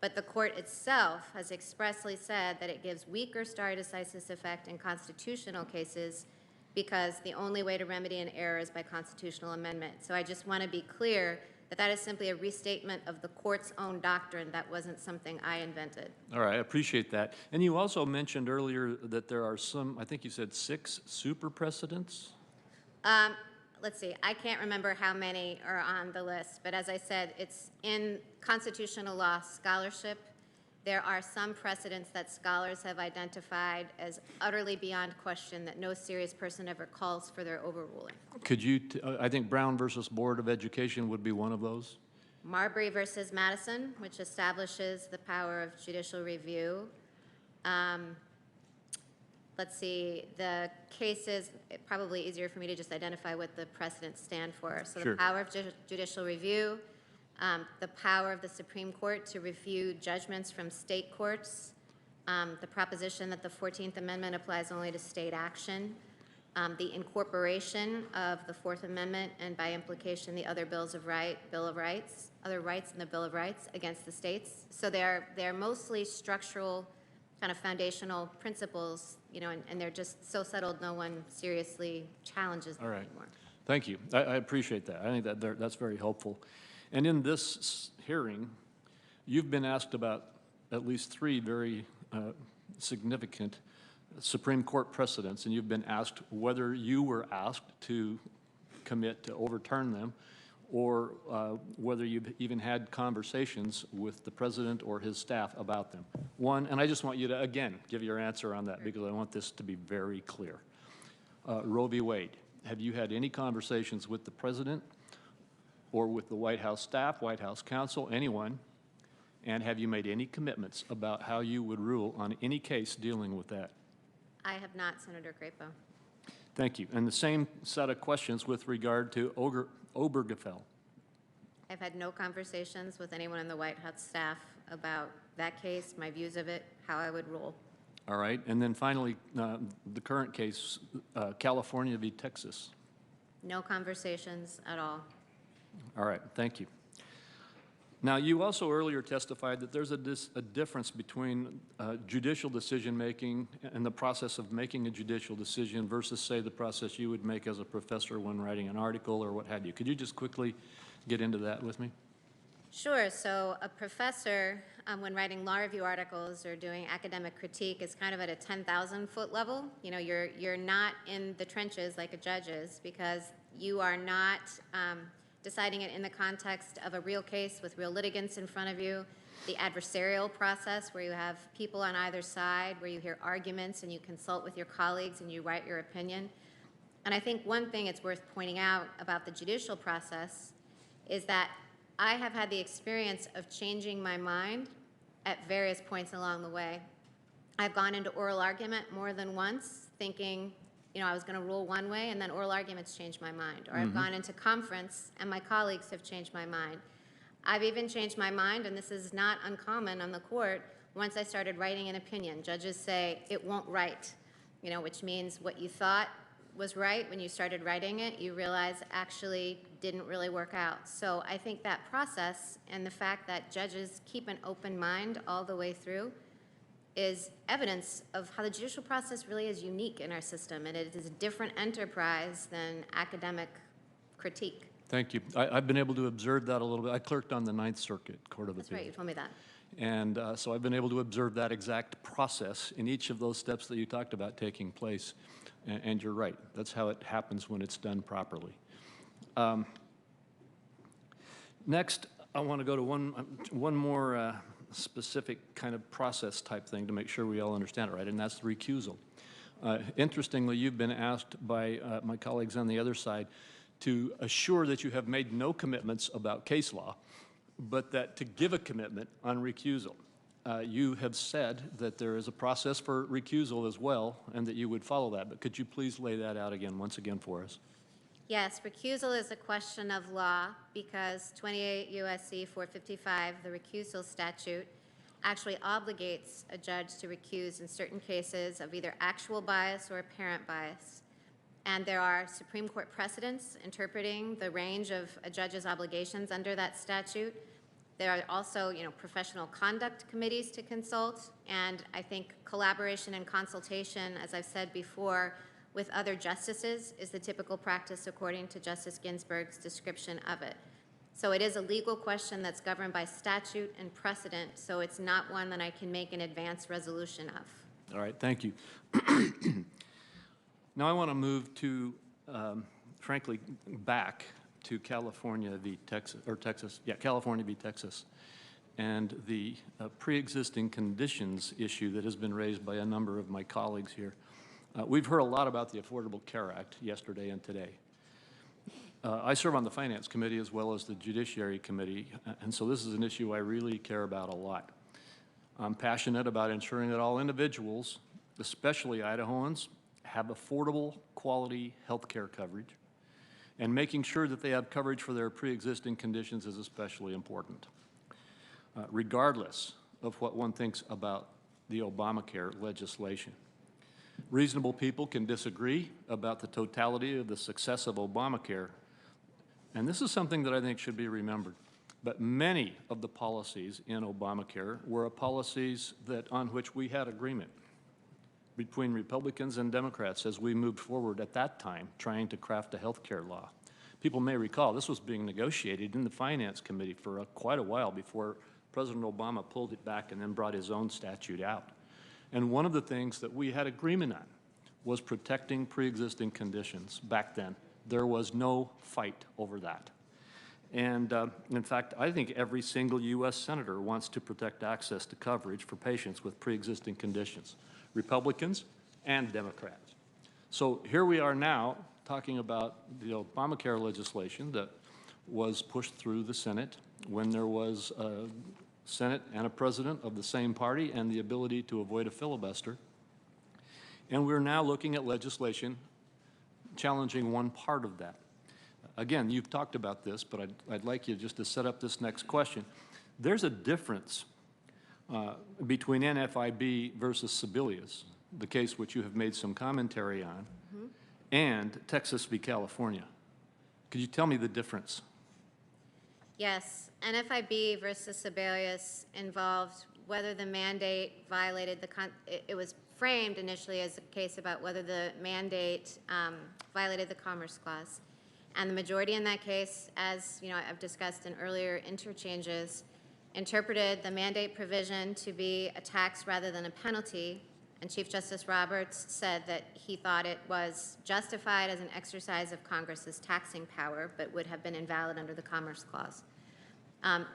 But the court itself has expressly said that it gives weaker stare decisis effect in constitutional cases because the only way to remedy an error is by constitutional amendment. So I just want to be clear that that is simply a restatement of the court's own doctrine. That wasn't something I invented. All right, I appreciate that. And you also mentioned earlier that there are some, I think you said 6 super precedents? Let's see, I can't remember how many are on the list, but as I said, it's in constitutional law scholarship. There are some precedents that scholars have identified as utterly beyond question that no serious person ever calls for their overruling. Could you, I think Brown versus Board of Education would be one of those? Marbury versus Madison, which establishes the power of judicial review. Let's see, the cases, probably easier for me to just identify what the precedents stand for. So Sure. The power of judicial review, the power of the Supreme Court to review judgments from state courts, the proposition that the 14th Amendment applies only to state action, the incorporation of the 4th Amendment and by implication the other Bill of Rights, other rights in the Bill of Rights against the states. So they're mostly structural kind of foundational principles, you know, and they're just so settled no one seriously challenges them anymore. Thank you. I appreciate that. I think that that's very helpful. And in this hearing, you've been asked about at least 3 very significant Supreme Court precedents, and you've been asked whether you were asked to commit to overturn them or whether you've even had conversations with the president or his staff about them. One, and I just want you to, again, give your answer on that because I want this to be very clear. Roe v. Wade, have you had any conversations with the president or with the White House staff, White House counsel, anyone, and have you made any commitments about how you would rule on any case dealing with that? I have not, Senator Crapo. Thank you. And the same set of questions with regard to Obergefell. I've had no conversations with anyone in the White House staff about that case, my views of it, how I would rule. All right. And then finally, the current case, California v. Texas. No conversations at all. All right. Thank you. Now, you also earlier testified that there's a difference between judicial decision-making and the process of making a judicial decision versus, say, the process you would make as a professor when writing an article or what have you. Could you just quickly get into that with me? Sure. So a professor, when writing law review articles or doing academic critique, is kind of at a 10,000-foot level. You know, you're not in the trenches like a judge is, because you are not deciding it in the context of a real case with real litigants in front of you, the adversarial process where you have people on either side, where you hear arguments and you consult with your colleagues and you write your opinion. And I think one thing it's worth pointing out about the judicial process is that I have had the experience of changing my mind at various points along the way. I've gone into oral argument more than once thinking, you know, I was going to rule one way, and then oral arguments changed my mind. Or I've gone into conference and my colleagues have changed my mind. I've even changed my mind, and this is not uncommon on the court, once I started writing an opinion. Judges say, it won't write, you know, which means what you thought was right when you started writing it, you realize actually didn't really work out. So I think that process and the fact that judges keep an open mind all the way through is evidence of how the judicial process really is unique in our system, and it is a different enterprise than academic critique. Thank you. I've been able to observe that a little bit. I clerked on the Ninth Circuit Court of Appeals. That's right, you told me that. And so I've been able to observe that exact process in each of those steps that you talked about taking place. And you're right, that's how it happens when it's done properly. Next, I want to go to one more specific kind of process type thing to make sure we all understand it right, and that's the recusal. Interestingly, you've been asked by my colleagues on the other side to assure that you have made no commitments about case law, but that to give a commitment on recusal. You have said that there is a process for recusal as well, and that you would follow that. But could you please lay that out again, once again, for us? Yes, recusal is a question of law because 28 U.S.C. 455, the recusal statute, actually obligates a judge to recuse in certain cases of either actual bias or apparent bias. And there are Supreme Court precedents interpreting the range of a judge's obligations under that statute. There are also, you know, professional conduct committees to consult, and I think collaboration and consultation, as I've said before, with other justices is the typical practice according to Justice Ginsburg's description of it. So it is a legal question that's governed by statute and precedent, so it's not one that I can make an advance resolution of. All right, thank you. Now I want to move to, frankly, back to California v. Texas, or Texas, yeah, California v. Texas, and the pre-existing conditions issue that has been raised by a number of my colleagues here. We've heard a lot about the Affordable Care Act yesterday and today. I serve on the Finance Committee as well as the Judiciary Committee, and so this is an issue I really care about a lot. I'm passionate about ensuring that all individuals, especially Idahoans, have affordable, quality health care coverage, and making sure that they have coverage for their pre-existing conditions is especially important. Regardless of what one thinks about the Obamacare legislation. Reasonable people can disagree about the totality of the success of Obamacare, and this is something that I think should be remembered. But many of the policies in Obamacare were policies on which we had agreement between Republicans and Democrats as we moved forward at that time trying to craft a health care law. People may recall this was being negotiated in the Finance Committee for quite a while before President Obama pulled it back and then brought his own statute out. And one of the things that we had agreement on was protecting pre-existing conditions back then. There was no fight over that. And in fact, I think every single U.S. senator wants to protect access to coverage for patients with pre-existing conditions, Republicans and Democrats. So here we are now talking about the Obamacare legislation that was pushed through the Senate when there was a Senate and a president of the same party and the ability to avoid a filibuster. And we're now looking at legislation challenging one part of that. Again, you've talked about this, but I'd like you just to set up this next question. There's a difference between NFIB versus Sebelius, the case which you have made some commentary on, and Texas v. California. Could you tell me the difference? Yes, NFIB versus Sebelius involved whether the mandate violated it was framed initially as a case about whether the mandate violated the Commerce Clause. And the majority in that case, as you know, I've discussed in earlier interchanges, interpreted the mandate provision to be a tax rather than a penalty. And Chief Justice Roberts said that he thought it was justified as an exercise of Congress's taxing power, but would have been invalid under the Commerce Clause.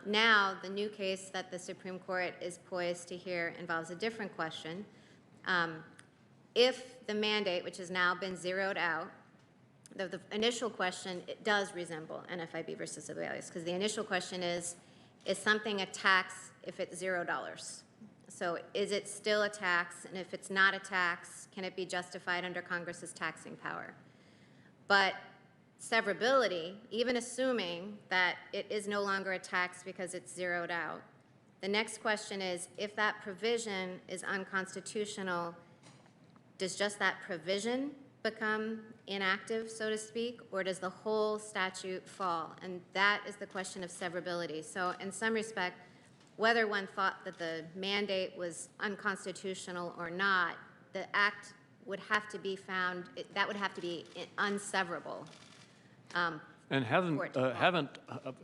Now, the new case that the Supreme Court is poised to hear involves a different question. If the mandate, which has now been zeroed out, the initial question, it does resemble NFIB versus Sebelius, because the initial question is something a tax if it's $0? So is it still a tax? And if it's not a tax, can it be justified under Congress's taxing power? But severability, even assuming that it is no longer a tax because it's zeroed out, the next question is, if that provision is unconstitutional, does just that provision become inactive, so to speak, or does the whole statute fall? And that is the question of severability. So in some respect, whether one thought that the mandate was unconstitutional or not, the act would have to be found, that would have to be unseverable. And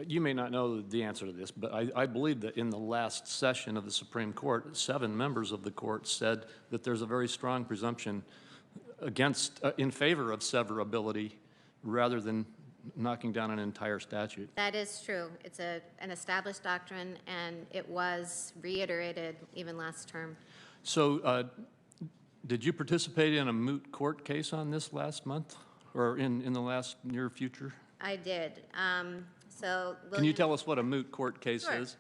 you may not know the answer to this, but I believe that in the last session of the Supreme Court, 7 members of the court said that there's a very strong presumption in favor of severability rather than knocking down an entire statute. That is true. It's an established doctrine, and it was reiterated even last term. So did you participate in a moot court case on this last month or in the last near future? I did. Can you tell us what a moot court case Sure. is?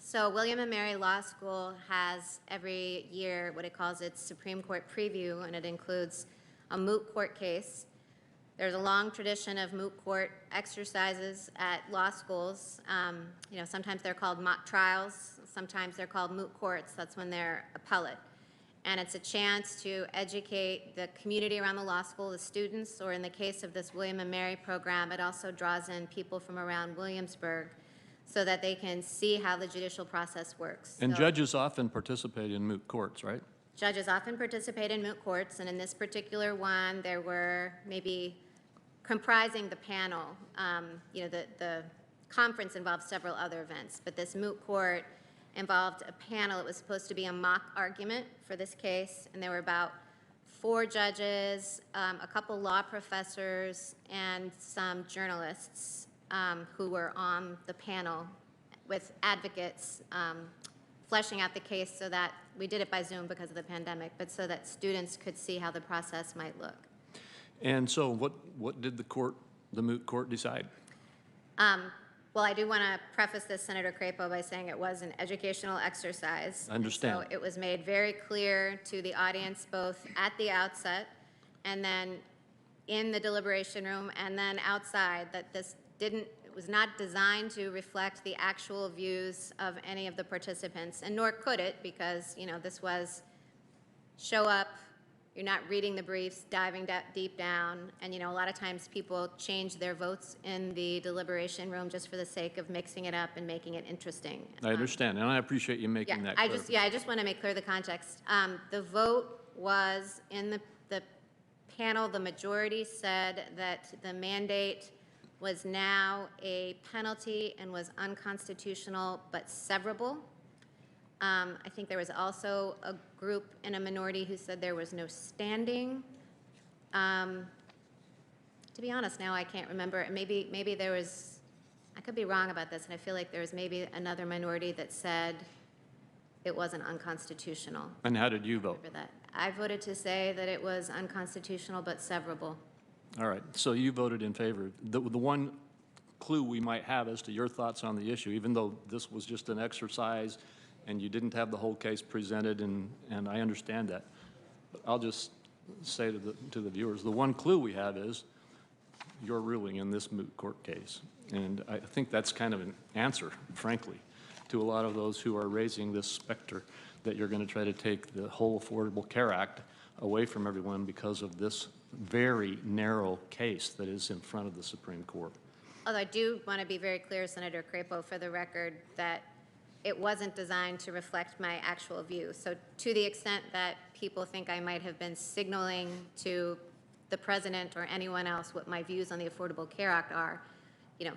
So William & Mary Law School has every year what it calls its Supreme Court preview, and it includes a moot court case. There's a long tradition of moot court exercises at law schools. You know, sometimes they're called mock trials, sometimes they're called moot courts. That's when they're appellate. And it's a chance to educate the community around the law school, the students, or in the case of this William & Mary program, it also draws in people from around Williamsburg so that they can see how the judicial process works. And So judges often participate in moot courts, right? judges often participate in moot courts, and in this particular one, there were maybe comprising the panel. You know, the conference involved several other events, but this moot court involved a panel. It was supposed to be a mock argument for this case, and there were about 4 judges, a couple law professors, and some journalists who were on the panel with advocates fleshing out the case, so that we did it by Zoom because of the pandemic, but so that students could see how the process might look. And so what did the moot court decide? Well, I do want to preface this, Senator Crapo, by saying it was an educational exercise. I understand. So it was made very clear to the audience, both at the outset and then in the deliberation room and then outside, that it was not designed to reflect the actual views of any of the participants, and nor could it, because, you know, this was show up, you're not reading the briefs, diving deep down, and, you know, a lot of times people change their votes in the deliberation room just for the sake of mixing it up and making it interesting. I understand, and I appreciate you making that clear. I just want to make clear the context. The vote was in the panel, the majority said that the mandate was now a penalty and was unconstitutional but severable. I think there was also a group in a minority who said there was no standing. To be honest, now I can't remember. Maybe there was, I could be wrong about this, and I feel like there was maybe another minority that said it wasn't unconstitutional. And how did you vote? Remember that. I voted to say that it was unconstitutional but severable. All right, so you voted in favor. The one clue we might have as to your thoughts on the issue, even though this was just an exercise and you didn't have the whole case presented, and I understand that, but I'll just say to the viewers, the one clue we have is your ruling in this moot court case. And I think that's kind of an answer, frankly, to a lot of those who are raising this specter that you're going to try to take the whole Affordable Care Act away from everyone because of this very narrow case that is in front of the Supreme Court. Although I do want to be very clear, Senator Crapo, for the record, that it wasn't designed to reflect my actual view. So to the extent that people think I might have been signaling to the president or anyone else what my views on the Affordable Care Act are, you know,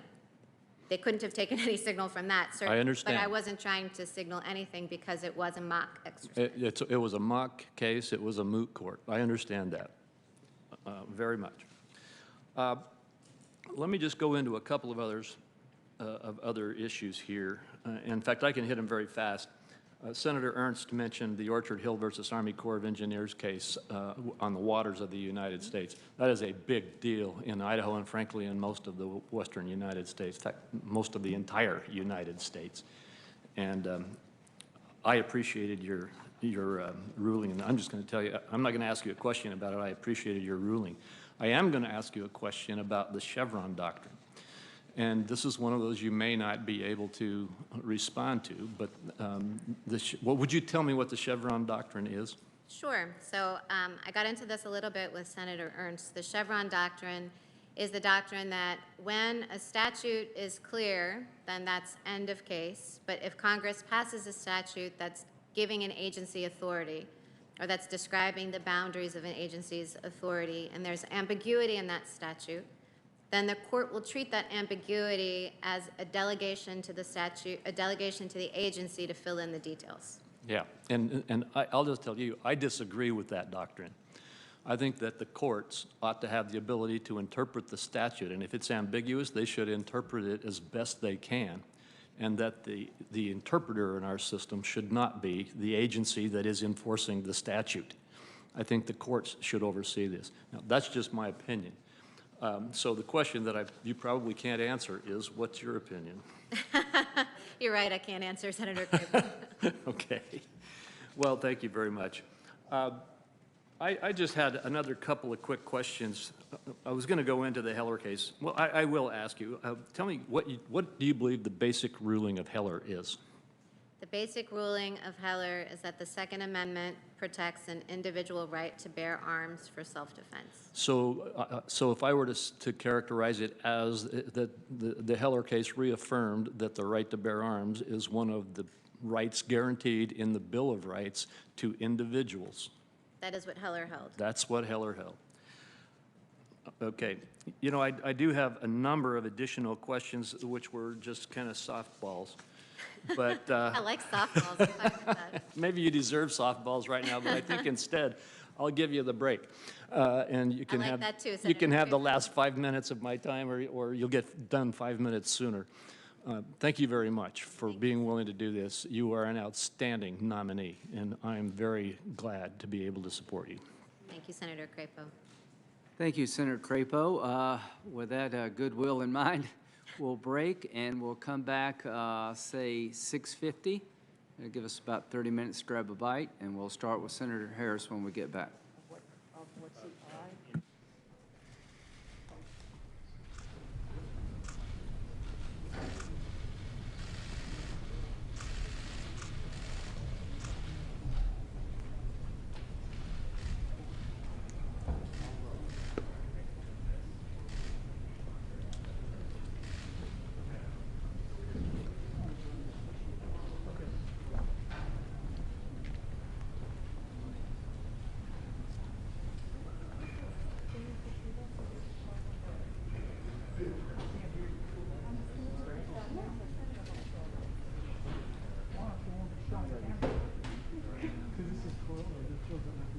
they couldn't have taken any signal from that. I understand. But I wasn't trying to signal anything because it was a mock exercise. It was a mock case. It was a moot court. I understand that very much. Let me just go into a couple of other issues here. In fact, I can hit them very fast. Senator Ernst mentioned the Orchard Hill versus Army Corps of Engineers case on the waters of the United States. That is a big deal in Idaho and frankly in most of the western United States, in fact, most of the entire United States. And I appreciated your ruling, and I'm just going to tell you, I'm not going to ask you a question about it. I appreciated your ruling. I am going to ask you a question about the Chevron doctrine. And this is one of those you may not be able to respond to, but what would you tell me what the Chevron doctrine is? Sure. So I got into this a little bit with Senator Ernst. The Chevron doctrine is the doctrine that when a statute is clear, then that's end of case. But if Congress passes a statute that's giving an agency authority, or that's describing the boundaries of an agency's authority, and there's ambiguity in that statute, then the court will treat that ambiguity as a delegation to the statute, a delegation to the agency to fill in the details. Yeah, and I'll just tell you, I disagree with that doctrine. I think that the courts ought to have the ability to interpret the statute, and if it's ambiguous, they should interpret it as best they can, and that the interpreter in our system should not be the agency that is enforcing the statute. I think the courts should oversee this. Now, that's just my opinion. So the question that you probably can't answer is, what's your opinion? You're right, I can't answer, Senator Craven. Okay. Well, thank you very much. I just had another couple of quick questions. I was going to go into the Heller case. Well, I will ask you. Tell me, what do you believe the basic ruling of Heller is? The basic ruling of Heller is that the Second Amendment protects an individual right to bear arms for self-defense. So if I were to characterize it as the Heller case reaffirmed that the right to bear arms is one of the rights guaranteed in the Bill of Rights to individuals. That is what Heller held. That's what Heller held. Okay. You know, I do have a number of additional questions which were just kind of softballs. But I like softballs. I'm fine with that. maybe you deserve softballs right now, but I think instead I'll give you the break. And you can I like have that too, you Senator can have the Craven. last 5 minutes of my time, or you'll get done 5 minutes sooner. Thank you very much for being willing to do this. You are an outstanding nominee, and I'm very glad to be able to support you. Thank you, Senator Crapo. Thank you, Senator Crapo. With that goodwill in mind, we'll break and we'll come back, say 6:50. It'll give us about 30 minutes to grab a bite, and we'll start with Senator Harris when we get back. Because this is cool, or this feels like